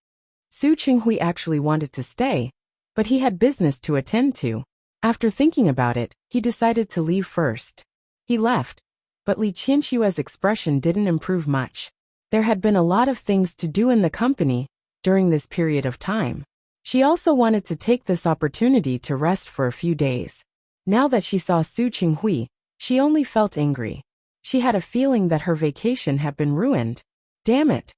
Su Qinghui actually wanted to stay, but he had business to attend to. After thinking about it, he decided to leave first. He left, but Li Qianxue's expression didn't improve much. There had been a lot of things to do in the company during this period of time. She also wanted to take this opportunity to rest for a few days. Now that she saw Su Qinghui, she only felt angry. She had a feeling that her vacation had been ruined. Damn it.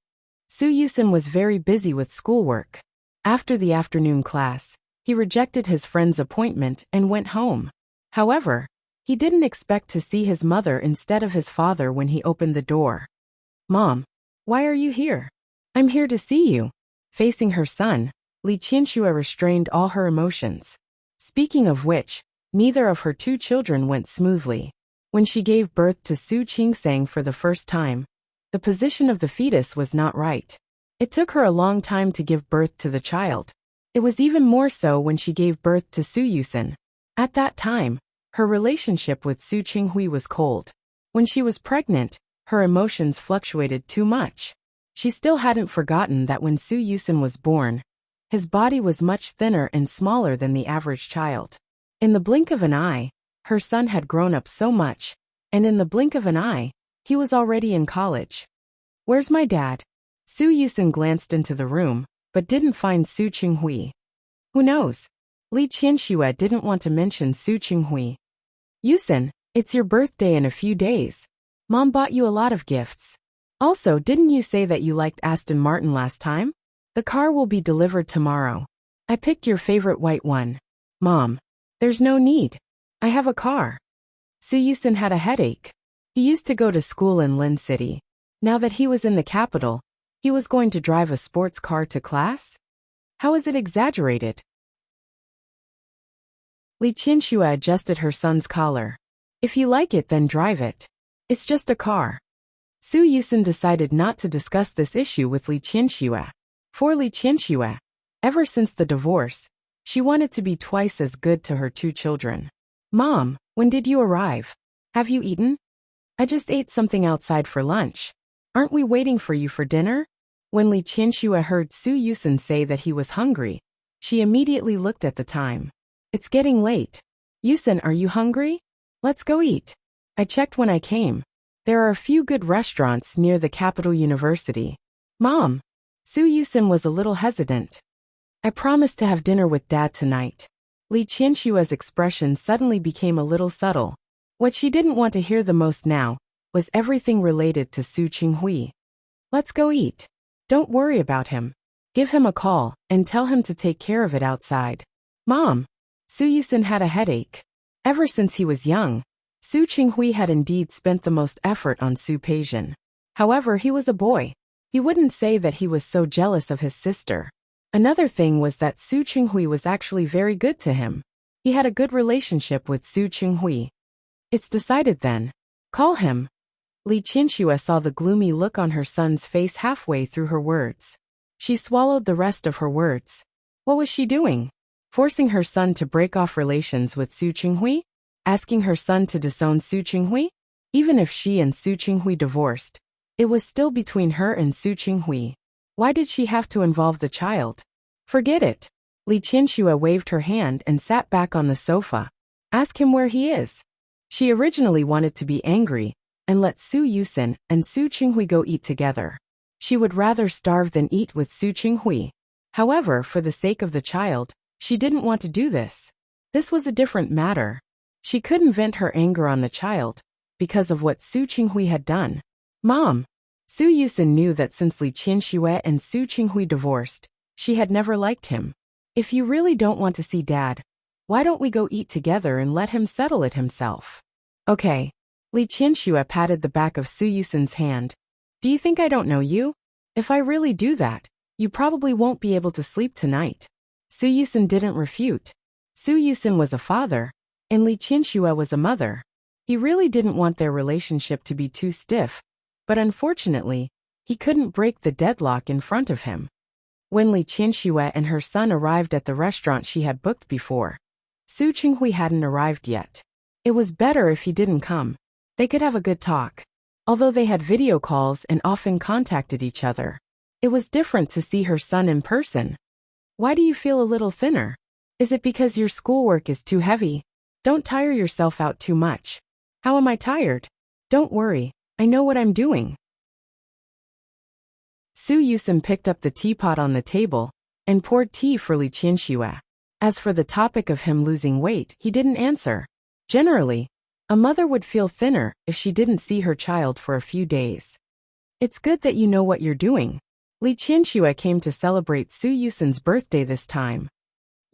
Su Yusin was very busy with schoolwork. After the afternoon class, he rejected his friend's appointment and went home. However, he didn't expect to see his mother instead of his father when he opened the door. "Mom, why are you here?" "I'm here to see you." Facing her son, Li Qianxue restrained all her emotions. Speaking of which, neither of her 2 children went smoothly. When she gave birth to Su Qingsang for the first time, the position of the fetus was not right. It took her a long time to give birth to the child. It was even more so when she gave birth to Su Yusin. At that time, her relationship with Su Qinghui was cold. When she was pregnant, Her emotions fluctuated too much. She still hadn't forgotten that when Su Yusin was born, his body was much thinner and smaller than the average child. In the blink of an eye, her son had grown up so much, and in the blink of an eye, he was already in college. "Where's my dad?" Su Yusin glanced into the room, but didn't find Su Qinghui. Who knows? Li Qianxue didn't want to mention Su Qinghui. "Yusin, it's your birthday in a few days. Mom bought you a lot of gifts. Also, didn't you say that you liked Aston Martin last time? The car will be delivered tomorrow. I picked your favorite white one." "Mom, there's no need. I have a car." Su Yusin had a headache. He used to go to school in Lin City. Now that he was in the capital, he was going to drive a sports car to class? How is it exaggerated? Li Qianxue adjusted her son's collar. "If you like it, then drive it. It's just a car." Su Yusin decided not to discuss this issue with Li Qianxue. For Li Qianxue, ever since the divorce, she wanted to be twice as good to her two children. "Mom, when did you arrive? Have you eaten?" "I just ate something outside for lunch. Aren't we waiting for you for dinner?" When Li Qianxue heard Su Yusin say that he was hungry, she immediately looked at the time. "It's getting late. Yusin, are you hungry? Let's go eat. I checked when I came. There are a few good restaurants near the capital university." "Mom." Su Yusin was a little hesitant. "I promised to have dinner with Dad tonight." Li Qianxue's expression suddenly became a little subtle. What she didn't want to hear the most now was everything related to Su Qinghui. "Let's go eat. Don't worry about him. Give him a call and tell him to take care of it outside." "Mom." Su Yusin had a headache. Ever since he was young, Su Qinghui had indeed spent the most effort on Su Peijian. However, he was a boy. He wouldn't say that he was so jealous of his sister. Another thing was that Su Qinghui was actually very good to him. He had a good relationship with Su Qinghui. "It's decided then. Call him." Li Qianxue saw the gloomy look on her son's face halfway through her words. She swallowed the rest of her words. What was she doing? Forcing her son to break off relations with Su Qinghui? Asking her son to disown Su Qinghui? Even if she and Su Qinghui divorced, it was still between her and Su Qinghui. Why did she have to involve the child? Forget it. Li Qianxue waved her hand and sat back on the sofa. Ask him where he is. She originally wanted to be angry and let Su Yusin and Su Qinghui go eat together. She would rather starve than eat with Su Qinghui. However, for the sake of the child, she didn't want to do this. This was a different matter. She couldn't vent her anger on the child because of what Su Qinghui had done. "Mom." Su Yusin knew that since Li Qianxue and Su Qinghui divorced, she had never liked him. "If you really don't want to see Dad, why don't we go eat together and let him settle it himself?" "Okay." Li Qianxue patted the back of Su Yusin's hand. "Do you think I don't know you? If I really do that, you probably won't be able to sleep tonight." Su Yusin didn't refute. Su Yusin was a father, and Li Qianxue was a mother. He really didn't want their relationship to be too stiff, but unfortunately, he couldn't break the deadlock in front of him. When Li Qianxue and her son arrived at the restaurant she had booked before, Su Qinghui hadn't arrived yet. It was better if he didn't come. They could have a good talk. Although they had video calls and often contacted each other, it was different to see her son in person. "Why do you feel a little thinner? Is it because your schoolwork is too heavy? Don't tire yourself out too much." "How am I tired? Don't worry, I know what I'm doing." Su Yusin picked up the teapot on the table and poured tea for Li Qianxue. As for the topic of him losing weight, he didn't answer. Generally, a mother would feel thinner if she didn't see her child for a few days. "It's good that you know what you're doing." Li Qianxue came to celebrate Su Yusin's birthday this time.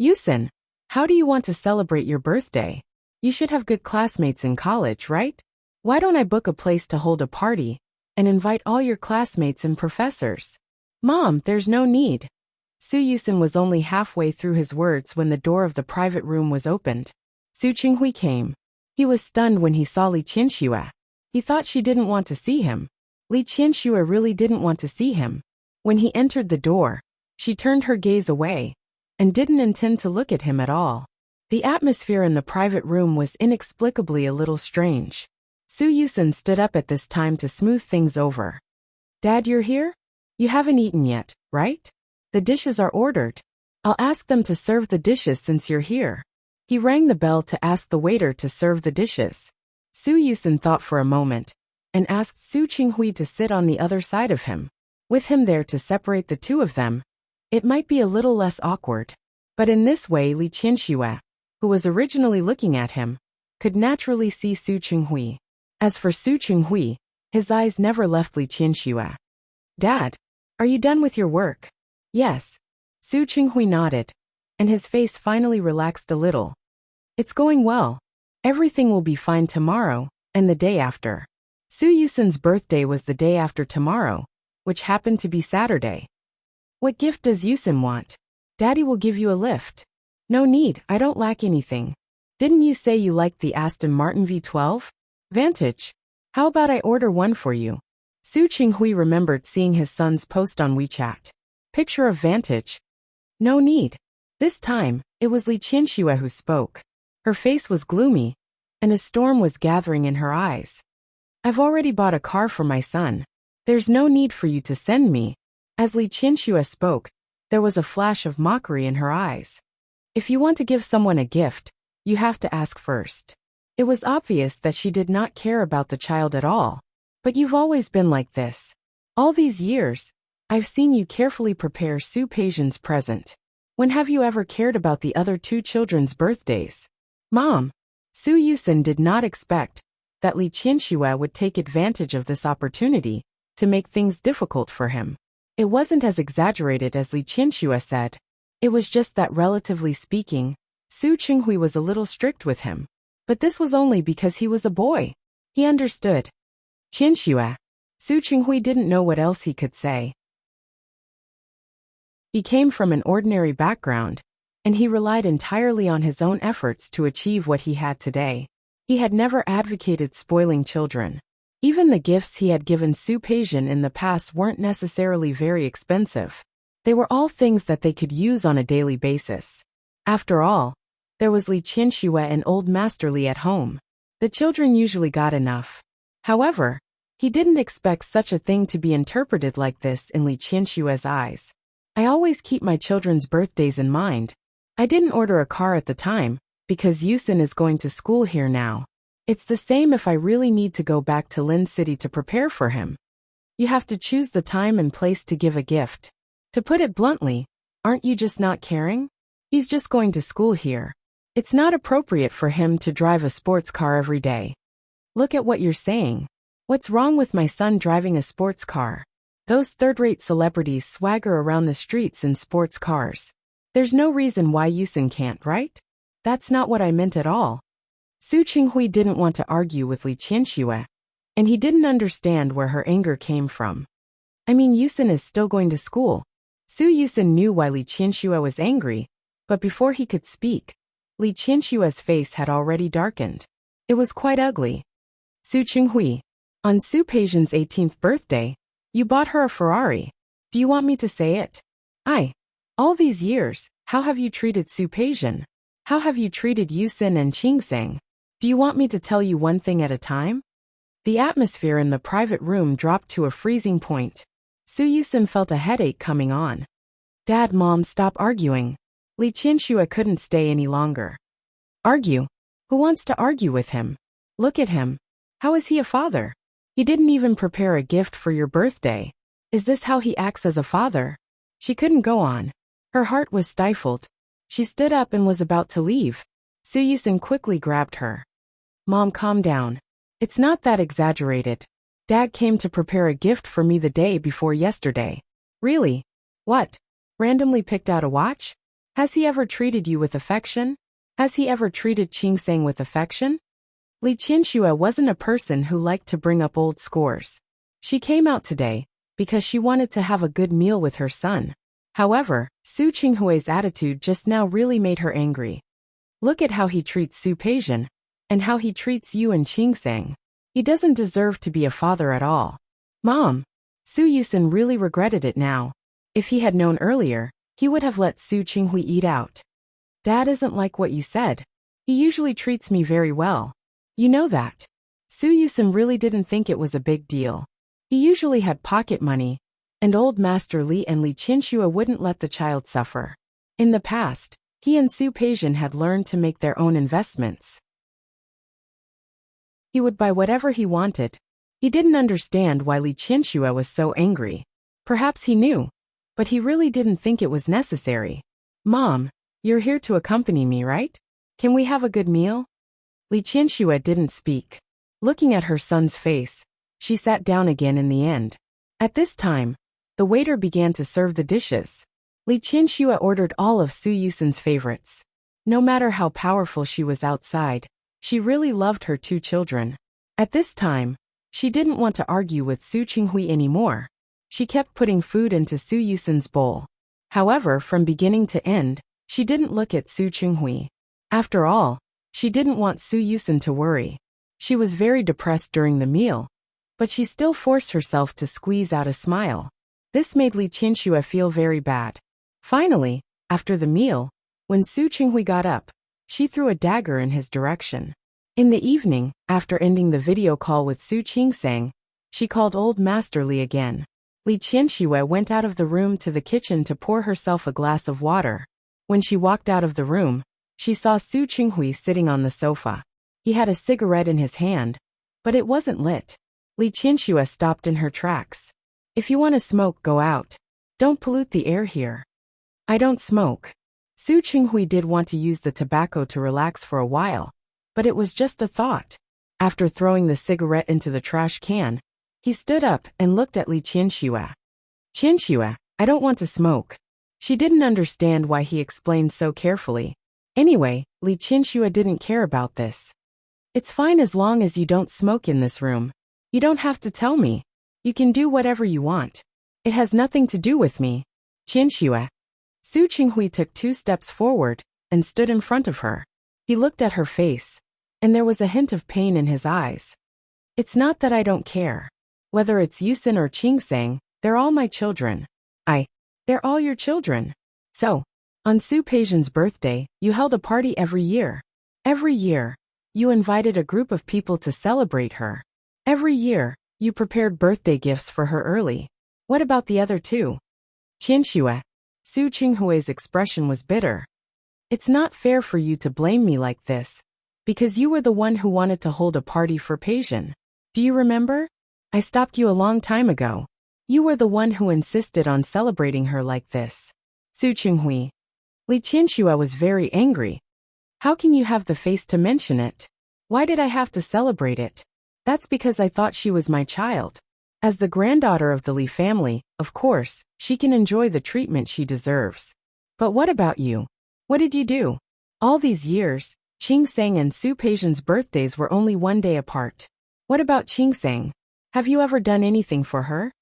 "Yusin, how do you want to celebrate your birthday? You should have good classmates in college, right? Why don't I book a place to hold a party and invite all your classmates and professors?" "Mom, there's no need." Su Yusin was only halfway through his words when the door of the private room was opened. Su Qinghui came. He was stunned when he saw Li Qianxue. He thought she didn't want to see him. Li Qianxue really didn't want to see him. When he entered the door, she turned her gaze away and didn't intend to look at him at all. The atmosphere in the private room was inexplicably a little strange. Su Yusin stood up at this time to smooth things over. Dad, you're here? You haven't eaten yet, right? The dishes are ordered. I'll ask them to serve the dishes since you're here. He rang the bell to ask the waiter to serve the dishes. Su Yusin thought for a moment and asked Su Qinghui to sit on the other side of him. With him there to separate the two of them, it might be a little less awkward. But in this way Li Qianxue, who was originally looking at him, could naturally see Su Qinghui. As for Su Qinghui, his eyes never left Li Qianxue. Dad, are you done with your work? Yes. Su Qinghui nodded, and his face finally relaxed a little. It's going well. Everything will be fine tomorrow, and the day after. Su Yusin's birthday was the day after tomorrow, which happened to be Saturday. What gift does Yusin want? Daddy will give you a lift. No need, I don't lack anything. Didn't you say you liked the Aston Martin V12? Vantage. How about I order one for you? Su Qinghui remembered seeing his son's post on WeChat. Picture of Vantage. No need. This time, it was Li Qianxue who spoke. Her face was gloomy, and a storm was gathering in her eyes. I've already bought a car for my son. There's no need for you to send me. As Li Qianxue spoke, there was a flash of mockery in her eyes. If you want to give someone a gift, you have to ask first. It was obvious that she did not care about the child at all. But you've always been like this. All these years, I've seen you carefully prepare Su Peijian's present. When have you ever cared about the other two children's birthdays? Mom. Su Yusin did not expect that Li Qianxue would take advantage of this opportunity to make things difficult for him. It wasn't as exaggerated as Li Qianxue said. It was just that, relatively speaking, Su Qinghui was a little strict with him. But this was only because he was a boy. He understood. Qianxue. Su Qinghui didn't know what else he could say. He came from an ordinary background, and he relied entirely on his own efforts to achieve what he had today. He had never advocated spoiling children. Even the gifts he had given Su Peijian in the past weren't necessarily very expensive. They were all things that they could use on a daily basis. After all, there was Li Qianxue and old Master Li at home. The children usually got enough. However, he didn't expect such a thing to be interpreted like this in Li Qianxue's eyes. I always keep my children's birthdays in mind. I didn't order a car at the time, because Yusin is going to school here now. It's the same if I really need to go back to Lin City to prepare for him. You have to choose the time and place to give a gift. To put it bluntly, aren't you just not caring? He's just going to school here. It's not appropriate for him to drive a sports car every day. Look at what you're saying. What's wrong with my son driving a sports car? Those third-rate celebrities swagger around the streets in sports cars. There's no reason why Yusin can't, right? That's not what I meant at all. Su Qinghui didn't want to argue with Li Qianxue, and he didn't understand where her anger came from. I mean, Yusin is still going to school. Su Yusin knew why Li Qianxue was angry, but before he could speak, Li Qianxue's face had already darkened. It was quite ugly. Su Qinghui, on Su Peijian's 18th birthday, you bought her a Ferrari. Do you want me to say it? All these years, how have you treated Su Peijian? How have you treated Yusin and Qingseng? Do you want me to tell you one thing at a time? The atmosphere in the private room dropped to a freezing point. Su Yusin felt a headache coming on. Dad, Mom, stop arguing. Li Qianxue couldn't stay any longer. Argue? Who wants to argue with him? Look at him. How is he a father? He didn't even prepare a gift for your birthday. Is this how he acts as a father? She couldn't go on. Her heart was stifled. She stood up and was about to leave. Su Yusin quickly grabbed her. Mom, calm down. It's not that exaggerated. Dad came to prepare a gift for me the day before yesterday. Really? What? Randomly picked out a watch? Has he ever treated you with affection? Has he ever treated Qingseng with affection? Li Qianxue wasn't a person who liked to bring up old scores. She came out today because she wanted to have a good meal with her son. However, Su Qinghui's attitude just now really made her angry. Look at how he treats Su Peijian, and how he treats you and Qingseng. He doesn't deserve to be a father at all. Mom. Su Yusin really regretted it now. If he had known earlier, he would have let Su Qinghui eat out. Dad isn't like what you said. He usually treats me very well. You know that. Su Yusin really didn't think it was a big deal. He usually had pocket money, and old Master Li and Li Qinxue wouldn't let the child suffer. In the past, he and Su Peijian had learned to make their own investments. He would buy whatever he wanted. He didn't understand why Li Qinxue was so angry. Perhaps he knew, but he really didn't think it was necessary. Mom, you're here to accompany me, right? Can we have a good meal? Li Qinxue didn't speak. Looking at her son's face, she sat down again in the end. At this time, the waiter began to serve the dishes. Li Qinxue ordered all of Su Yusin's favorites. No matter how powerful she was outside, she really loved her two children. At this time, she didn't want to argue with Su Qinghui anymore. She kept putting food into Su Yusin's bowl. However, from beginning to end, she didn't look at Su Qinghui. After all, she didn't want Su Yusin to worry. She was very depressed during the meal, but she still forced herself to squeeze out a smile. This made Li Qinxue feel very bad. Finally, after the meal, when Su Qinghui got up, she threw a dagger in his direction. In the evening, after ending the video call with Su Qingsang, she called old Master Li again. Li Qinxue went out of the room to the kitchen to pour herself a glass of water. When she walked out of the room, she saw Su Qinghui sitting on the sofa. He had a cigarette in his hand, but it wasn't lit. Li Qinxue stopped in her tracks. If you want to smoke, go out. Don't pollute the air here. I don't smoke. Su Qinghui did want to use the tobacco to relax for a while, but it was just a thought. After throwing the cigarette into the trash can, he stood up and looked at Li Qinxue. Qinxue, I don't want to smoke. She didn't understand why he explained so carefully. Anyway, Li Qinxue didn't care about this. It's fine as long as you don't smoke in this room. You don't have to tell me. You can do whatever you want. It has nothing to do with me. Qinxue. Su Qinghui took 2 steps forward and stood in front of her. He looked at her face, and there was a hint of pain in his eyes. It's not that I don't care. Whether it's Yusin or Qingsang, they're all my children. They're all your children. So, on Su Peijian's birthday, you held a party every year. Every year, you invited a group of people to celebrate her. Every year, you prepared birthday gifts for her early. What about the other 2? Qinxue. Su Qinghui's expression was bitter. It's not fair for you to blame me like this, because you were the one who wanted to hold a party for Peijian. Do you remember? I stopped you a long time ago. You were the one who insisted on celebrating her like this. Su Qinghui. Li Qinxue was very angry. How can you have the face to mention it? Why did I have to celebrate it? That's because I thought she was my child. As the granddaughter of the Li family, of course, she can enjoy the treatment she deserves. But what about you? What did you do? All these years, Qingsang and Su Peijian's birthdays were only 1 day apart. What about Qingsang? Have you ever done anything for her?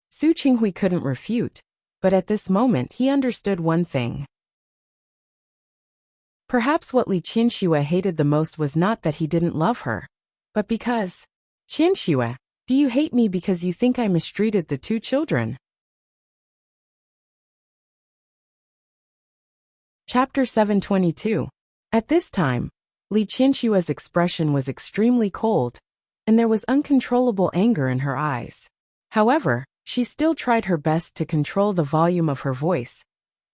Su Qinghui couldn't refute, but at this moment he understood one thing. Perhaps what Li Qinxue hated the most was not that he didn't love her, but because, Qinxue, do you hate me because you think I mistreated the 2 children? Chapter 722. At this time, Li Qinxue's expression was extremely cold, and there was uncontrollable anger in her eyes. However, she still tried her best to control the volume of her voice,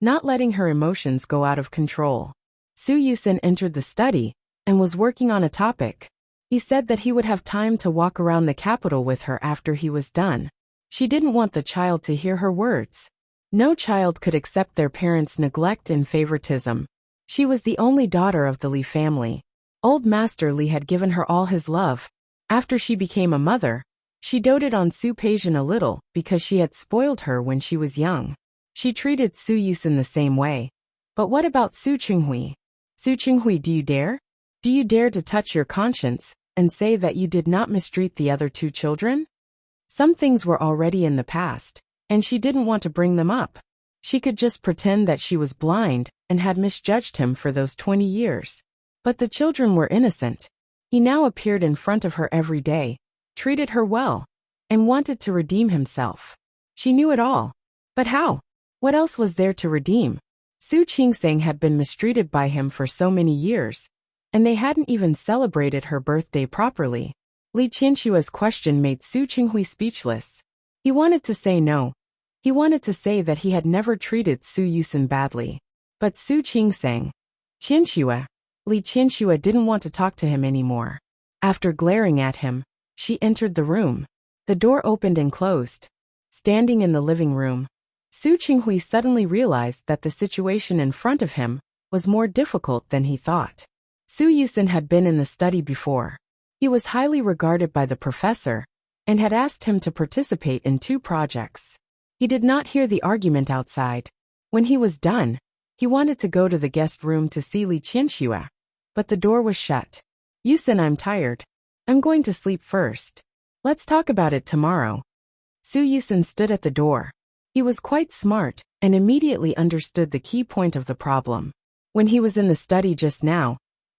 not letting her emotions go out of control. Su Yusin entered the study and was working on a topic. He said that he would have time to walk around the capital with her after he was done. She didn't want the child to hear her words. No child could accept their parents' neglect and favoritism. She was the only daughter of the Li family. Old Master Li had given her all his love. After she became a mother, she doted on Su Peijian a little because she had spoiled her when she was young. She treated Su Yusin the same way. But what about Su Qinghui? Su Qinghui, do you dare? Do you dare to touch your conscience and say that you did not mistreat the other 2 children? Some things were already in the past, and she didn't want to bring them up. She could just pretend that she was blind and had misjudged him for those 20 years. But the children were innocent. He now appeared in front of her every day, treated her well, and wanted to redeem himself. She knew it all. But how? What else was there to redeem? Su Qingsang had been mistreated by him for so many years, and they hadn't even celebrated her birthday properly. Li Qinshua's question made Su Qinghui speechless. He wanted to say no. He wanted to say that he had never treated Su Yusin badly. But Su Qingsang, Qinshuo, Li Qinshuo didn't want to talk to him anymore. After glaring at him, she entered the room. The door opened and closed. Standing in the living room, Su Qinghui suddenly realized that the situation in front of him was more difficult than he thought. Su Yusin had been in the study before. He was highly regarded by the professor and had asked him to participate in 2 projects. He did not hear the argument outside. When he was done, he wanted to go to the guest room to see Li Qinshuo, but the door was shut. Yusin, I'm tired. I'm going to sleep first. Let's talk about it tomorrow. Su Yusin stood at the door. He was quite smart and immediately understood the key point of the problem. When he was in the study just now,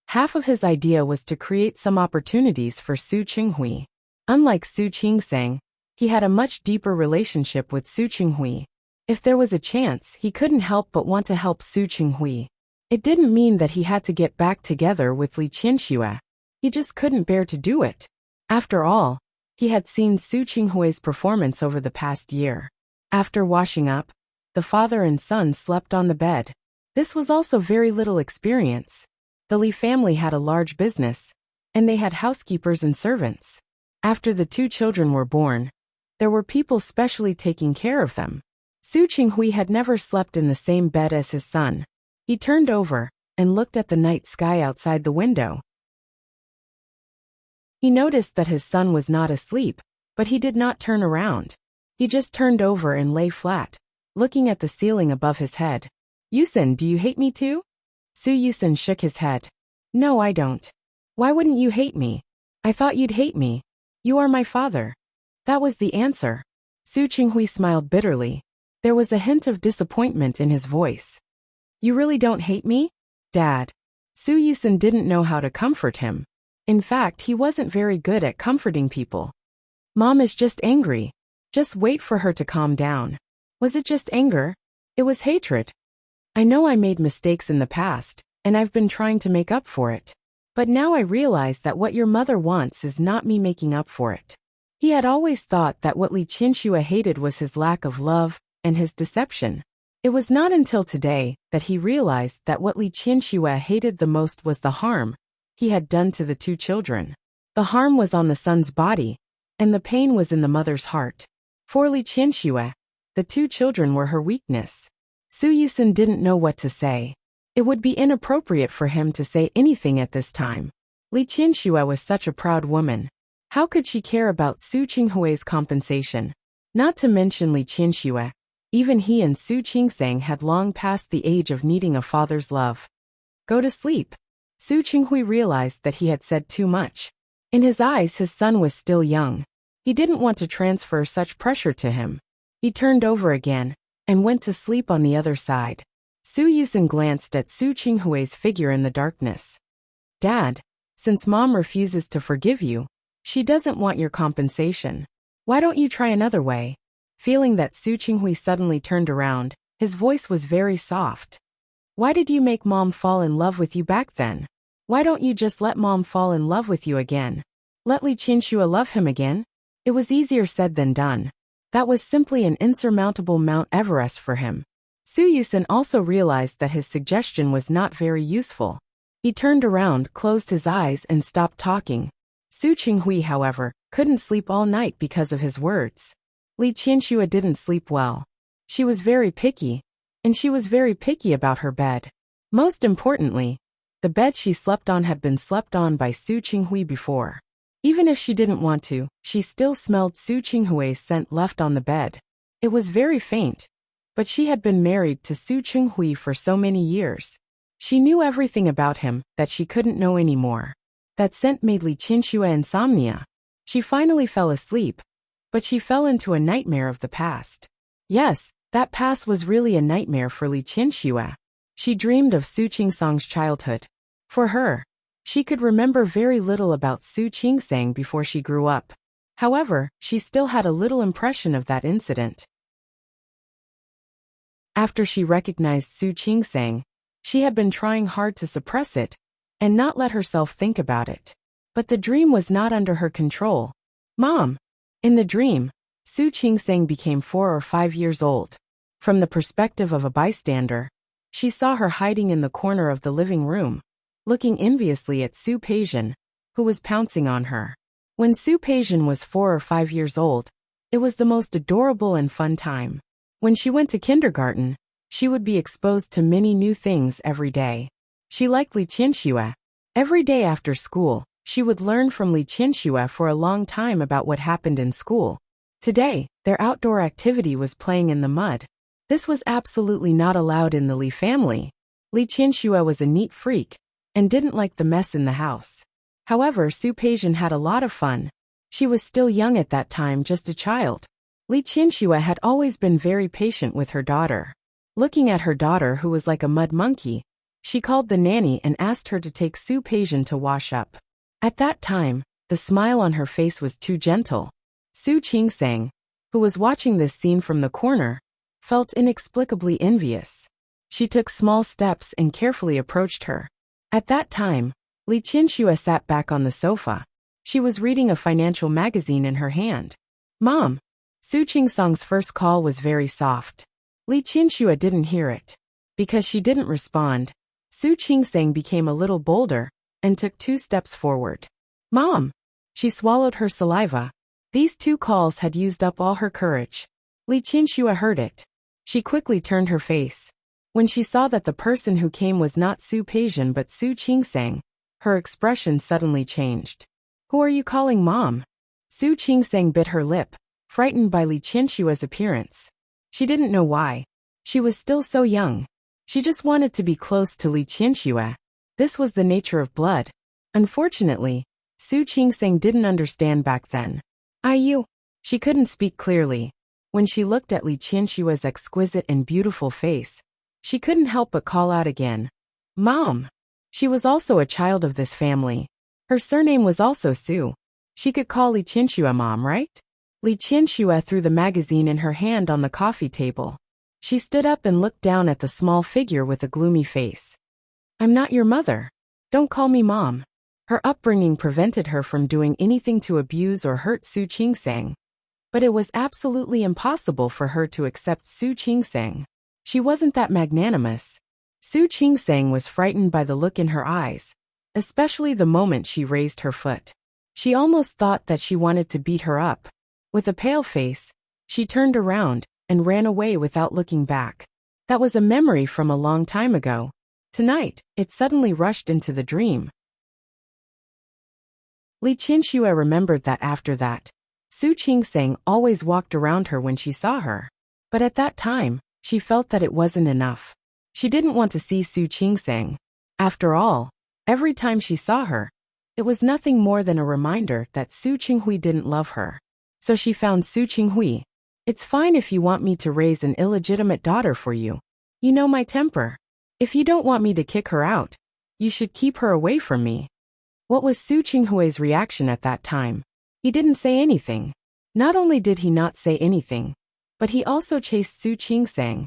half of his idea was to create some opportunities for Su Qinghui. Unlike Su Qingsang, he had a much deeper relationship with Su Qinghui. If there was a chance, he couldn't help but want to help Su Qinghui. It didn't mean that he had to get back together with Li Qinshuo. He just couldn't bear to do it. After all, he had seen Su Qinghui's performance over the past year. After washing up, the father and son slept on the bed. This was also very little experience. The Li family had a large business, and they had housekeepers and servants. After the 2 children were born, there were people specially taking care of them. Su Qinghui had never slept in the same bed as his son. He turned over and looked at the night sky outside the window. He noticed that his son was not asleep, but he did not turn around. He just turned over and lay flat, looking at the ceiling above his head. Yusin, do you hate me too? Su Yusin shook his head. No, I don't. Why wouldn't you hate me? I thought you'd hate me. You are my father. That was the answer. Su Qinghui smiled bitterly. There was a hint of disappointment in his voice. You really don't hate me? Dad. Su Yusin didn't know how to comfort him. In fact, he wasn't very good at comforting people. Mom is just angry. Just wait for her to calm down. Was it just anger? It was hatred. I know I made mistakes in the past, and I've been trying to make up for it. But now I realize that what your mother wants is not me making up for it. He had always thought that what Li Qinshuo hated was his lack of love and his deception. It was not until today that he realized that what Li Qinshuo hated the most was the harm he had done to the 2 children. The harm was on the son's body, and the pain was in the mother's heart. For Li Qinshuo, the 2 children were her weakness. Su Yusin didn't know what to say. It would be inappropriate for him to say anything at this time. Li Qinshuo was such a proud woman. How could she care about Su Qinghui's compensation? Not to mention Li Qinshuo. Even he and Su Qingsang had long passed the age of needing a father's love. Go to sleep. Su Qinghui realized that he had said too much. In his eyes, his son was still young. He didn't want to transfer such pressure to him. He turned over again and went to sleep on the other side. Su Yusin glanced at Su Qinghui's figure in the darkness. Dad, since Mom refuses to forgive you, she doesn't want your compensation. Why don't you try another way? Feeling that Su Qinghui suddenly turned around, his voice was very soft. Why did you make Mom fall in love with you back then? Why don't you just let Mom fall in love with you again? Let Li Qinshuo love him again? It was easier said than done. That was simply an insurmountable Mount Everest for him. Su Yusin also realized that his suggestion was not very useful. He turned around, closed his eyes, and stopped talking. Su Qinghui, however, couldn't sleep all night because of his words. Li Qinshuo didn't sleep well. She was very picky, and she was very picky about her bed. Most importantly, the bed she slept on had been slept on by Su Qinghui before. Even if she didn't want to, she still smelled Su Qinghui's scent left on the bed. It was very faint, but she had been married to Su Qinghui for so many years. She knew everything about him that she couldn't know anymore. That scent made Li Qinshuo insomnia. She finally fell asleep, but she fell into a nightmare of the past. Yes, that past was really a nightmare for Li Qinshuo. She dreamed of Su Qingsang's childhood. For her, she could remember very little about Su Qingsang before she grew up. However, she still had a little impression of that incident. After she recognized Su Qingsang, she had been trying hard to suppress it and not let herself think about it. But the dream was not under her control. Mom! In the dream, Su Qingsang became 4 or 5 years old. From the perspective of a bystander, she saw her hiding in the corner of the living room, looking enviously at Su Peijian, who was pouncing on her. When Su Peijian was 4 or 5 years old, it was the most adorable and fun time. When she went to kindergarten, she would be exposed to many new things every day. She liked Li Qianxue. Every day after school, she would learn from Li Qianxue for a long time about what happened in school. Today, their outdoor activity was playing in the mud. This was absolutely not allowed in the Li family. Li Qianxue was a neat freak and didn't like the mess in the house. However, Su Peijian had a lot of fun. She was still young at that time, just a child. Li Qianxue had always been very patient with her daughter. Looking at her daughter, who was like a mud monkey, she called the nanny and asked her to take Su Peijian to wash up. At that time, the smile on her face was too gentle. Su Qingsang, who was watching this scene from the corner, felt inexplicably envious. She took small steps and carefully approached her. At that time, Li Qianxue sat back on the sofa. She was reading a financial magazine in her hand. Mom! Su Qingsang's first call was very soft. Li Qianxue didn't hear it. Because she didn't respond, Su Qingsang became a little bolder and took 2 steps forward. Mom! She swallowed her saliva. These 2 calls had used up all her courage. Li Qianxue heard it. She quickly turned her face. When she saw that the person who came was not Su Peijian but Su Qingsang, her expression suddenly changed. Who are you calling Mom? Su Qingsang bit her lip, frightened by Li Qianxue's appearance. She didn't know why. She was still so young. She just wanted to be close to Li Qianxue. This was the nature of blood. Unfortunately, Su Qingsang didn't understand back then. She couldn't speak clearly. When she looked at Li Qianxue's exquisite and beautiful face, she couldn't help but call out again. Mom! She was also a child of this family. Her surname was also Su. She could call Li Qianxue Mom, right? Li Qianxue threw the magazine in her hand on the coffee table. She stood up and looked down at the small figure with a gloomy face. I'm not your mother. Don't call me Mom. Her upbringing prevented her from doing anything to abuse or hurt Su Qingsang. But it was absolutely impossible for her to accept Su Qingsang. She wasn't that magnanimous. Su Qingsang was frightened by the look in her eyes, especially the moment she raised her foot. She almost thought that she wanted to beat her up. With a pale face, she turned around and ran away without looking back. That was a memory from a long time ago. Tonight, it suddenly rushed into the dream. Li Qianxue remembered that after that, Su Qingsang always walked around her when she saw her. But at that time, she felt that it wasn't enough. She didn't want to see Su Qingsang. After all, every time she saw her, it was nothing more than a reminder that Su Qinghui didn't love her. So she found Su Qinghui. It's fine if you want me to raise an illegitimate daughter for you. You know my temper. If you don't want me to kick her out, you should keep her away from me. What was Su Qinghui's reaction at that time? He didn't say anything. Not only did he not say anything, but he also chased Su Qingsang,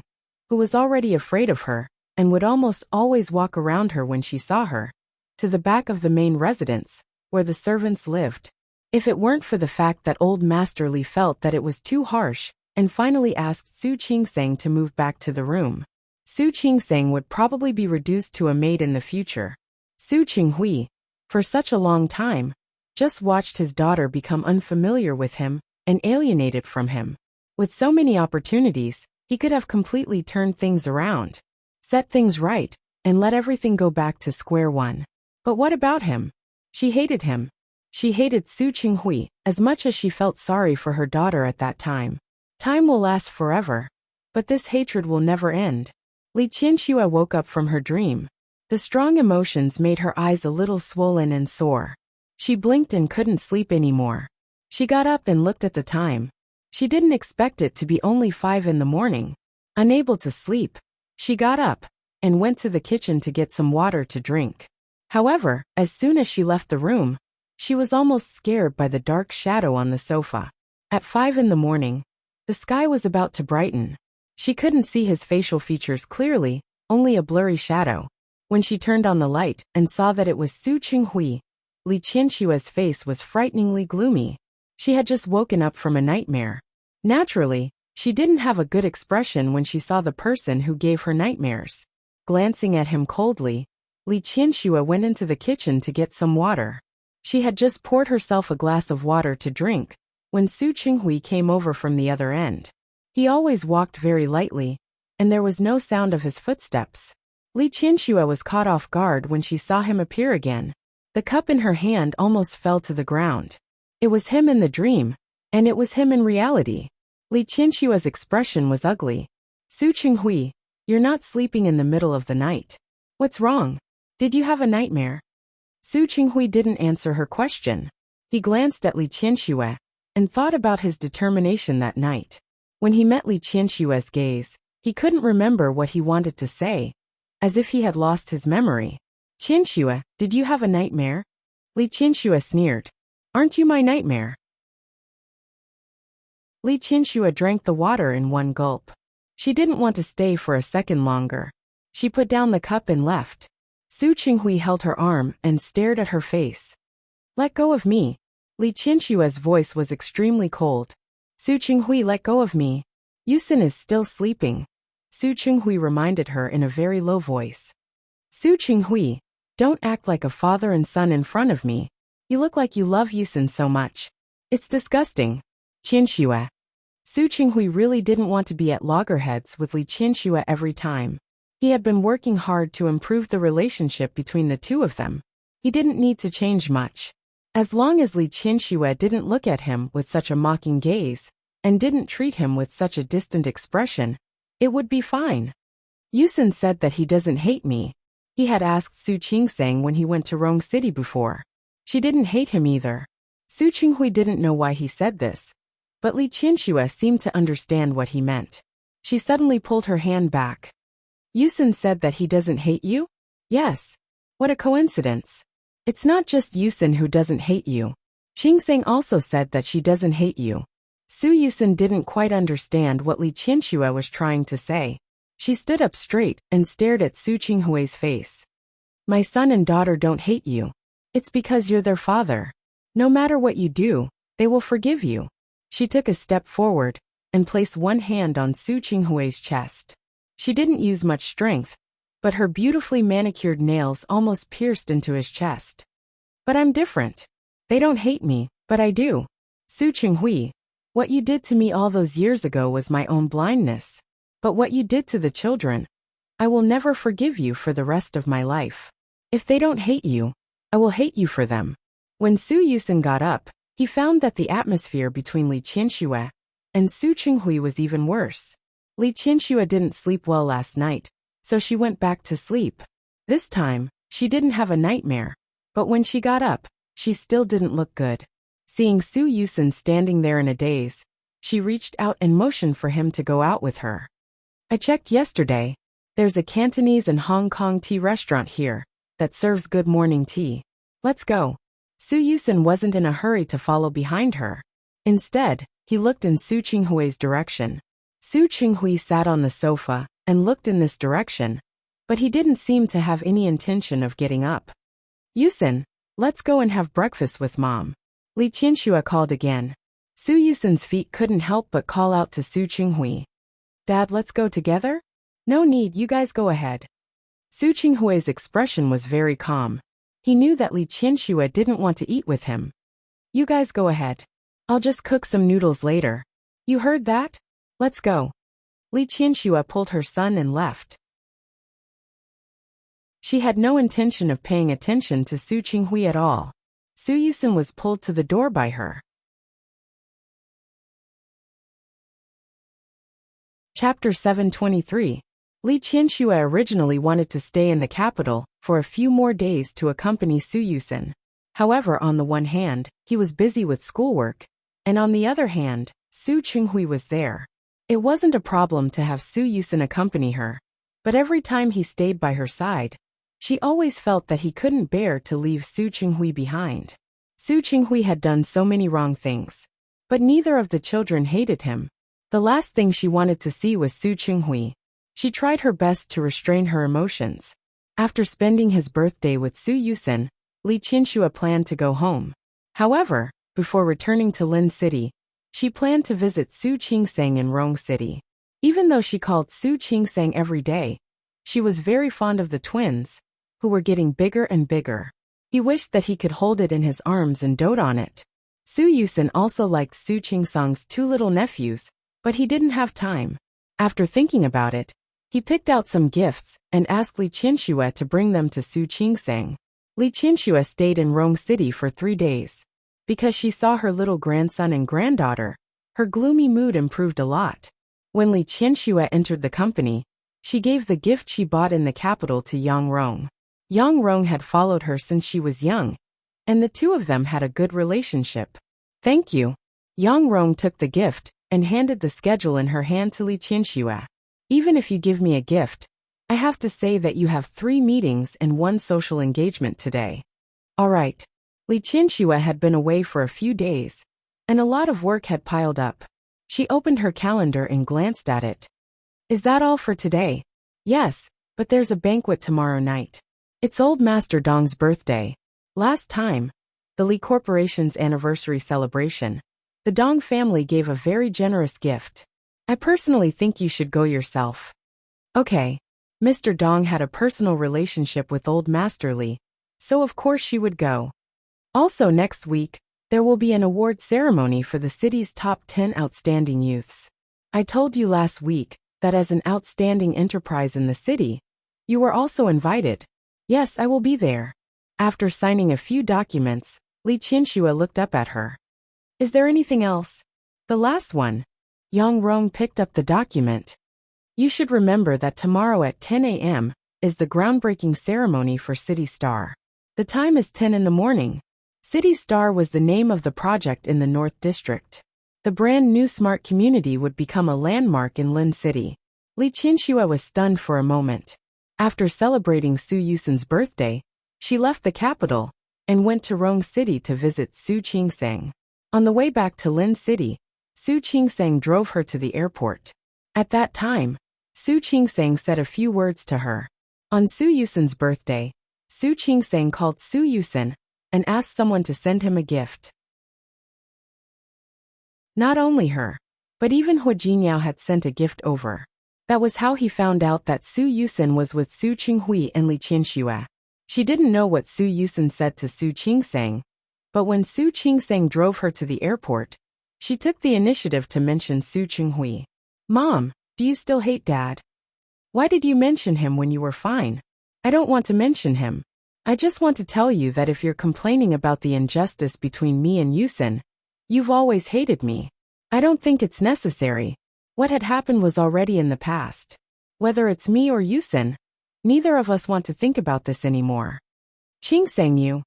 who was already afraid of her and would almost always walk around her when she saw her, to the back of the main residence, where the servants lived. If it weren't for the fact that old Master Li felt that it was too harsh and finally asked Su Qingsang to move back to the room, Su Qingsang would probably be reduced to a maid in the future. Su Qinghui, for such a long time, just watched his daughter become unfamiliar with him and alienated from him. With so many opportunities, he could have completely turned things around, set things right, and let everything go back to square one. But what about him? She hated him. She hated Su Qinghui as much as she felt sorry for her daughter at that time. Time will last forever, but this hatred will never end. Li Qianxue woke up from her dream. The strong emotions made her eyes a little swollen and sore. She blinked and couldn't sleep anymore. She got up and looked at the time. She didn't expect it to be only 5 in the morning. Unable to sleep, she got up and went to the kitchen to get some water to drink. However, as soon as she left the room, she was almost scared by the dark shadow on the sofa. At 5 in the morning, the sky was about to brighten. She couldn't see his facial features clearly, only a blurry shadow. When she turned on the light and saw that it was Su Qinghui, Li Qinshua's face was frighteningly gloomy. She had just woken up from a nightmare. Naturally, she didn't have a good expression when she saw the person who gave her nightmares. Glancing at him coldly, Li Qianxue went into the kitchen to get some water. She had just poured herself a glass of water to drink when Su Qinghui came over from the other end. He always walked very lightly, and there was no sound of his footsteps. Li Qianxue was caught off guard when she saw him appear again. The cup in her hand almost fell to the ground. It was him in the dream, and it was him in reality. Li Qinshua's expression was ugly. Su Qinghui, you're not sleeping in the middle of the night. What's wrong? Did you have a nightmare? Su Qinghui didn't answer her question. He glanced at Li Qianxue and thought about his determination that night. When he met Li Qianshue's gaze, he couldn't remember what he wanted to say, as if he had lost his memory. Qianxue, did you have a nightmare? Li Qianxue sneered. Aren't you my nightmare? Li Qianxue drank the water in one gulp. She didn't want to stay for a second longer. She put down the cup and left. Su Qinghui held her arm and stared at her face. Let go of me. Li Qianshue's voice was extremely cold. Su Qinghui, let go of me. Yusin is still sleeping. Su Qinghui reminded her in a very low voice. Su Qinghui, don't act like a father and son in front of me. You look like you love Yusin so much. It's disgusting. Qianxue. Su Qinghui really didn't want to be at loggerheads with Li Qianxue every time. He had been working hard to improve the relationship between the two of them. He didn't need to change much. As long as Li Qianxue didn't look at him with such a mocking gaze, and didn't treat him with such a distant expression, it would be fine. Yusin said that he doesn't hate me. He had asked Su Qingsang when he went to Rong City before. She didn't hate him either. Su Qinghui didn't know why he said this, but Li Qianxue seemed to understand what he meant. She suddenly pulled her hand back. Yusin said that he doesn't hate you? Yes. What a coincidence. It's not just Yusin who doesn't hate you. Qingsang also said that she doesn't hate you. Su Yusin didn't quite understand what Li Qianxue was trying to say. She stood up straight and stared at Su Qinghui's face. My son and daughter don't hate you. It's because you're their father. No matter what you do, they will forgive you. She took a step forward and placed one hand on Su Qinghui's chest. She didn't use much strength, but her beautifully manicured nails almost pierced into his chest. But I'm different. They don't hate me, but I do. Su Qinghui, what you did to me all those years ago was my own blindness. But what you did to the children, I will never forgive you for the rest of my life. If they don't hate you, I will hate you for them. When Su Yusin got up, he found that the atmosphere between Li Qianxue and Su Qinghui was even worse. Li Qianxue didn't sleep well last night, so she went back to sleep. This time, she didn't have a nightmare, but when she got up, she still didn't look good. Seeing Su Yusin standing there in a daze, she reached out and motioned for him to go out with her. I checked yesterday. There's a Cantonese and Hong Kong tea restaurant here that serves good morning tea. Let's go. Su Yusin wasn't in a hurry to follow behind her. Instead, he looked in Su Qinghui's direction. Su Qinghui sat on the sofa and looked in this direction, but he didn't seem to have any intention of getting up. Yusin, let's go and have breakfast with Mom. Li Qianxue called again. Su Yusin's feet couldn't help but call out to Su Qinghui. Dad, let's go together? No need, you guys go ahead. Su Qinghui's expression was very calm. He knew that Li Qianxue didn't want to eat with him. You guys go ahead. I'll just cook some noodles later. You heard that? Let's go. Li Qianxue pulled her son and left. She had no intention of paying attention to Su Qinghui at all. Su Yusin was pulled to the door by her. Chapter 723. Li Qianxue originally wanted to stay in the capital for a few more days to accompany Su Yusin. However, on the one hand, he was busy with schoolwork, and on the other hand, Su Qinghui was there. It wasn't a problem to have Su Yusin accompany her, but every time he stayed by her side, she always felt that he couldn't bear to leave Su Qinghui behind. Su Qinghui had done so many wrong things, but neither of the children hated him. The last thing she wanted to see was Su Qinghui. She tried her best to restrain her emotions. After spending his birthday with Su Yusin, Li Qianxue planned to go home. However, before returning to Lin City, she planned to visit Su Qingsang in Rong City. Even though she called Su Qingsang every day, she was very fond of the twins, who were getting bigger and bigger. He wished that he could hold it in his arms and dote on it. Su Yusen also liked Su Qingsang's two little nephews, but he didn't have time. After thinking about it, he picked out some gifts and asked Li Qianxue to bring them to Su Qingsang. Li Qianxue stayed in Rong City for 3 days. Because she saw her little grandson and granddaughter, her gloomy mood improved a lot. When Li Qianxue entered the company, she gave the gift she bought in the capital to Yang Rong. Yang Rong had followed her since she was young, and the two of them had a good relationship. Thank you. Yang Rong took the gift and handed the schedule in her hand to Li Qianxue. Even if you give me a gift, I have to say that you have 3 meetings and 1 social engagement today. All right. Li Qianxue had been away for a few days, and a lot of work had piled up. She opened her calendar and glanced at it. Is that all for today? Yes, but there's a banquet tomorrow night. It's old Master Dong's birthday. Last time, the Li Corporation's anniversary celebration, the Dong family gave a very generous gift. I personally think you should go yourself. Okay. Mr. Dong had a personal relationship with old Master Li, so of course she would go. Also next week, there will be an award ceremony for the city's top 10 outstanding youths. I told you last week that as an outstanding enterprise in the city, you were also invited. Yes, I will be there. After signing a few documents, Li Qianxue looked up at her. Is there anything else? The last one. Yang Rong picked up the document. You should remember that tomorrow at 10 a.m. is the groundbreaking ceremony for City Star. The time is 10 in the morning. City Star was the name of the project in the North District. The brand new smart community would become a landmark in Lin City. Li Qianxue was stunned for a moment. After celebrating Su Yusen's birthday, she left the capital and went to Rong City to visit Su Qingsang. On the way back to Lin City, Su Qingsang drove her to the airport. At that time, Su Qingsang said a few words to her. On Su Yusen's birthday, Su Qingsang called Su Yusen and asked someone to send him a gift. Not only her, but even Hu Jinyao had sent a gift over. That was how he found out that Su Yusen was with Su Qinghui and Li Qianxue. She didn't know what Su Yusen said to Su Qingsang, but when Su Qingsang drove her to the airport, she took the initiative to mention Su Qinghui. Mom, do you still hate Dad? Why did you mention him when you were fine? I don't want to mention him. I just want to tell you that if you're complaining about the injustice between me and Yusen, you've always hated me. I don't think it's necessary. What had happened was already in the past. Whether it's me or Yusen, neither of us want to think about this anymore. Qingsang Yu.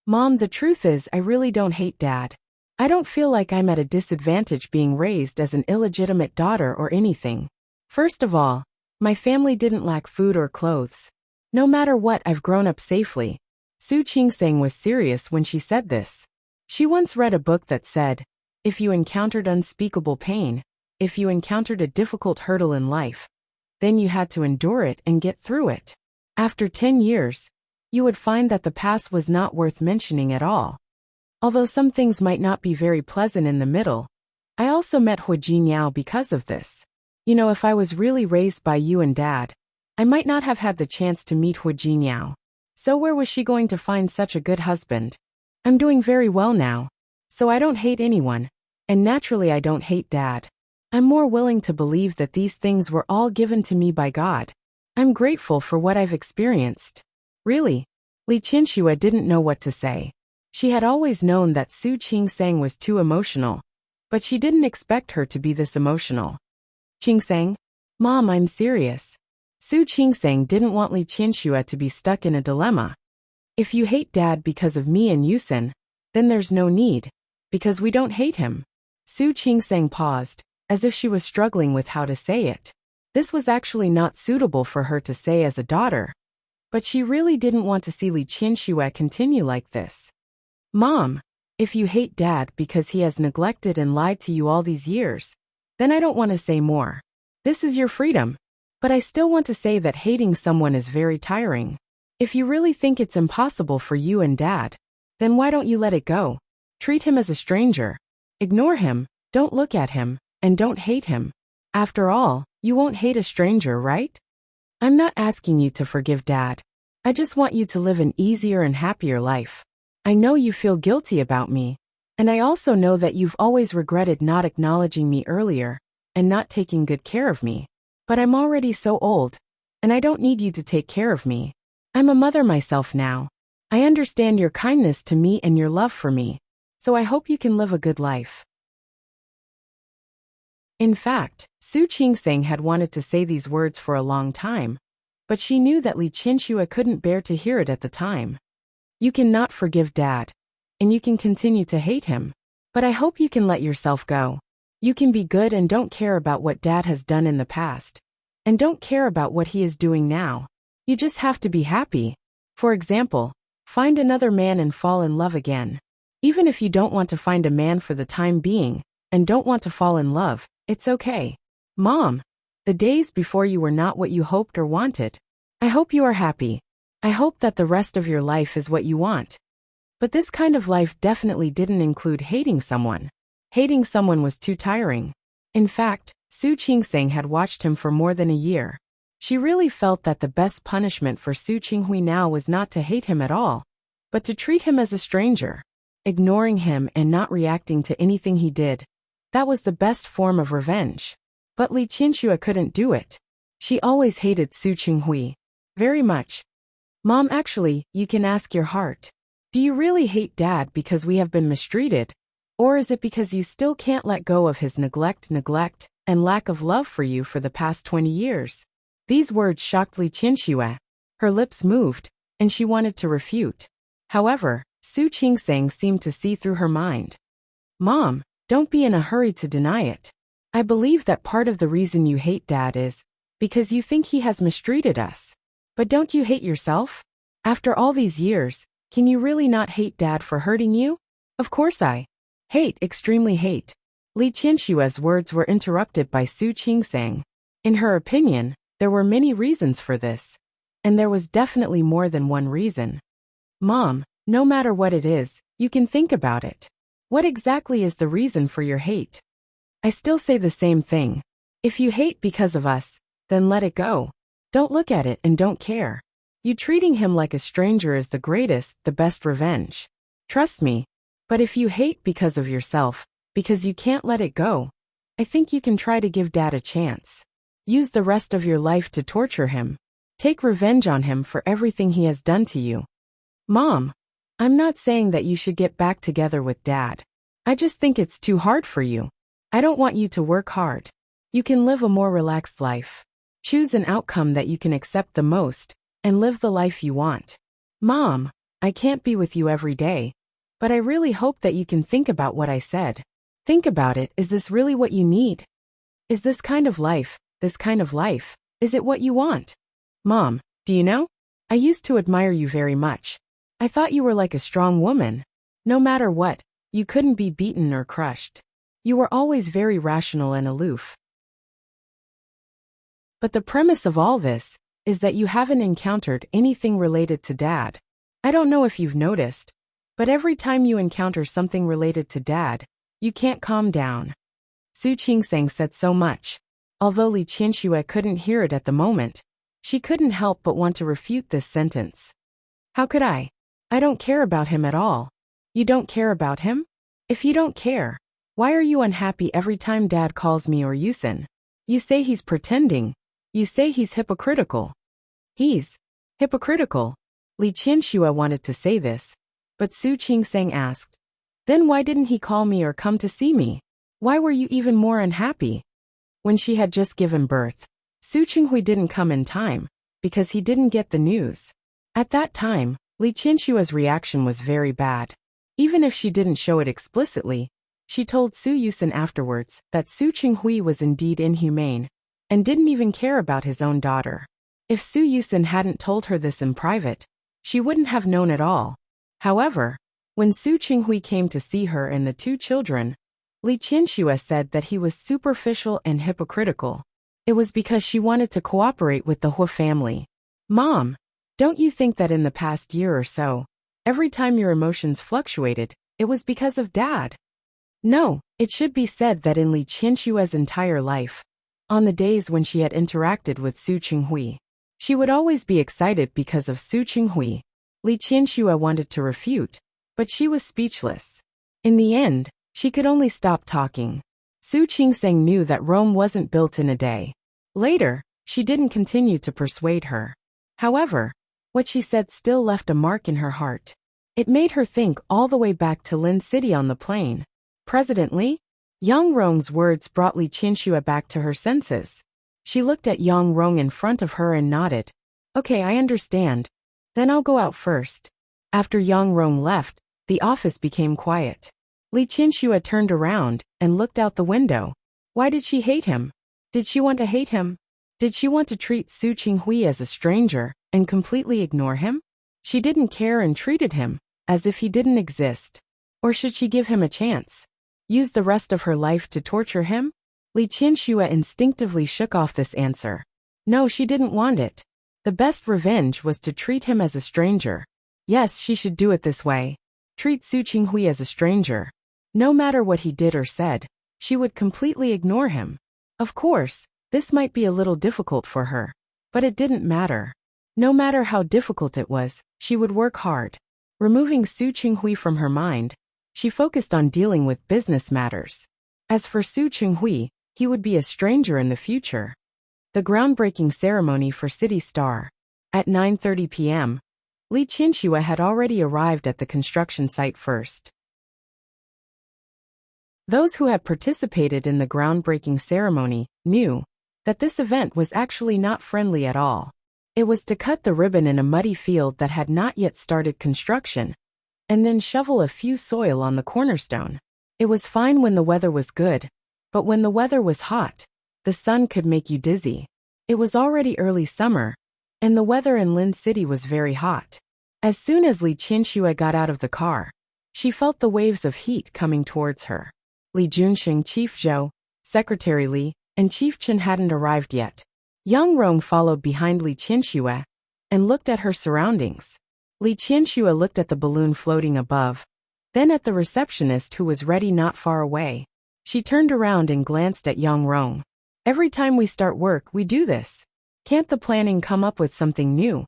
Mom, the truth is I really don't hate Dad. I don't feel like I'm at a disadvantage being raised as an illegitimate daughter or anything. First of all, my family didn't lack food or clothes. No matter what, I've grown up safely. Su Qingsang was serious when she said this. She once read a book that said, if you encountered unspeakable pain, if you encountered a difficult hurdle in life, then you had to endure it and get through it. After 10 years, you would find that the past was not worth mentioning at all. Although some things might not be very pleasant in the middle, I also met Hu Jinyao because of this. You know, if I was really raised by you and Dad, I might not have had the chance to meet Hu Jinyao. So where was she going to find such a good husband? I'm doing very well now, so I don't hate anyone, and naturally I don't hate Dad. I'm more willing to believe that these things were all given to me by God. I'm grateful for what I've experienced. Really? Li Qianxue didn't know what to say. She had always known that Su Qingsang was too emotional, but she didn't expect her to be this emotional. Qingsang? Mom, I'm serious. Su Qingsang didn't want Li Qianxue to be stuck in a dilemma. If you hate Dad because of me and Yusen, then there's no need, because we don't hate him. Su Qingsang paused, as if she was struggling with how to say it. This was actually not suitable for her to say as a daughter, but she really didn't want to see Li Qianxue continue like this. Mom, if you hate Dad because he has neglected and lied to you all these years, then I don't want to say more. This is your freedom. But I still want to say that hating someone is very tiring. If you really think it's impossible for you and Dad, then why don't you let it go? Treat him as a stranger. Ignore him, don't look at him, and don't hate him. After all, you won't hate a stranger, right? I'm not asking you to forgive Dad. I just want you to live an easier and happier life. I know you feel guilty about me, and I also know that you've always regretted not acknowledging me earlier and not taking good care of me. But I'm already so old, and I don't need you to take care of me. I'm a mother myself now. I understand your kindness to me and your love for me, so I hope you can live a good life. In fact, Su Qingsang had wanted to say these words for a long time, but she knew that Li Qianxue couldn't bear to hear it at the time. You cannot forgive Dad, and you can continue to hate him, but I hope you can let yourself go. You can be good and don't care about what Dad has done in the past, and don't care about what he is doing now. You just have to be happy. For example, find another man and fall in love again. Even if you don't want to find a man for the time being, and don't want to fall in love, it's okay. Mom, the days before you were not what you hoped or wanted. I hope you are happy. I hope that the rest of your life is what you want. But this kind of life definitely didn't include hating someone. Hating someone was too tiring. In fact, Su Qingsang had watched him for more than a year. She really felt that the best punishment for Su Qinghui now was not to hate him at all, but to treat him as a stranger. Ignoring him and not reacting to anything he did. That was the best form of revenge. But Li Qianxue couldn't do it. She always hated Su Qinghui. Very much. Mom, actually, you can ask your heart. Do you really hate Dad because we have been mistreated? Or is it because you still can't let go of his neglect, and lack of love for you for the past 20 years? These words shocked Li Qianxue. Her lips moved, and she wanted to refute. However, Su Qingsang seemed to see through her mind. Mom, don't be in a hurry to deny it. I believe that part of the reason you hate Dad is because you think he has mistreated us. But don't you hate yourself? After all these years, can you really not hate Dad for hurting you? Of course I hate, extremely hate. Li Qianxue's words were interrupted by Su Qingsang. In her opinion, there were many reasons for this. And there was definitely more than one reason. Mom, no matter what it is, you can think about it. What exactly is the reason for your hate? I still say the same thing. If you hate because of us, then let it go. Don't look at it and don't care. You treating him like a stranger is the greatest, the best revenge. Trust me. But if you hate because of yourself, because you can't let it go, I think you can try to give Dad a chance. Use the rest of your life to torture him. Take revenge on him for everything he has done to you. Mom, I'm not saying that you should get back together with Dad. I just think it's too hard for you. I don't want you to work hard. You can live a more relaxed life. Choose an outcome that you can accept the most, and live the life you want. Mom, I can't be with you every day, but I really hope that you can think about what I said. Think about it, is this really what you need? Is this kind of life, is it what you want? Mom, do you know? I used to admire you very much. I thought you were like a strong woman. No matter what, you couldn't be beaten or crushed. You were always very rational and aloof. But the premise of all this is that you haven't encountered anything related to Dad. I don't know if you've noticed, but every time you encounter something related to Dad, you can't calm down. Su Qingsang said so much. Although Li Qianxue couldn't hear it at the moment, she couldn't help but want to refute this sentence. How could I? I don't care about him at all. You don't care about him? If you don't care, why are you unhappy every time Dad calls me or Yusin? You say he's pretending. You say he's hypocritical. He's hypocritical. Li Qianxue wanted to say this, but Su Qingsang asked, then why didn't he call me or come to see me? Why were you even more unhappy? When she had just given birth, Su Qinghui didn't come in time, because he didn't get the news. At that time, Li Qianxue's reaction was very bad. Even if she didn't show it explicitly, she told Su Yusin afterwards that Su Qinghui was indeed inhumane, and didn't even care about his own daughter. If Su Yusin hadn't told her this in private, she wouldn't have known at all. However, when Su Qinghui came to see her and the two children, Li Qianxue said that he was superficial and hypocritical. It was because she wanted to cooperate with the Hu family. Mom, Don't you think that in the past year or so, every time your emotions fluctuated, it was because of Dad? No, it should be said that in Li Qianshua's entire life, on the days when she had interacted with Su Qinghui, she would always be excited because of Su Qinghui. Li Qianxue wanted to refute, but she was speechless. In the end, she could only stop talking. Su Qingseng knew that Rome wasn't built in a day. Later, she didn't continue to persuade her. However, what she said still left a mark in her heart. It made her think all the way back to Lin City on the plane. President Li? Yang Rong's words brought Li Qianxue back to her senses. She looked at Yang Rong in front of her and nodded. Okay, I understand. Then I'll go out first. After Yang Rong left, the office became quiet. Li Qianxue turned around and looked out the window. Why did she hate him? Did she want to hate him? Did she want to treat Su Qinghui as a stranger and completely ignore him? She didn't care and treated him as if he didn't exist. Or should she give him a chance? Use the rest of her life to torture him? Li Qianxue instinctively shook off this answer. No, she didn't want it. The best revenge was to treat him as a stranger. Yes, she should do it this way. Treat Su Qinghui as a stranger. No matter what he did or said, she would completely ignore him. Of course, this might be a little difficult for her, but it didn't matter. No matter how difficult it was, she would work hard. Removing Su Qinghui from her mind, she focused on dealing with business matters. As for Su Qinghui, he would be a stranger in the future. The groundbreaking ceremony for City Star. At 9:30 p.m., Li Qianxue had already arrived at the construction site first. Those who had participated in the groundbreaking ceremony knew that this event was actually not friendly at all. It was to cut the ribbon in a muddy field that had not yet started construction, and then shovel a few soil on the cornerstone. It was fine when the weather was good, but when the weather was hot, the sun could make you dizzy. It was already early summer, and the weather in Lin City was very hot. As soon as Li Qianxue got out of the car, she felt the waves of heat coming towards her. Li Junxing, Chief Zhou, Secretary Li, and Chief Chen hadn't arrived yet. Yang Rong followed behind Li Qianxue and looked at her surroundings. Li Qianxue looked at the balloon floating above, then at the receptionist who was ready not far away. She turned around and glanced at Yang Rong. Every time we start work, we do this. Can't the planning come up with something new?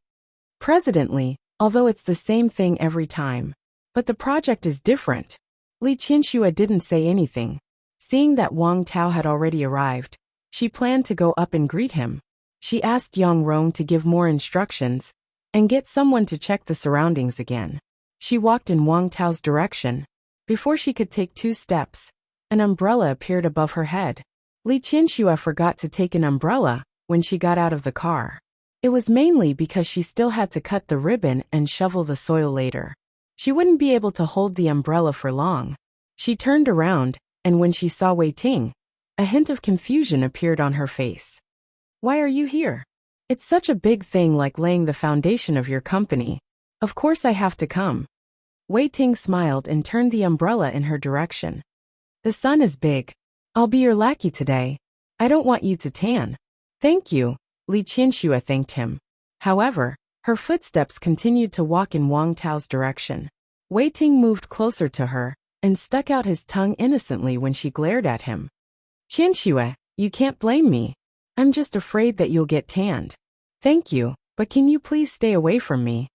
President Li, although it's the same thing every time. But the project is different. Li Qianxue didn't say anything. Seeing that Wang Tao had already arrived, she planned to go up and greet him. She asked Yang Rong to give more instructions and get someone to check the surroundings again. She walked in Wang Tao's direction. Before she could take 2 steps, an umbrella appeared above her head. Li Qianxue forgot to take an umbrella when she got out of the car. It was mainly because she still had to cut the ribbon and shovel the soil later. She wouldn't be able to hold the umbrella for long. She turned around, and when she saw Wei Ting, a hint of confusion appeared on her face. Why are you here? It's such a big thing like laying the foundation of your company. Of course I have to come. Wei Ting smiled and turned the umbrella in her direction. The sun is big. I'll be your lackey today. I don't want you to tan. Thank you, Li Qianxue thanked him. However, her footsteps continued to walk in Wang Tao's direction. Wei Ting moved closer to her and stuck out his tongue innocently when she glared at him. Qianxue, you can't blame me. I'm just afraid that you'll get tanned. Thank you, but can you please stay away from me?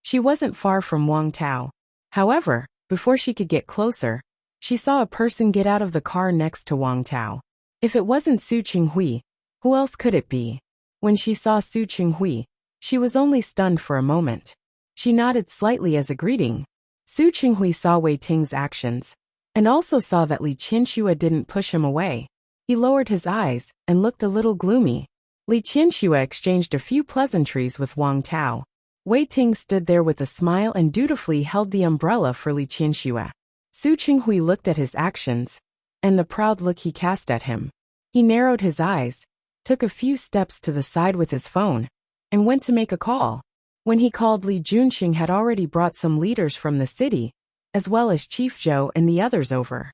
She wasn't far from Wang Tao. However, before she could get closer, she saw a person get out of the car next to Wang Tao. If it wasn't Su Qinghui, who else could it be? When she saw Su Qinghui, she was only stunned for a moment. She nodded slightly as a greeting. Su Qinghui saw Wei Ting's actions, and also saw that Li Qianxue didn't push him away. He lowered his eyes and looked a little gloomy. Li Qianxue exchanged a few pleasantries with Wang Tao. Wei Ting stood there with a smile and dutifully held the umbrella for Li Qianxue. Su Qinghui looked at his actions, and the proud look he cast at him. He narrowed his eyes, took a few steps to the side with his phone, and went to make a call. When he called, Li Junxing had already brought some leaders from the city, as well as Chief Zhou and the others over.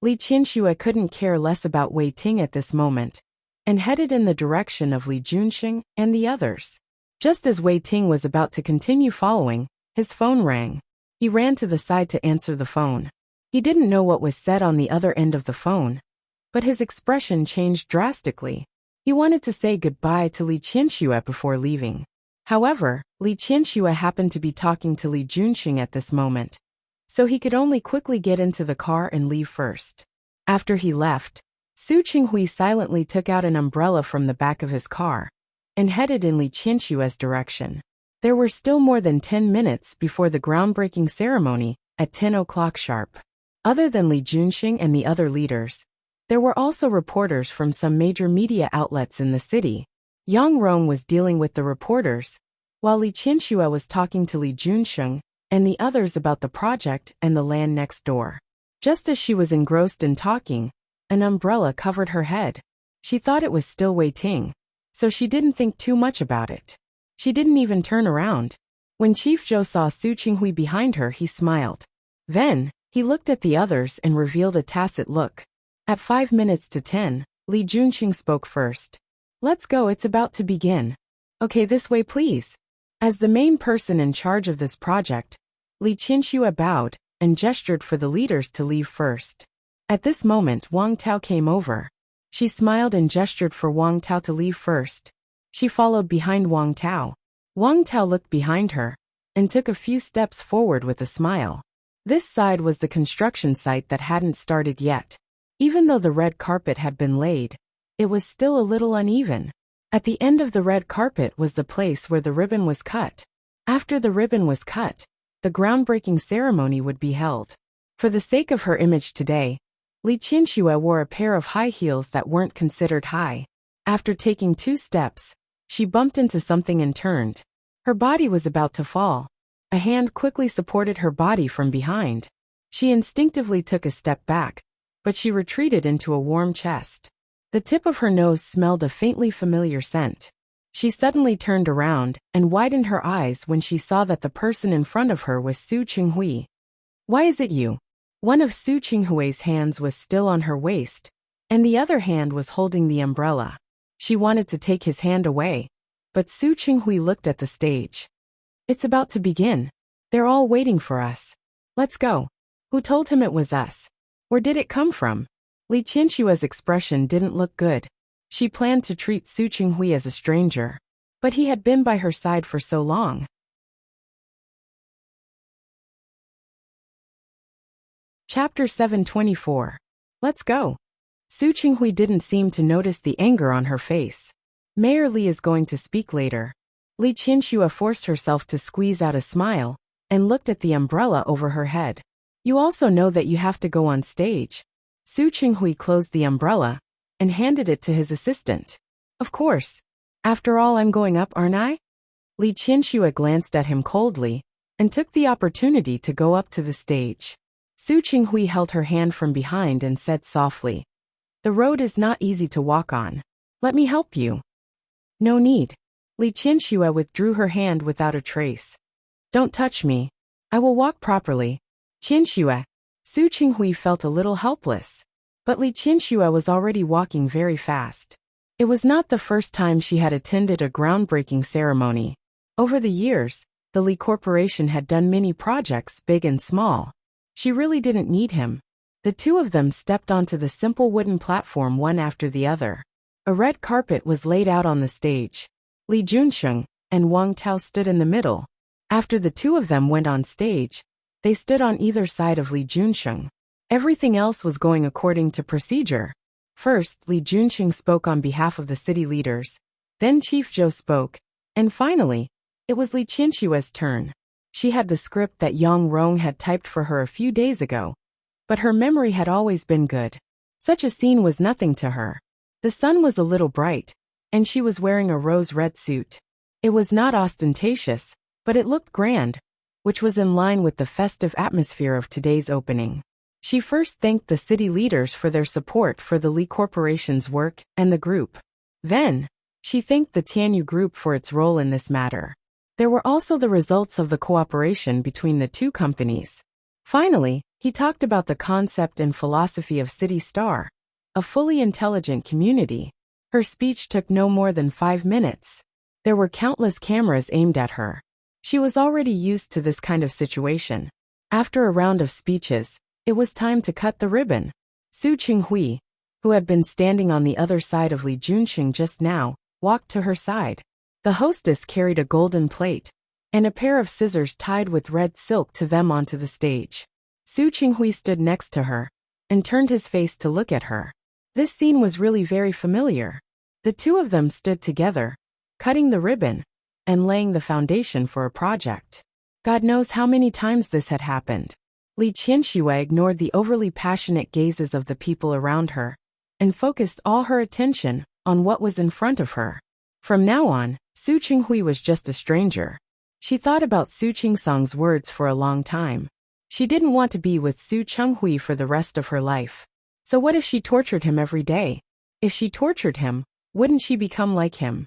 Li Qianxue couldn't care less about Wei Ting at this moment. and headed in the direction of Li Junxing and the others. Just as Wei Ting was about to continue following, his phone rang. He ran to the side to answer the phone. He didn't know what was said on the other end of the phone, but his expression changed drastically. He wanted to say goodbye to Li Qianxue before leaving. However, Li Qianxue happened to be talking to Li Junxing at this moment, so he could only quickly get into the car and leave first. After he left, Su Qinghui silently took out an umbrella from the back of his car and headed in Li Qianxue's direction. There were still more than 10 minutes before the groundbreaking ceremony at 10 o'clock sharp. Other than Li Junxing and the other leaders, there were also reporters from some major media outlets in the city. Yang Rong was dealing with the reporters, while Li Qianxue was talking to Li Junxing and the others about the project and the land next door. Just as she was engrossed in talking, an umbrella covered her head. She thought it was still Wei Ting, so she didn't think too much about it. She didn't even turn around. When Chief Zhou saw Su Qinghui behind her, he smiled. Then, he looked at the others and revealed a tacit look. At 5 minutes to 10, Li Junxing spoke first. Let's go, it's about to begin. Okay, this way please. As the main person in charge of this project, Li Qianxue bowed and gestured for the leaders to leave first. At this moment, Wang Tao came over. She smiled and gestured for Wang Tao to leave first. She followed behind Wang Tao. Wang Tao looked behind her and took a few steps forward with a smile. This side was the construction site that hadn't started yet. Even though the red carpet had been laid, it was still a little uneven. At the end of the red carpet was the place where the ribbon was cut. After the ribbon was cut, the groundbreaking ceremony would be held. For the sake of her image today, Li Qianxue wore a pair of high heels that weren't considered high. After taking 2 steps, she bumped into something and turned. Her body was about to fall. A hand quickly supported her body from behind. She instinctively took a step back, but she retreated into a warm chest. The tip of her nose smelled a faintly familiar scent. She suddenly turned around and widened her eyes when she saw that the person in front of her was Su Qinghui. Why is it you? One of Su Qinghui's hands was still on her waist, and the other hand was holding the umbrella. She wanted to take his hand away, but Su Qinghui looked at the stage. It's about to begin. They're all waiting for us. Let's go. Who told him it was us? Where did it come from? Li Qianxue's expression didn't look good. She planned to treat Su Qinghui as a stranger, but he had been by her side for so long. Chapter 724. Let's go. Su Qinghui didn't seem to notice the anger on her face. Mayor Li is going to speak later. Li Qianxue forced herself to squeeze out a smile and looked at the umbrella over her head. You also know that you have to go on stage. Su Qinghui closed the umbrella and handed it to his assistant. Of course. After all, I'm going up, aren't I? Li Qianxue glanced at him coldly and took the opportunity to go up to the stage. Su Qinghui held her hand from behind and said softly, "The road is not easy to walk on. Let me help you." No need. Li Qianxue withdrew her hand without a trace. Don't touch me. I will walk properly. Qianxue. Su Qinghui felt a little helpless. But Li Qianxue was already walking very fast. It was not the first time she had attended a groundbreaking ceremony. Over the years, the Li Corporation had done many projects, big and small. She really didn't need him. The two of them stepped onto the simple wooden platform one after the other. A red carpet was laid out on the stage. Li Junxing and Wang Tao stood in the middle. After the two of them went on stage, they stood on either side of Li Junxing. Everything else was going according to procedure. First, Li Junxing spoke on behalf of the city leaders. Then Chief Zhou spoke. And finally, it was Li Qianxue's turn. She had the script that Yang Rong had typed for her a few days ago. But her memory had always been good. Such a scene was nothing to her. The sun was a little bright, and she was wearing a rose-red suit. It was not ostentatious, but it looked grand, which was in line with the festive atmosphere of today's opening. She first thanked the city leaders for their support for the Li Corporation's work and the group. Then, she thanked the Tianyu Group for its role in this matter. There were also the results of the cooperation between the two companies. Finally, he talked about the concept and philosophy of City Star, a fully intelligent community. Her speech took no more than 5 minutes. There were countless cameras aimed at her. She was already used to this kind of situation. After a round of speeches, it was time to cut the ribbon. Su Qinghui, who had been standing on the other side of Li Junxing just now, walked to her side. The hostess carried a golden plate and a pair of scissors tied with red silk to them onto the stage. Su Qinghui stood next to her and turned his face to look at her. This scene was really very familiar. The two of them stood together, cutting the ribbon and laying the foundation for a project. God knows how many times this had happened. Li Qianxue ignored the overly passionate gazes of the people around her and focused all her attention on what was in front of her. From now on, Su Qinghui was just a stranger. She thought about Su Qingsang's words for a long time. She didn't want to be with Su Qinghui for the rest of her life. So what if she tortured him every day? If she tortured him, wouldn't she become like him?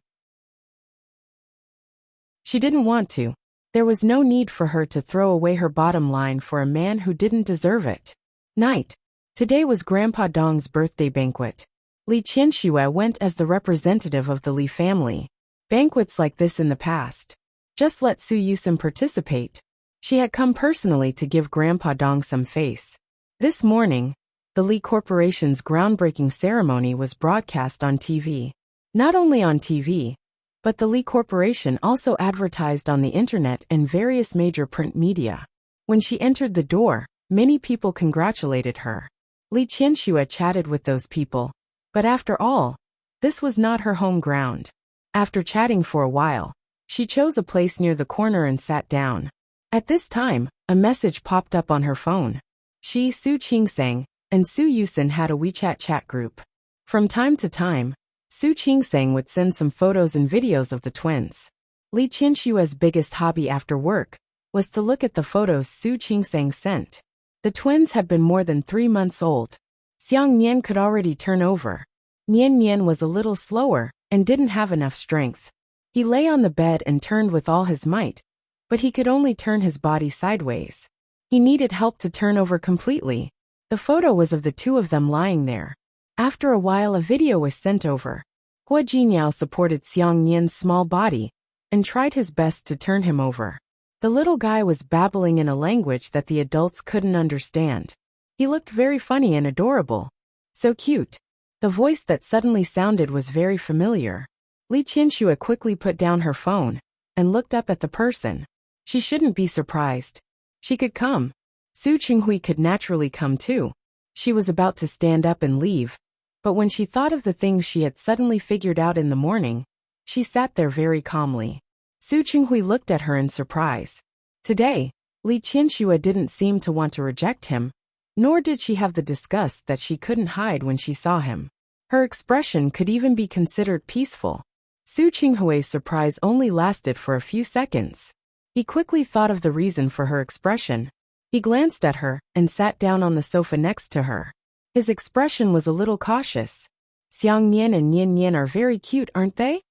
She didn't want to. There was no need for her to throw away her bottom line for a man who didn't deserve it. Night. Today was Grandpa Dong's birthday banquet. Li Qianxue went as the representative of the Li family. Banquets like this in the past. Just let Su Yusin participate. She had come personally to give Grandpa Dong some face. This morning, the Li Corporation's groundbreaking ceremony was broadcast on TV. Not only on TV, but the Li Corporation also advertised on the internet and various major print media. When she entered the door, many people congratulated her. Li Qianxue chatted with those people, but after all, this was not her home ground. After chatting for a while, she chose a place near the corner and sat down. At this time, a message popped up on her phone. She, Su Qingsang, and Su Yusin had a WeChat chat group. From time to time, Su Qingsang would send some photos and videos of the twins. Li Qianxue's biggest hobby after work was to look at the photos Su Qingsang sent. The twins had been more than 3 months old. Xiang Nian could already turn over. Nian Nian was a little slower and didn't have enough strength. He lay on the bed and turned with all his might, but he could only turn his body sideways. He needed help to turn over completely. The photo was of the two of them lying there. After a while, a video was sent over. Hua Jinyao supported Xiang Nian's small body and tried his best to turn him over. The little guy was babbling in a language that the adults couldn't understand. He looked very funny and adorable. So cute. The voice that suddenly sounded was very familiar. Li Qianxue quickly put down her phone and looked up at the person. She shouldn't be surprised. She could come. Su Qinghui could naturally come too. She was about to stand up and leave, but when she thought of the things she had suddenly figured out in the morning, she sat there very calmly. Su Qinghui looked at her in surprise. Today, Li Qianxue didn't seem to want to reject him, nor did she have the disgust that she couldn't hide when she saw him. Her expression could even be considered peaceful. Su Qinghui's surprise only lasted for a few seconds. He quickly thought of the reason for her expression. He glanced at her and sat down on the sofa next to her. His expression was a little cautious. Xiang Nian and Nian Nian are very cute, aren't they?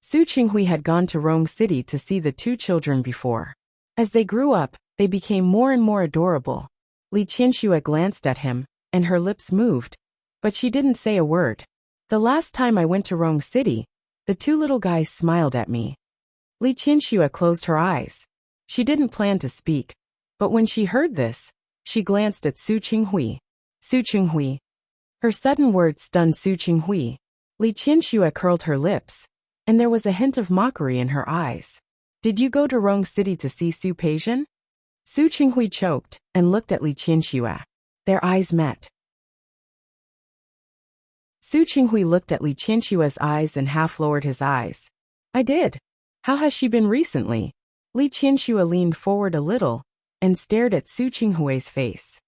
Su Qinghui had gone to Rong City to see the two children before. As they grew up, they became more and more adorable. Li Qianxue glanced at him, and her lips moved, but she didn't say a word. The last time I went to Rong City, the two little guys smiled at me. Li Qianxue closed her eyes. She didn't plan to speak, but when she heard this, she glanced at Su Qinghui. Su Qinghui. Her sudden words stunned Su Qinghui. Li Qianxue curled her lips, and there was a hint of mockery in her eyes. Did you go to Rong City to see Su Peijian? Su Qinghui choked and looked at Li Qianxue. Their eyes met. Su Qinghui looked at Li Qianxue's eyes and half lowered his eyes. I did. How has she been recently? Li Qianxue leaned forward a little and stared at Su Qinghui's face.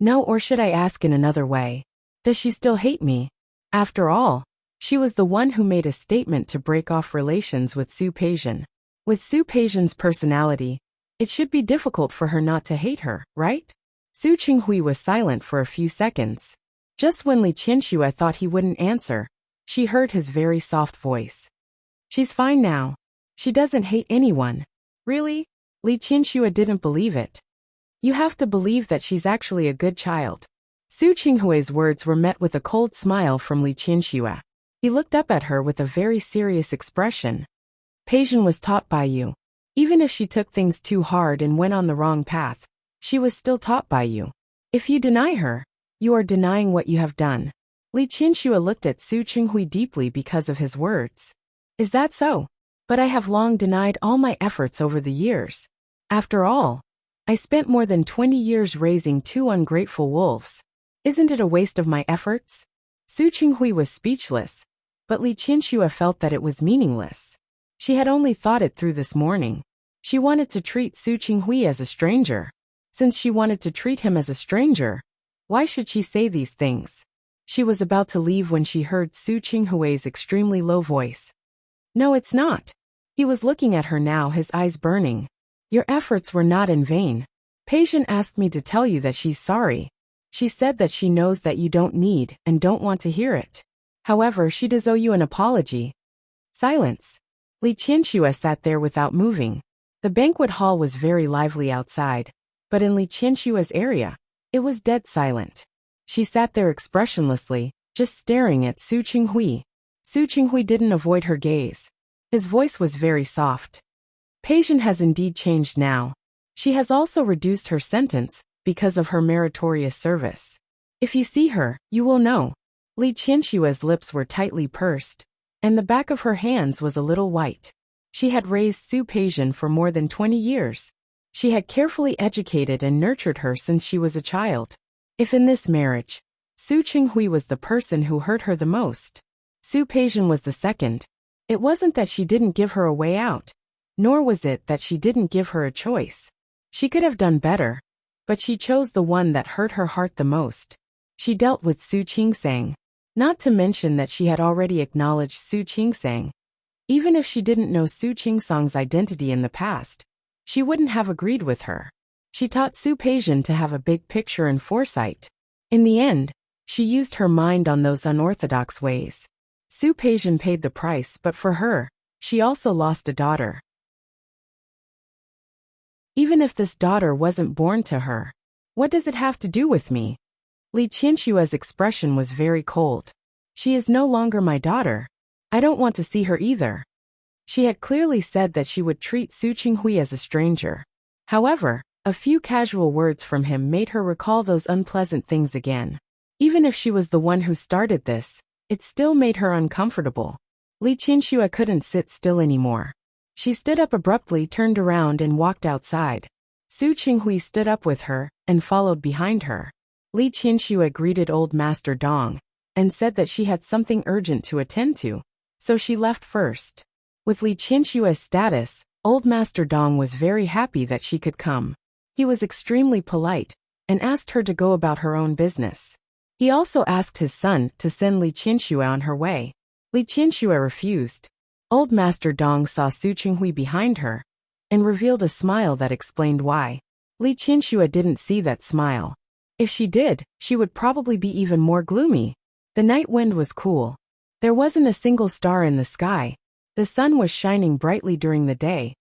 No, or should I ask in another way? Does she still hate me? After all, she was the one who made a statement to break off relations with Su Peijian. With Su Peijian's personality, it should be difficult for her not to hate her, right? Su Qinghui was silent for a few seconds. Just when Li Qianxue thought he wouldn't answer, she heard his very soft voice. She's fine now. She doesn't hate anyone. Really? Li Qianxue didn't believe it. You have to believe that she's actually a good child. Su Qinghui's words were met with a cold smile from Li Qianxue. He looked up at her with a very serious expression. Pei was taught by you. Even if she took things too hard and went on the wrong path, she was still taught by you. If you deny her, you are denying what you have done. Li Qianxue looked at Su Qinghui deeply because of his words. Is that so? But I have long denied all my efforts over the years. After all, I spent more than 20 years raising 2 ungrateful wolves. Isn't it a waste of my efforts? Su Qinghui was speechless, but Li Qianxue felt that it was meaningless. She had only thought it through this morning. She wanted to treat Su Qinghui as a stranger. Since she wanted to treat him as a stranger, why should she say these things? She was about to leave when she heard Su Qinghui's extremely low voice. No, it's not. He was looking at her now, his eyes burning. Your efforts were not in vain. Pei asked me to tell you that she's sorry. She said that she knows that you don't need and don't want to hear it. However, she does owe you an apology. Silence. Li Qianxue sat there without moving. The banquet hall was very lively outside, but in Li Qianxue's area, it was dead silent. She sat there expressionlessly, just staring at Su Qinghui. Su Qinghui didn't avoid her gaze. His voice was very soft. Pei has indeed changed now. She has also reduced her sentence because of her meritorious service. If you see her, you will know. Li Qianxue's lips were tightly pursed, and the back of her hands was a little white. She had raised Su Pei for more than 20 years. She had carefully educated and nurtured her since she was a child. If in this marriage, Su Qinghui was the person who hurt her the most, Su Pei was the second. It wasn't that she didn't give her a way out, nor was it that she didn't give her a choice. She could have done better, but she chose the one that hurt her heart the most. She dealt with Su Qingsang. Not to mention that she had already acknowledged Su Qingsang. Even if she didn't know Su Qingsang's identity in the past, she wouldn't have agreed with her. She taught Su Pei to have a big picture and foresight. In the end, she used her mind on those unorthodox ways. Su Pei paid the price, but for her, she also lost a daughter. Even if this daughter wasn't born to her, what does it have to do with me? Li Qianxue's expression was very cold. She is no longer my daughter. I don't want to see her either. She had clearly said that she would treat Su Qinghui as a stranger. However, a few casual words from him made her recall those unpleasant things again. Even if she was the one who started this, it still made her uncomfortable. Li Qianxue couldn't sit still anymore. She stood up abruptly, turned around and walked outside. Su Qinghui stood up with her and followed behind her. Li Qianxue greeted Old Master Dong and said that she had something urgent to attend to, so she left first. With Li Qianxue's status, Old Master Dong was very happy that she could come. He was extremely polite and asked her to go about her own business. He also asked his son to send Li Qianxue on her way. Li Qianxue refused. Old Master Dong saw Su Qinghui behind her and revealed a smile that explained why. Li Qianxue didn't see that smile. If she did, she would probably be even more gloomy. The night wind was cool. There wasn't a single star in the sky. The sun was shining brightly during the day,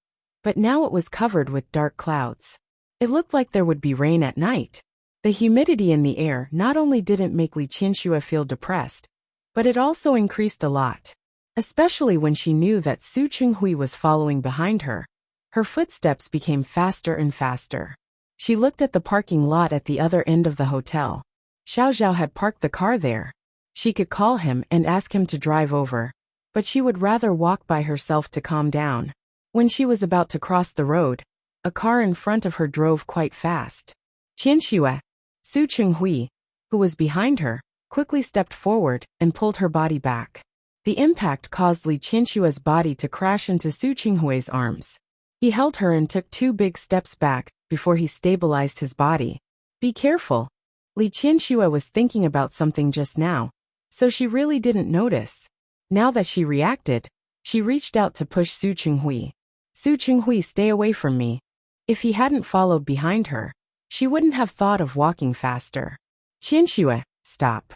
but now it was covered with dark clouds. It looked like there would be rain at night. The humidity in the air not only didn't make Li Qianxue feel depressed, but it also increased a lot. Especially when she knew that Su Qinghui was following behind her. Her footsteps became faster and faster. She looked at the parking lot at the other end of the hotel. Xiao Zhao had parked the car there. She could call him and ask him to drive over, but she would rather walk by herself to calm down. When she was about to cross the road, a car in front of her drove quite fast. Qianxue, Su Qinghui, who was behind her, quickly stepped forward and pulled her body back. The impact caused Li Qianxue's body to crash into Su Qinghui's arms. He held her and took 2 big steps back before he stabilized his body. Be careful. Li Qianxue was thinking about something just now, so she really didn't notice. Now that she reacted, she reached out to push Su Qinghui. Su Qinghui, stay away from me. If he hadn't followed behind her, she wouldn't have thought of walking faster. Qianxue, stop.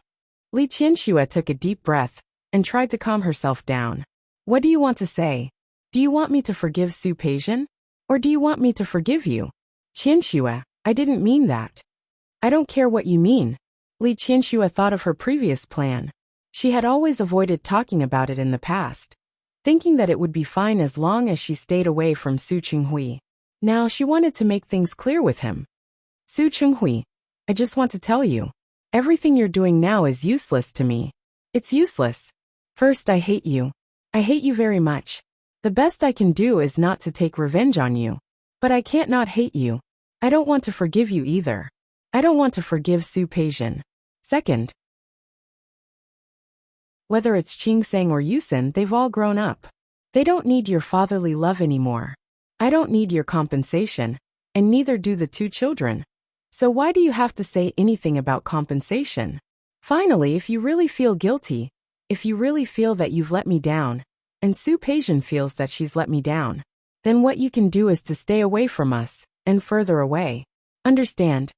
Li Qianxue took a deep breath and tried to calm herself down. What do you want to say? Do you want me to forgive Su Pei, or do you want me to forgive you? Qianxue, I didn't mean that. I don't care what you mean. Li Qianxue thought of her previous plan. She had always avoided talking about it in the past, thinking that it would be fine as long as she stayed away from Su Chenghui. Now she wanted to make things clear with him. Su Chenghui, I just want to tell you, everything you're doing now is useless to me. It's useless. First, I hate you. I hate you very much. The best I can do is not to take revenge on you. But I can't not hate you. I don't want to forgive you either. I don't want to forgive Su Peijian. Second, whether it's Qingsang or Yusin, they've all grown up. They don't need your fatherly love anymore. I don't need your compensation, and neither do the two children. So why do you have to say anything about compensation? Finally, if you really feel guilty, if you really feel that you've let me down, and Su Peijian feels that she's let me down, then what you can do is to stay away from us, and further away. Understand?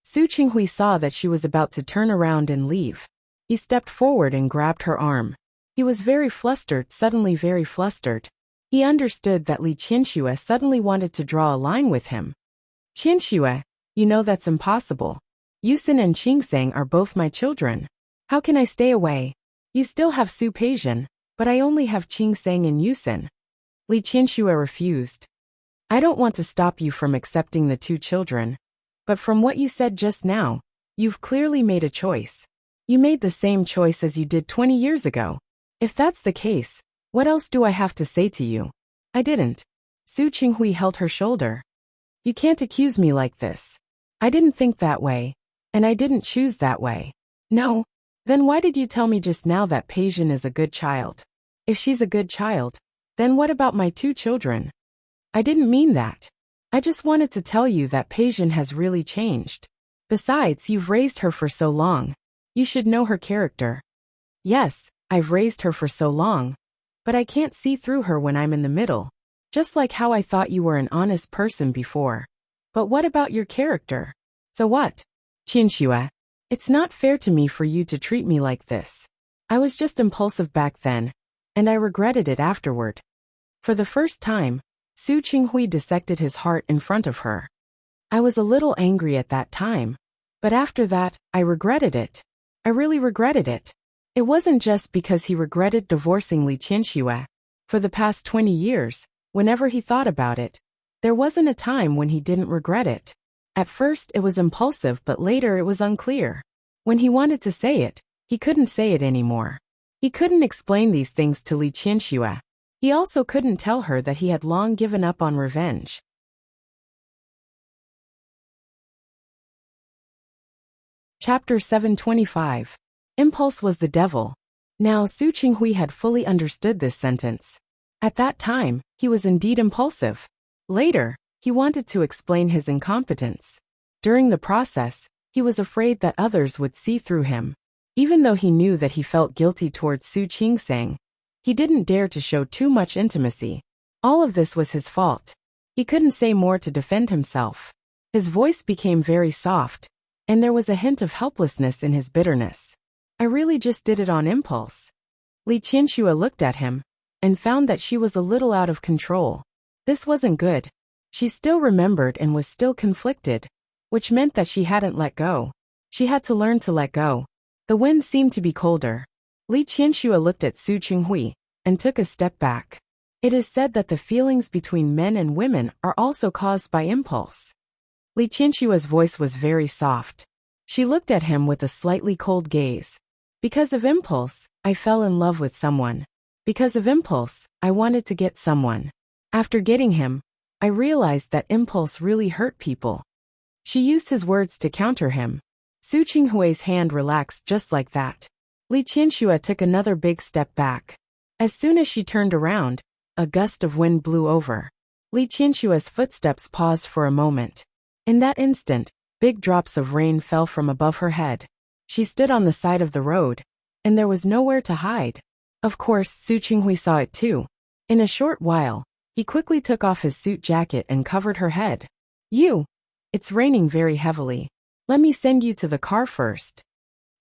Su Chenghui saw that she was about to turn around and leave. He stepped forward and grabbed her arm. He was very flustered, suddenly very flustered. He understood that Li Qianxue suddenly wanted to draw a line with him. Qianxue, you know that's impossible. Yusin and Qingsang are both my children. How can I stay away? You still have Su Peijian, but I only have Qingsang and Yusin. Li Qianxue refused. I don't want to stop you from accepting the two children, but from what you said just now, you've clearly made a choice. You made the same choice as you did 20 years ago. If that's the case, what else do I have to say to you? I didn't. Su Chenghui held her shoulder. You can't accuse me like this. I didn't think that way, and I didn't choose that way. No. Then why did you tell me just now that Peijian is a good child? If she's a good child, then what about my two children? I didn't mean that. I just wanted to tell you that Peijian has really changed. Besides, you've raised her for so long. You should know her character. Yes, I've raised her for so long, but I can't see through her when I'm in the middle. Just like how I thought you were an honest person before. But what about your character? So what? Qianxue, it's not fair to me for you to treat me like this. I was just impulsive back then, and I regretted it afterward. For the first time, Su Chenghui dissected his heart in front of her. I was a little angry at that time, but after that, I regretted it. I really regretted it. It wasn't just because he regretted divorcing Li Qianxue. For the past 20 years, whenever he thought about it, there wasn't a time when he didn't regret it. At first it was impulsive, but later it was unclear. When he wanted to say it, he couldn't say it anymore. He couldn't explain these things to Li Qianxue. He also couldn't tell her that he had long given up on revenge. Chapter 725. Impulse was the devil. Now Su Chenghui had fully understood this sentence. At that time, he was indeed impulsive. Later, he wanted to explain his incompetence. During the process, he was afraid that others would see through him. Even though he knew that he felt guilty towards Su Qingsang, he didn't dare to show too much intimacy. All of this was his fault. He couldn't say more to defend himself. His voice became very soft, and there was a hint of helplessness in his bitterness. I really just did it on impulse. Li Qianxue looked at him, and found that she was a little out of control. This wasn't good. She still remembered and was still conflicted, which meant that she hadn't let go. She had to learn to let go. The wind seemed to be colder. Li Qianxue looked at Su Chenghui, and took a step back. It is said that the feelings between men and women are also caused by impulse. Li Qianxue's voice was very soft. She looked at him with a slightly cold gaze. Because of impulse, I fell in love with someone. Because of impulse, I wanted to get someone. After getting him, I realized that impulse really hurt people. She used his words to counter him. Su Chenghui's hand relaxed just like that. Li Qianxue took another big step back. As soon as she turned around, a gust of wind blew over. Li Qianxue's footsteps paused for a moment. In that instant, big drops of rain fell from above her head. She stood on the side of the road, and there was nowhere to hide. Of course, Su Chenghui saw it too. In a short while, he quickly took off his suit jacket and covered her head. It's raining very heavily. Let me send you to the car first.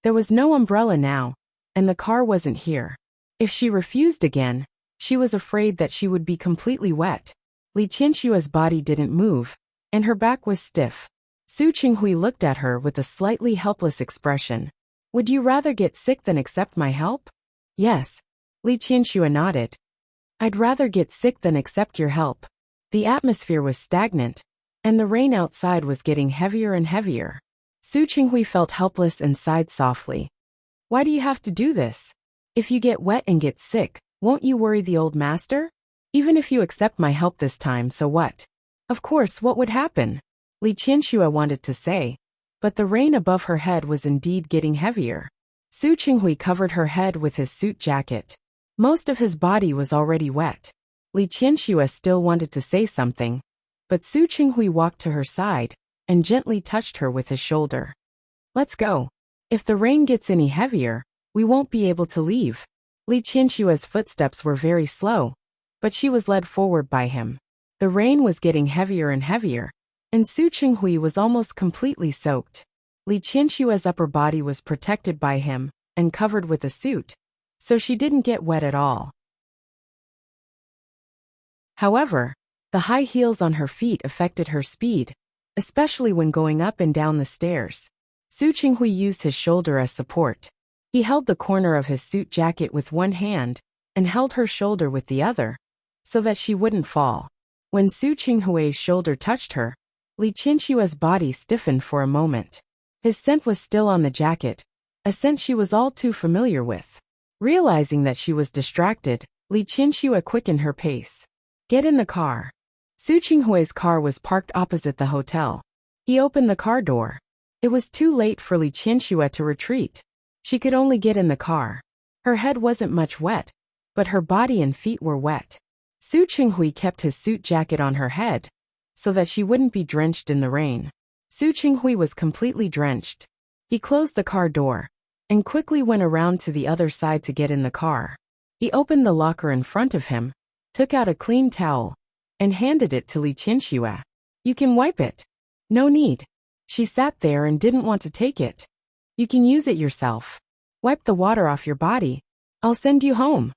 There was no umbrella now, and the car wasn't here. If she refused again, she was afraid that she would be completely wet. Li Qianxue's body didn't move, and her back was stiff. Su Chenghui looked at her with a slightly helpless expression. Would you rather get sick than accept my help? Yes. Li Qianxue nodded. I'd rather get sick than accept your help. The atmosphere was stagnant, and the rain outside was getting heavier and heavier. Su Qinghui felt helpless and sighed softly. Why do you have to do this? If you get wet and get sick, won't you worry the old master? Even if you accept my help this time, so what? Of course, what would happen? Li Qianxue wanted to say, but the rain above her head was indeed getting heavier. Su Qinghui covered her head with his suit jacket. Most of his body was already wet. Li Qianxue still wanted to say something, but Su Qinghui walked to her side and gently touched her with his shoulder. Let's go. If the rain gets any heavier, we won't be able to leave. Li Qianxue's footsteps were very slow, but she was led forward by him. The rain was getting heavier and heavier, and Su Qinghui was almost completely soaked. Li Qianxue's upper body was protected by him and covered with a suit, so she didn't get wet at all. However, the high heels on her feet affected her speed, especially when going up and down the stairs. Su Qinghui used his shoulder as support. He held the corner of his suit jacket with one hand and held her shoulder with the other, so that she wouldn't fall. When Su Qinghui's shoulder touched her, Li Qianxue's body stiffened for a moment. His scent was still on the jacket, a scent she was all too familiar with. Realizing that she was distracted, Li Qianxue quickened her pace. Get in the car. Su Qinghui's car was parked opposite the hotel. He opened the car door. It was too late for Li Qianxue to retreat. She could only get in the car. Her head wasn't much wet, but her body and feet were wet. Su Qinghui kept his suit jacket on her head, so that she wouldn't be drenched in the rain. Su Qinghui was completely drenched. He closed the car door and quickly went around to the other side to get in the car. He opened the locker in front of him, took out a clean towel, and handed it to Li Qianxue. You can wipe it. No need. She sat there and didn't want to take it. You can use it yourself. Wipe the water off your body. I'll send you home.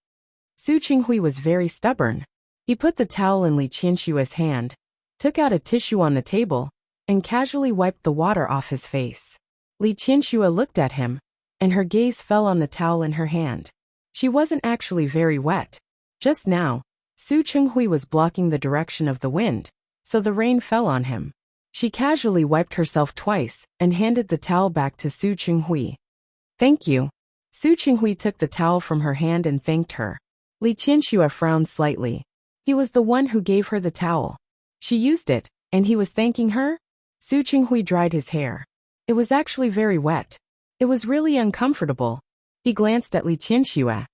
Su Qinghui was very stubborn. He put the towel in Li Qianxue's hand, took out a tissue on the table, and casually wiped the water off his face. Li Qianxue looked at him, and her gaze fell on the towel in her hand. She wasn't actually very wet. Just now, Su Qinghui was blocking the direction of the wind, so the rain fell on him. She casually wiped herself twice and handed the towel back to Su Qinghui. Thank you. Su Qinghui took the towel from her hand and thanked her. Li Qianxue frowned slightly. He was the one who gave her the towel. She used it, and he was thanking her? Su Qinghui dried his hair. It was actually very wet. It was really uncomfortable. He glanced at Li Qianxue.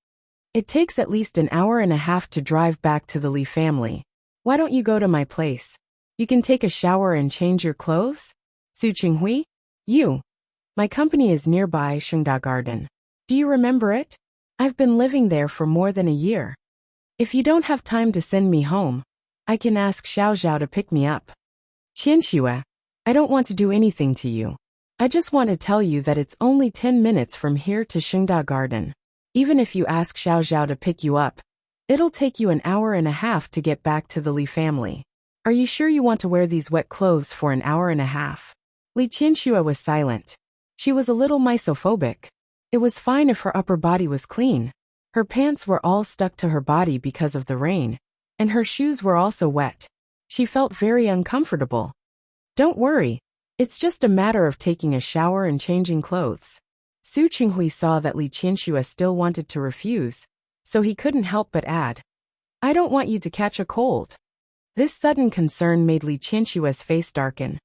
It takes at least an hour and a half to drive back to the Li family. Why don't you go to my place? You can take a shower and change your clothes? Su Qinghui? You. My company is nearby Shengda Garden. Do you remember it? I've been living there for more than a year. If you don't have time to send me home, I can ask Xiao Zhao to pick me up. Qianxue, I don't want to do anything to you. I just want to tell you that it's only 10 minutes from here to Shengda Garden. Even if you ask Xiao Zhao to pick you up, it'll take you an hour and a half to get back to the Li family. Are you sure you want to wear these wet clothes for an hour and a half? Li Qianxue was silent. She was a little misophobic. It was fine if her upper body was clean. Her pants were all stuck to her body because of the rain, and her shoes were also wet. She felt very uncomfortable. Don't worry. It's just a matter of taking a shower and changing clothes. Su Qinghui saw that Li Qianxue still wanted to refuse, so he couldn't help but add, I don't want you to catch a cold. This sudden concern made Li Qianxue's face darken.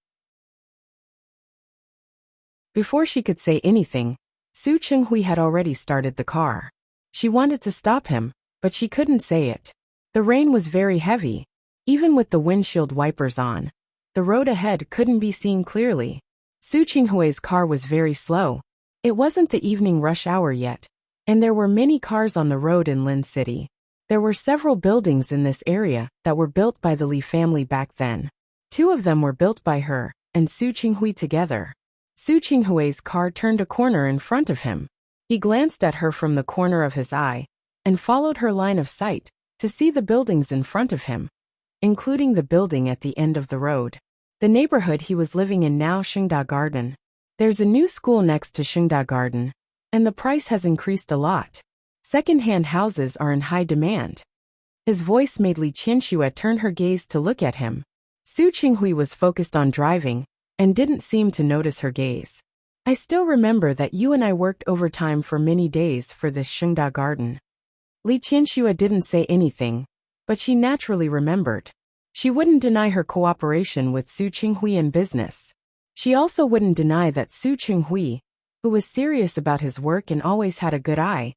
Before she could say anything, Su Qinghui had already started the car. She wanted to stop him, but she couldn't say it. The rain was very heavy. Even with the windshield wipers on, the road ahead couldn't be seen clearly. Su Qinghui's car was very slow. It wasn't the evening rush hour yet, and there were many cars on the road in Lin City. There were several buildings in this area that were built by the Li family back then. 2 of them were built by her and Su Qinghui together. Su Qinghui's car turned a corner in front of him. He glanced at her from the corner of his eye and followed her line of sight to see the buildings in front of him, including the building at the end of the road. The neighborhood he was living in now, Shengda Garden. There's a new school next to Shengda Garden, and the price has increased a lot. Second-hand houses are in high demand. His voice made Li Qianxue turn her gaze to look at him. Su Qinghui was focused on driving and didn't seem to notice her gaze. I still remember that you and I worked overtime for many days for this Shengda garden. Li Qianxue didn't say anything, but she naturally remembered. She wouldn't deny her cooperation with Su Qinghui in business. She also wouldn't deny that Su Qinghui, who was serious about his work and always had a good eye,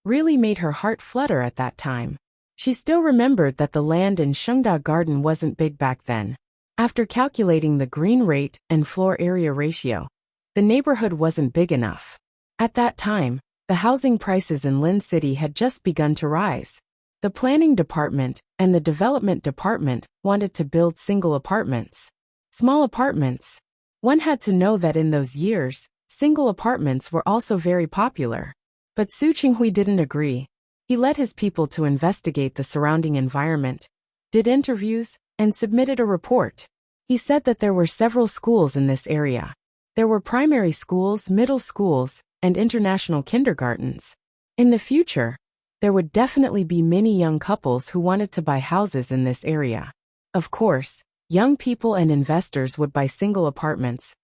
really made her heart flutter at that time. She still remembered that the land in Shengda garden wasn't big back then. After calculating the green rate and floor area ratio, the neighborhood wasn't big enough. At that time, the housing prices in Lin City had just begun to rise. The planning department and the development department wanted to build single apartments. Small apartments. One had to know that in those years, single apartments were also very popular. But Su Qinghui didn't agree. He led his people to investigate the surrounding environment, did interviews, and submitted a report. He said that there were several schools in this area. There were primary schools, middle schools, and international kindergartens. In the future, there would definitely be many young couples who wanted to buy houses in this area. Of course, young people and investors would buy single apartments,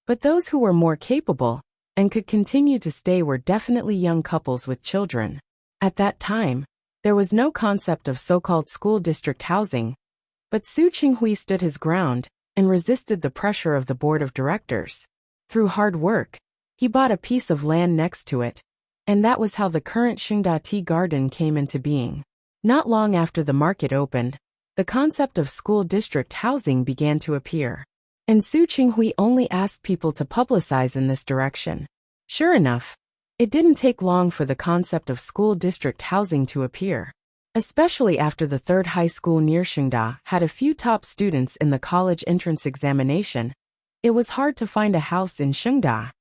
but those who were more capable and could continue to stay were definitely young couples with children. At that time, there was no concept of so-called school district housing, but Su Qinghui stood his ground and resisted the pressure of the board of directors. Through hard work, he bought a piece of land next to it, and that was how the current Shengda Tea Garden came into being. Not long after the market opened, the concept of school district housing began to appear. And Su Qinghui only asked people to publicize in this direction. Sure enough, it didn't take long for the concept of school district housing to appear. Especially after the third high school near Shengda had a few top students in the college entrance examination, it was hard to find a house in Shengda.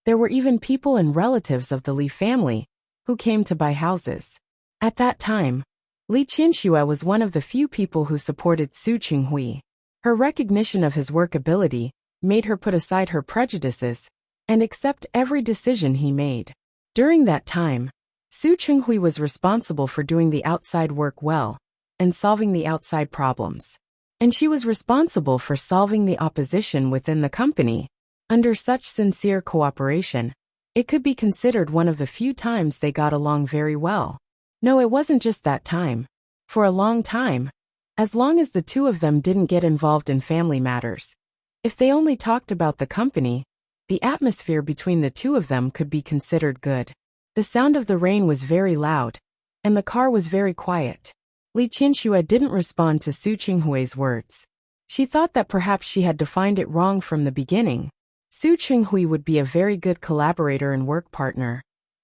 There were even people and relatives of the Li family who came to buy houses. At that time, Li Qianxue was one of the few people who supported Su Qinghui. Her recognition of his work ability made her put aside her prejudices and accept every decision he made. During that time, Su Qinghui was responsible for doing the outside work well and solving the outside problems. And she was responsible for solving the opposition within the company. Under such sincere cooperation, it could be considered one of the few times they got along very well. No, it wasn't just that time. For a long time, as long as the two of them didn't get involved in family matters. If they only talked about the company, the atmosphere between the two of them could be considered good. The sound of the rain was very loud, and the car was very quiet. Li Qianxue didn't respond to Su Qinghui's words. She thought that perhaps she had defined it wrong from the beginning. Su Qinghui would be a very good collaborator and work partner,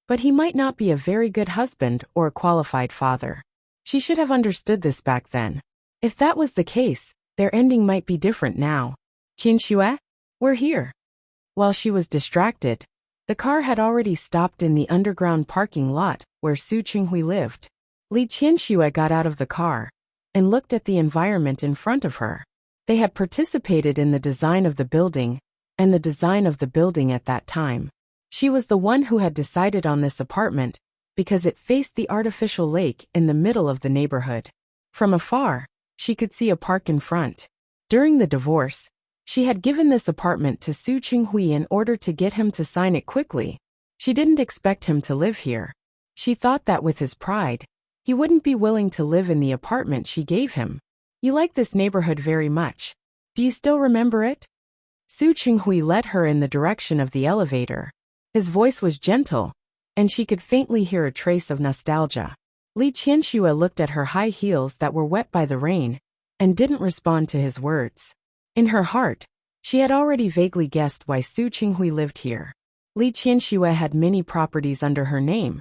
but he might not be a very good husband or a qualified father. She should have understood this back then. If that was the case, their ending might be different now. Qianxue, we're here. While she was distracted, the car had already stopped in the underground parking lot where Su Qinghui lived. Li Qianxue got out of the car and looked at the environment in front of her. They had participated in the design of the building and the design of the building at that time. She was the one who had decided on this apartment because it faced the artificial lake in the middle of the neighborhood. From afar, she could see a park in front. During the divorce, she had given this apartment to Su Qinghui in order to get him to sign it quickly. She didn't expect him to live here. She thought that with his pride, he wouldn't be willing to live in the apartment she gave him. You like this neighborhood very much. Do you still remember it? Su Qinghui led her in the direction of the elevator. His voice was gentle, and she could faintly hear a trace of nostalgia. Li Qianxue looked at her high heels that were wet by the rain and didn't respond to his words. In her heart, she had already vaguely guessed why Su Qinghui lived here. Li Qianxue had many properties under her name,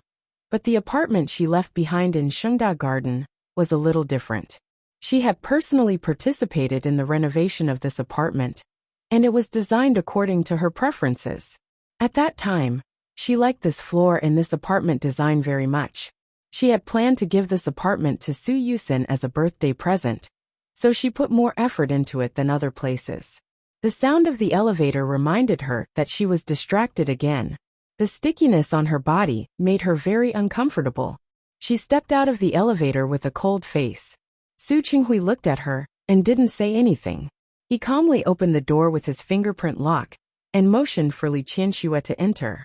but the apartment she left behind in Shengda Garden was a little different. She had personally participated in the renovation of this apartment, and it was designed according to her preferences. At that time, she liked this floor and this apartment design very much. She had planned to give this apartment to Su Yusin as a birthday present, so she put more effort into it than other places. The sound of the elevator reminded her that she was distracted again. The stickiness on her body made her very uncomfortable. She stepped out of the elevator with a cold face. Su Qinghui looked at her and didn't say anything. He calmly opened the door with his fingerprint lock and motioned for Li Qianxue to enter.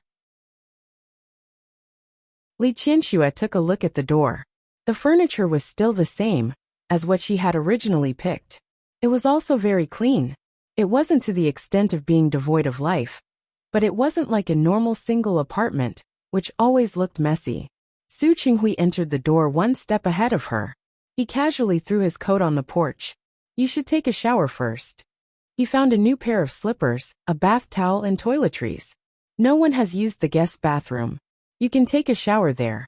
Li Qianxue took a look at the door. The furniture was still the same as what she had originally picked. It was also very clean. It wasn't to the extent of being devoid of life, but it wasn't like a normal single apartment, which always looked messy. Su Qinghui entered the door one step ahead of her. He casually threw his coat on the porch. You should take a shower first. He found a new pair of slippers, a bath towel and toiletries. No one has used the guest bathroom. You can take a shower there.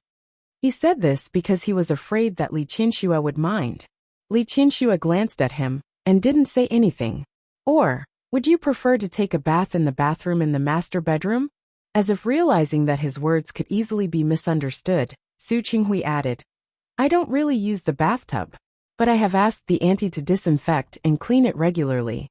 He said this because he was afraid that Li Qianxue would mind. Li Qianxue glanced at him and didn't say anything. Or, would you prefer to take a bath in the bathroom in the master bedroom? As if realizing that his words could easily be misunderstood, Su Qinghui added, I don't really use the bathtub, but I have asked the auntie to disinfect and clean it regularly.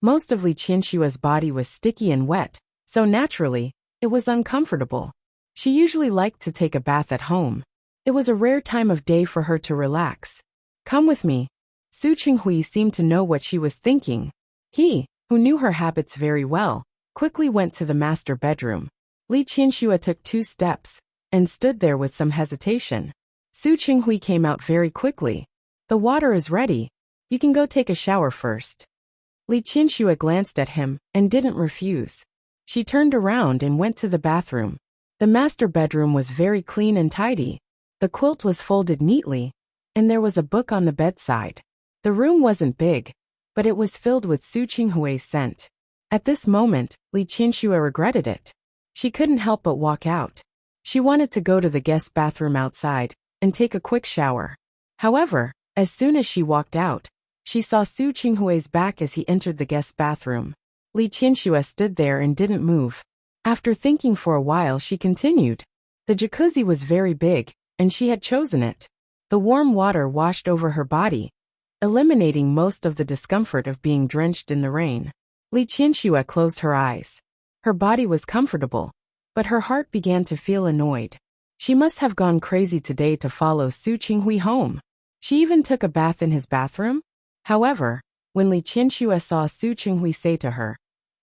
Most of Li Qianxue's body was sticky and wet, so naturally, it was uncomfortable. She usually liked to take a bath at home. It was a rare time of day for her to relax. Come with me. Su Qinghui seemed to know what she was thinking. He, who knew her habits very well, quickly went to the master bedroom. Li Qianxue took 2 steps and stood there with some hesitation. Su Qinghui came out very quickly. The water is ready. You can go take a shower first. Li Qianxue glanced at him and didn't refuse. She turned around and went to the bathroom. The master bedroom was very clean and tidy. The quilt was folded neatly, and there was a book on the bedside. The room wasn't big, but it was filled with Su Qinghui's scent. At this moment, Li Qianxue regretted it. She couldn't help but walk out. She wanted to go to the guest bathroom outside and take a quick shower. However, as soon as she walked out, she saw Su Qinghui's back as he entered the guest bathroom. Li Qianxue stood there and didn't move. After thinking for a while, she continued. The jacuzzi was very big, and she had chosen it. The warm water washed over her body, eliminating most of the discomfort of being drenched in the rain. Li Qianxue closed her eyes. Her body was comfortable, but her heart began to feel annoyed. She must have gone crazy today to follow Su Qinghui home. She even took a bath in his bathroom? However, when Li Qianxue saw Su Qinghui say to her,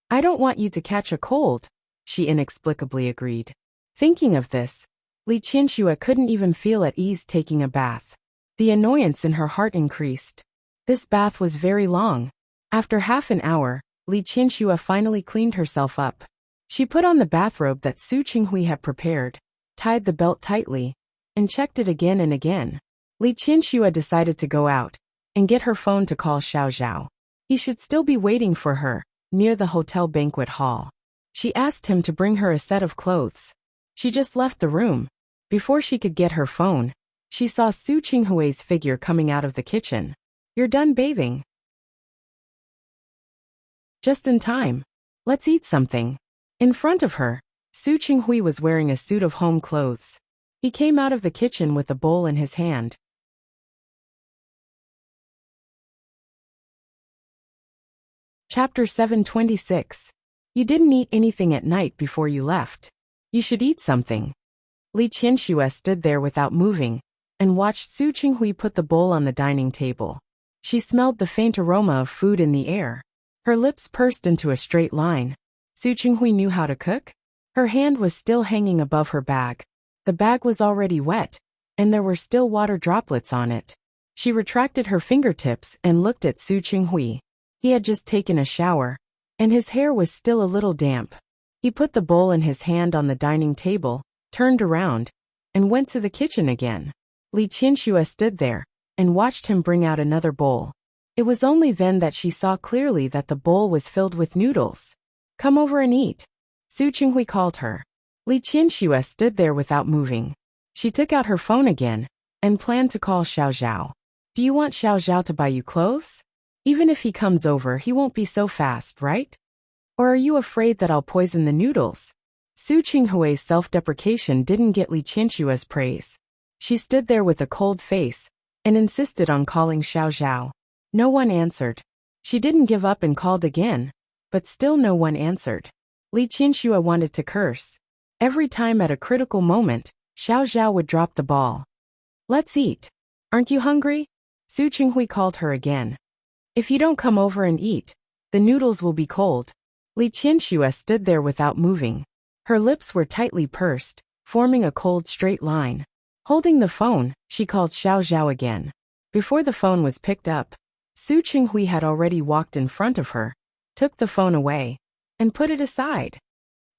I don't want you to catch a cold, she inexplicably agreed. Thinking of this, Li Qianxue couldn't even feel at ease taking a bath. The annoyance in her heart increased. This bath was very long. After half an hour, Li Qianxue finally cleaned herself up. She put on the bathrobe that Su Qinghui had prepared, tied the belt tightly, and checked it again and again. Li Qianxue decided to go out and get her phone to call Xiao Zhao. He should still be waiting for her near the hotel banquet hall. She asked him to bring her a set of clothes. She just left the room. Before she could get her phone, she saw Su Qinghui's figure coming out of the kitchen. You're done bathing. Just in time. Let's eat something. In front of her, Su Qinghui was wearing a suit of home clothes. He came out of the kitchen with a bowl in his hand. Chapter 726. You didn't eat anything at night before you left. You should eat something. Li Qianxue stood there without moving and watched Su Qinghui put the bowl on the dining table. She smelled the faint aroma of food in the air. Her lips pursed into a straight line. Su Qinghui knew how to cook? Her hand was still hanging above her bag. The bag was already wet, and there were still water droplets on it. She retracted her fingertips and looked at Su Qinghui. He had just taken a shower, and his hair was still a little damp. He put the bowl in his hand on the dining table, turned around, and went to the kitchen again. Li Qianxue stood there and watched him bring out another bowl. It was only then that she saw clearly that the bowl was filled with noodles. Come over and eat. Su Qinghui called her. Li Qianxue stood there without moving. She took out her phone again and planned to call Xiao Zhao. Do you want Xiao Zhao to buy you clothes? Even if he comes over, he won't be so fast, right? Or are you afraid that I'll poison the noodles? Su Qinghui's self-deprecation didn't get Li Qianxue's praise. She stood there with a cold face and insisted on calling Xiao Zhao. No one answered. She didn't give up and called again. but still no one answered. Li Qianxue wanted to curse. Every time at a critical moment, Xiao Zhao would drop the ball. Let's eat. Aren't you hungry? Su Qinghui called her again. If you don't come over and eat, the noodles will be cold. Li Qianxue stood there without moving. Her lips were tightly pursed, forming a cold straight line. Holding the phone, she called Xiao Zhao again. Before the phone was picked up, Su Qinghui had already walked in front of her, took the phone away, and put it aside.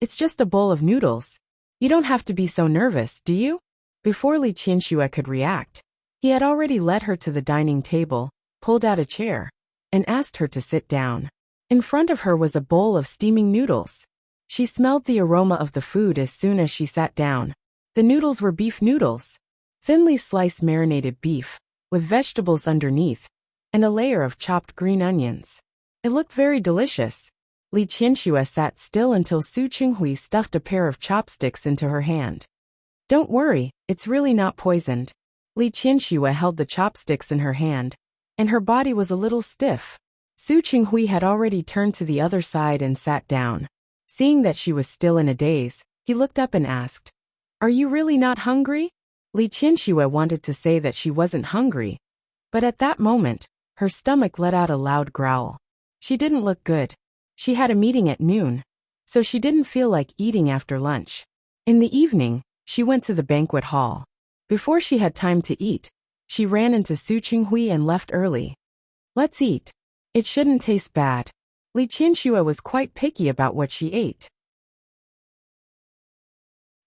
It's just a bowl of noodles. You don't have to be so nervous, do you? Before Li Qianxue could react, he had already led her to the dining table, pulled out a chair, and asked her to sit down. In front of her was a bowl of steaming noodles. She smelled the aroma of the food as soon as she sat down. The noodles were beef noodles. Thinly sliced marinated beef, with vegetables underneath, and a layer of chopped green onions. It looked very delicious. Li Qianxue sat still until Su Qinghui stuffed a pair of chopsticks into her hand. Don't worry, it's really not poisoned. Li Qianxue held the chopsticks in her hand, and her body was a little stiff. Su Qinghui had already turned to the other side and sat down. Seeing that she was still in a daze, he looked up and asked, Are you really not hungry? Li Qianxue wanted to say that she wasn't hungry, but at that moment, her stomach let out a loud growl. She didn't look good. She had a meeting at noon, so she didn't feel like eating after lunch. In the evening, she went to the banquet hall. Before she had time to eat, she ran into Su Qinghui and left early. Let's eat. It shouldn't taste bad. Li Qianxue was quite picky about what she ate.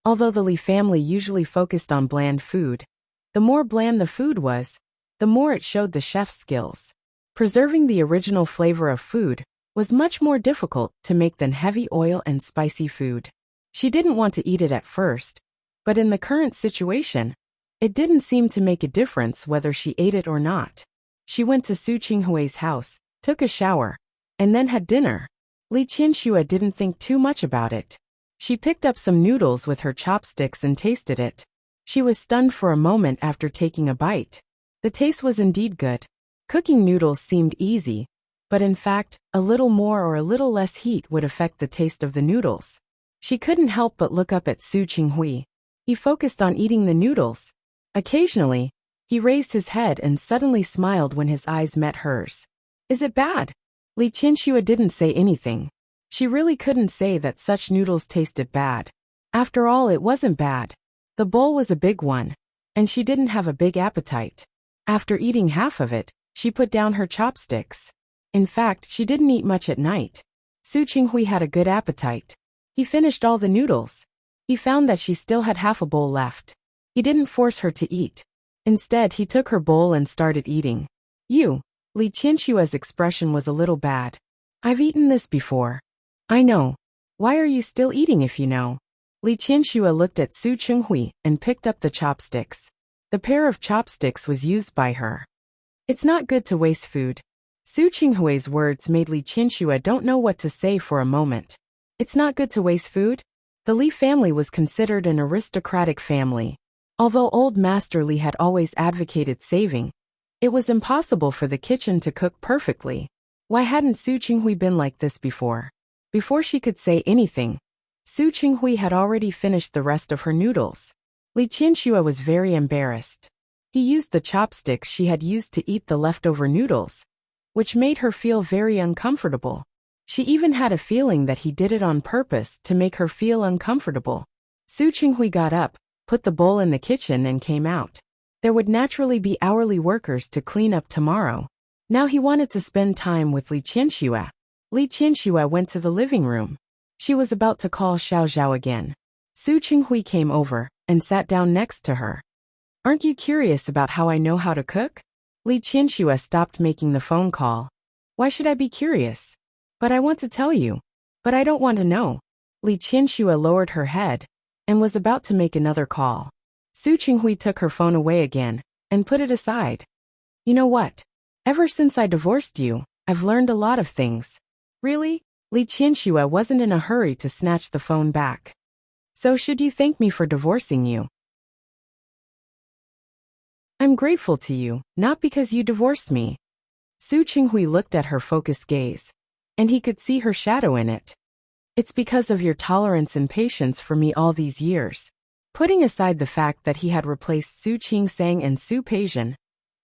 Although the Li family usually focused on bland food, the more bland the food was, the more it showed the chef's skills. Preserving the original flavor of food was much more difficult to make than heavy oil and spicy food. She didn't want to eat it at first, but in the current situation, it didn't seem to make a difference whether she ate it or not. She went to Su Qinghui's house, took a shower, and then had dinner. Li Qianxue didn't think too much about it. She picked up some noodles with her chopsticks and tasted it. She was stunned for a moment after taking a bite. The taste was indeed good. Cooking noodles seemed easy, but in fact, a little more or a little less heat would affect the taste of the noodles. She couldn't help but look up at Su Qinghui. He focused on eating the noodles. Occasionally, he raised his head and suddenly smiled when his eyes met hers. Is it bad? Li Qianxue didn't say anything. She really couldn't say that such noodles tasted bad. After all, it wasn't bad. The bowl was a big one, and she didn't have a big appetite. After eating half of it, she put down her chopsticks. In fact, she didn't eat much at night. Su Qinghui had a good appetite. He finished all the noodles. He found that she still had half a bowl left. He didn't force her to eat. Instead, he took her bowl and started eating. Li Qianxue's expression was a little bad. I've eaten this before. I know. Why are you still eating if you know? Li Qianxue looked at Su Qinghui and picked up the chopsticks. The pair of chopsticks was used by her. It's not good to waste food. Su Qinghui's words made Li Qianxue don't know what to say for a moment. It's not good to waste food? The Li family was considered an aristocratic family. Although old Master Li had always advocated saving, it was impossible for the kitchen to cook perfectly. Why hadn't Su Qinghui been like this before? Before she could say anything, Su Qinghui had already finished the rest of her noodles. Li Qianxue was very embarrassed. He used the chopsticks she had used to eat the leftover noodles, which made her feel very uncomfortable. She even had a feeling that he did it on purpose to make her feel uncomfortable. Su Qinghui got up, put the bowl in the kitchen and came out. There would naturally be hourly workers to clean up tomorrow. Now he wanted to spend time with Li Qianxue. Li Qianxue went to the living room. She was about to call Xiao Zhao again. Su Qinghui came over and sat down next to her. Aren't you curious about how I know how to cook? Li Qianxue stopped making the phone call. Why should I be curious? But I want to tell you. But I don't want to know. Li Qianxue lowered her head and was about to make another call. Su Qinghui took her phone away again and put it aside. You know what? Ever since I divorced you, I've learned a lot of things. Really? Li Qianxue wasn't in a hurry to snatch the phone back. So should you thank me for divorcing you? I'm grateful to you, not because you divorced me. Su Qinghui looked at her focused gaze. and he could see her shadow in it. It's because of your tolerance and patience for me all these years. Putting aside the fact that he had replaced Su Qingsang and Su Peijian,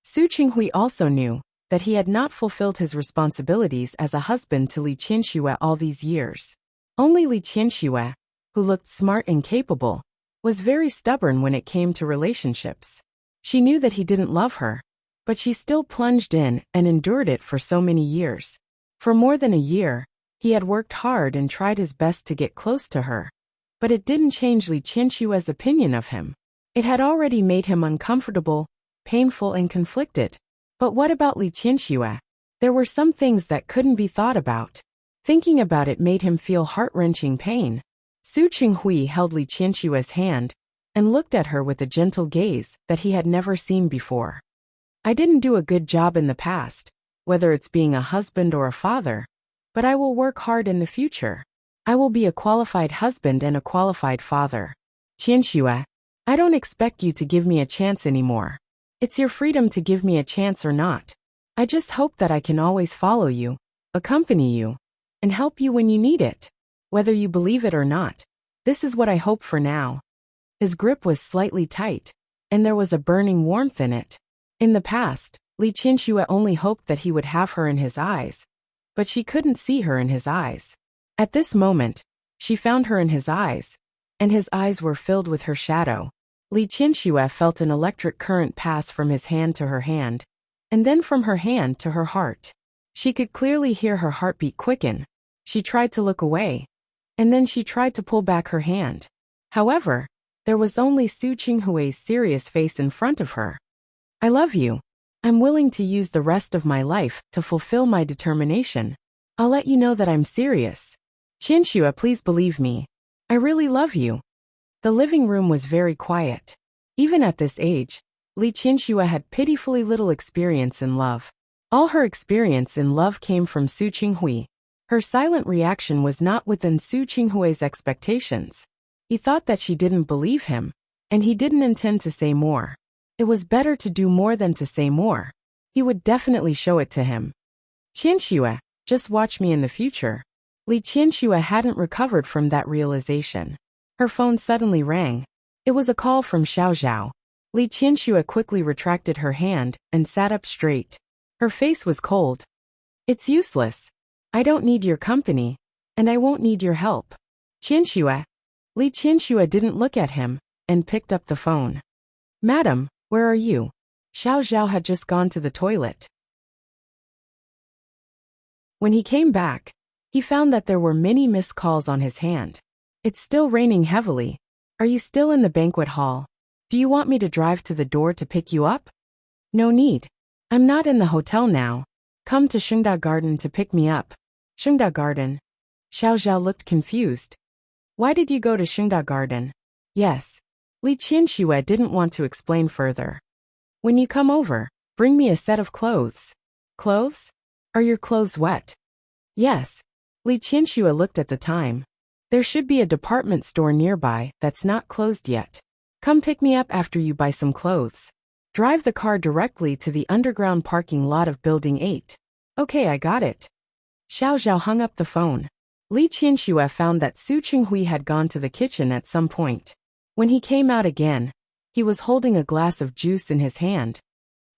Su Qinghui also knew that he had not fulfilled his responsibilities as a husband to Li Qianxue all these years. Only Li Qianxue, who looked smart and capable, was very stubborn when it came to relationships. She knew that he didn't love her, but she still plunged in and endured it for so many years. For more than a year, he had worked hard and tried his best to get close to her. But it didn't change Li Qianxue's opinion of him. It had already made him uncomfortable, painful and conflicted. But what about Li Qianxue? There were some things that couldn't be thought about. Thinking about it made him feel heart-wrenching pain. Su Qinghui held Li Qianxue's hand and looked at her with a gentle gaze that he had never seen before. I didn't do a good job in the past, whether it's being a husband or a father, but I will work hard in the future. I will be a qualified husband and a qualified father. Qianxue, I don't expect you to give me a chance anymore. It's your freedom to give me a chance or not. I just hope that I can always follow you, accompany you, and help you when you need it. Whether you believe it or not, this is what I hope for now. His grip was slightly tight, and there was a burning warmth in it. In the past, Li Qianxue only hoped that he would have her in his eyes, but she couldn't see her in his eyes. At this moment, she found her in his eyes, and his eyes were filled with her shadow. Li Qianxue felt an electric current pass from his hand to her hand, and then from her hand to her heart. She could clearly hear her heartbeat quicken. She tried to look away, and then she tried to pull back her hand. However, there was only Su Qinghui's serious face in front of her. I love you. I'm willing to use the rest of my life to fulfill my determination. I'll let you know that I'm serious. Qianxue, please believe me. I really love you. The living room was very quiet. Even at this age, Li Qianxue had pitifully little experience in love. All her experience in love came from Su Qinghui. Her silent reaction was not within Su Qinghui's expectations. He thought that she didn't believe him, and he didn't intend to say more. It was better to do more than to say more. He would definitely show it to him. Qianxue, just watch me in the future. Li Qianxue hadn't recovered from that realization. Her phone suddenly rang. It was a call from Xiao Zhao. Li Qianxue quickly retracted her hand and sat up straight. Her face was cold. It's useless. I don't need your company, and I won't need your help. Qianxue. Li Qianxue didn't look at him and picked up the phone. Madam, where are you? Xiao Zhao had just gone to the toilet. When he came back, he found that there were many missed calls on his hand. It's still raining heavily. Are you still in the banquet hall? Do you want me to drive to the door to pick you up? No need. I'm not in the hotel now. Come to Shengda Garden to pick me up. Shengda Garden. Xiao Zhao looked confused. Why did you go to Shengda Garden? Yes. Li Qianxue didn't want to explain further. When you come over, bring me a set of clothes. Clothes? Are your clothes wet? Yes. Li Qianxue looked at the time. There should be a department store nearby that's not closed yet. Come pick me up after you buy some clothes. Drive the car directly to the underground parking lot of Building 8. Okay, I got it. Xiao Zhao hung up the phone. Li Qianxue found that Su Qinghui had gone to the kitchen at some point. When he came out again, he was holding a glass of juice in his hand.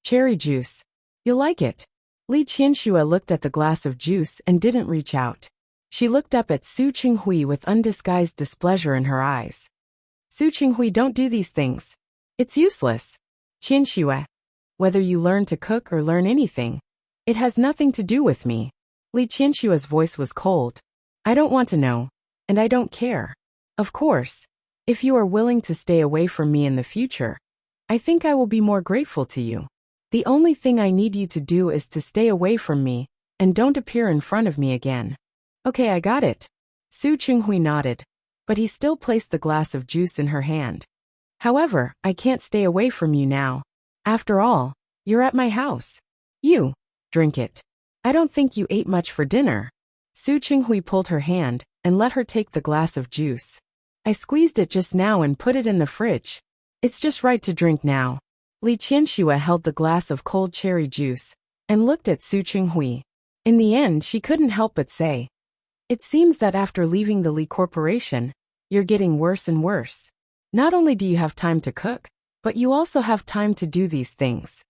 Cherry juice. You'll like it. Li Qianxue looked at the glass of juice and didn't reach out. She looked up at Su Qinghui with undisguised displeasure in her eyes. Su Qinghui, don't do these things. It's useless. Qianxue. Whether you learn to cook or learn anything, it has nothing to do with me. Li Qianxue's voice was cold. I don't want to know, and I don't care. Of course, if you are willing to stay away from me in the future, I think I will be more grateful to you. The only thing I need you to do is to stay away from me, and don't appear in front of me again. Okay, I got it. Su Qinghui nodded, but he still placed the glass of juice in her hand. However, I can't stay away from you now. After all, you're at my house. You, drink it. I don't think you ate much for dinner. Su Qinghui pulled her hand and let her take the glass of juice. I squeezed it just now and put it in the fridge. It's just right to drink now. Li Qianxue held the glass of cold cherry juice and looked at Su Qinghui. In the end, she couldn't help but say, "It seems that after leaving the Lee Corporation, you're getting worse and worse. Not only do you have time to cook, but you also have time to do these things.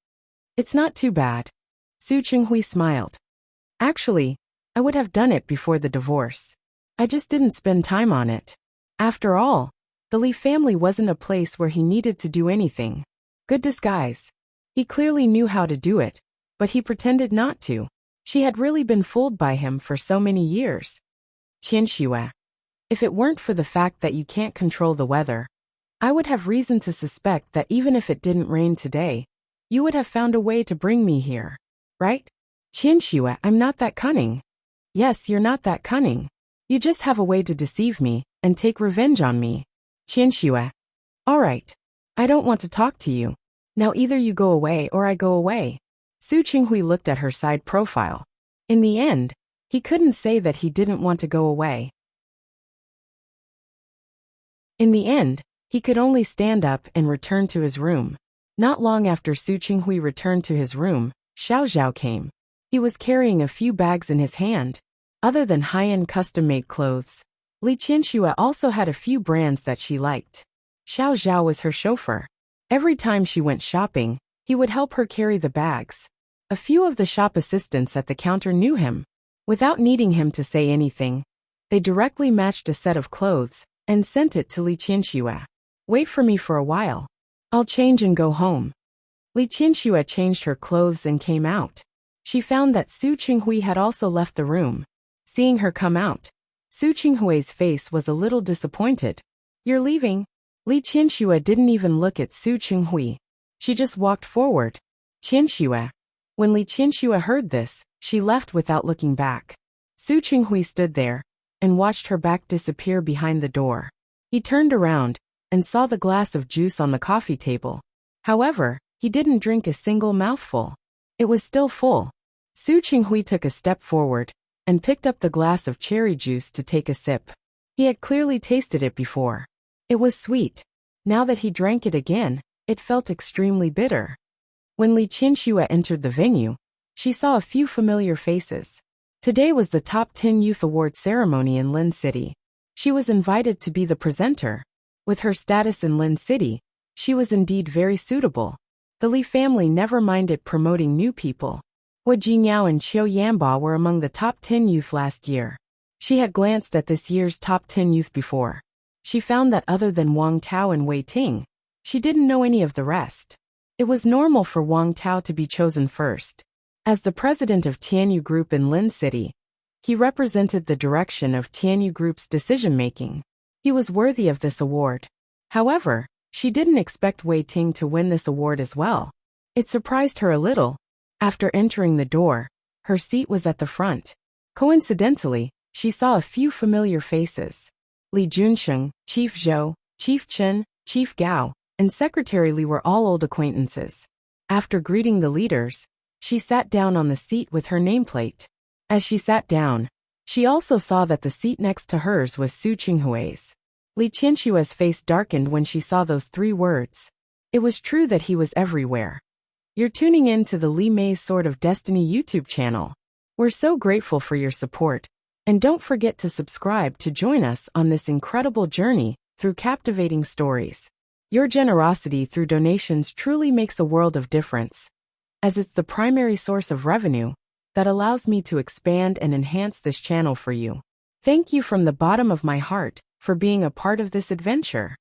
It's not too bad." Su Chinghui smiled. "Actually, I would have done it before the divorce. I just didn't spend time on it. After all, the Lee family wasn't a place where he needed to do anything. Good disguise. He clearly knew how to do it, but he pretended not to. She had really been fooled by him for so many years." "Qianxue, if it weren't for the fact that you can't control the weather, I would have reason to suspect that even if it didn't rain today, you would have found a way to bring me here, right?" "Qianxue, I'm not that cunning." "Yes, you're not that cunning. You just have a way to deceive me and take revenge on me." "Qianxue, all right. I don't want to talk to you. Now either you go away or I go away." Su Qinghui looked at her side profile. In the end, he couldn't say that he didn't want to go away. In the end, he could only stand up and return to his room. Not long after Su Qinghui returned to his room, Xiao Zhao came. He was carrying a few bags in his hand. Other than high-end custom-made clothes, Li Qianxue also had a few brands that she liked. Xiao Zhao was her chauffeur. Every time she went shopping, he would help her carry the bags. A few of the shop assistants at the counter knew him. Without needing him to say anything, they directly matched a set of clothes and sent it to Li Qianxue. "Wait for me for a while. I'll change and go home." Li Qianxue changed her clothes and came out. She found that Su Qinghui had also left the room. Seeing her come out, Su Qinghui's face was a little disappointed. "You're leaving?" Li Qianxue didn't even look at Su Qinghui. She just walked forward. "Qianxue." When Li Qianxue heard this, she left without looking back. Su Qinghui stood there and watched her back disappear behind the door. He turned around and saw the glass of juice on the coffee table. However, he didn't drink a single mouthful. It was still full. Su Qinghui took a step forward and picked up the glass of cherry juice to take a sip. He had clearly tasted it before. It was sweet. Now that he drank it again, it felt extremely bitter. When Li Qianxue entered the venue, she saw a few familiar faces. Today was the Top 10 Youth Award ceremony in Lin City. She was invited to be the presenter. With her status in Lin City, she was indeed very suitable. The Li family never minded promoting new people. Hua Jingyao and Qiu Yanba were among the top 10 youth last year. She had glanced at this year's top 10 youth before. She found that other than Wang Tao and Wei Ting, she didn't know any of the rest. It was normal for Wang Tao to be chosen first. As the president of Tianyu Group in Lin City, he represented the direction of Tianyu Group's decision-making. He was worthy of this award. However, she didn't expect Wei Ting to win this award as well. It surprised her a little. After entering the door, her seat was at the front. Coincidentally, she saw a few familiar faces. Li Junsheng, Chief Zhou, Chief Chen, Chief Gao, and Secretary Li were all old acquaintances. After greeting the leaders, she sat down on the seat with her nameplate. As she sat down, she also saw that the seat next to hers was Su Qinghui's. Li Qianxue's face darkened when she saw those 3 words. It was true that he was everywhere. You're tuning in to the Li Mei's Sword of Destiny YouTube channel. We're so grateful for your support, and don't forget to subscribe to join us on this incredible journey through captivating stories. Your generosity through donations truly makes a world of difference, as it's the primary source of revenue that allows me to expand and enhance this channel for you. Thank you from the bottom of my heart for being a part of this adventure.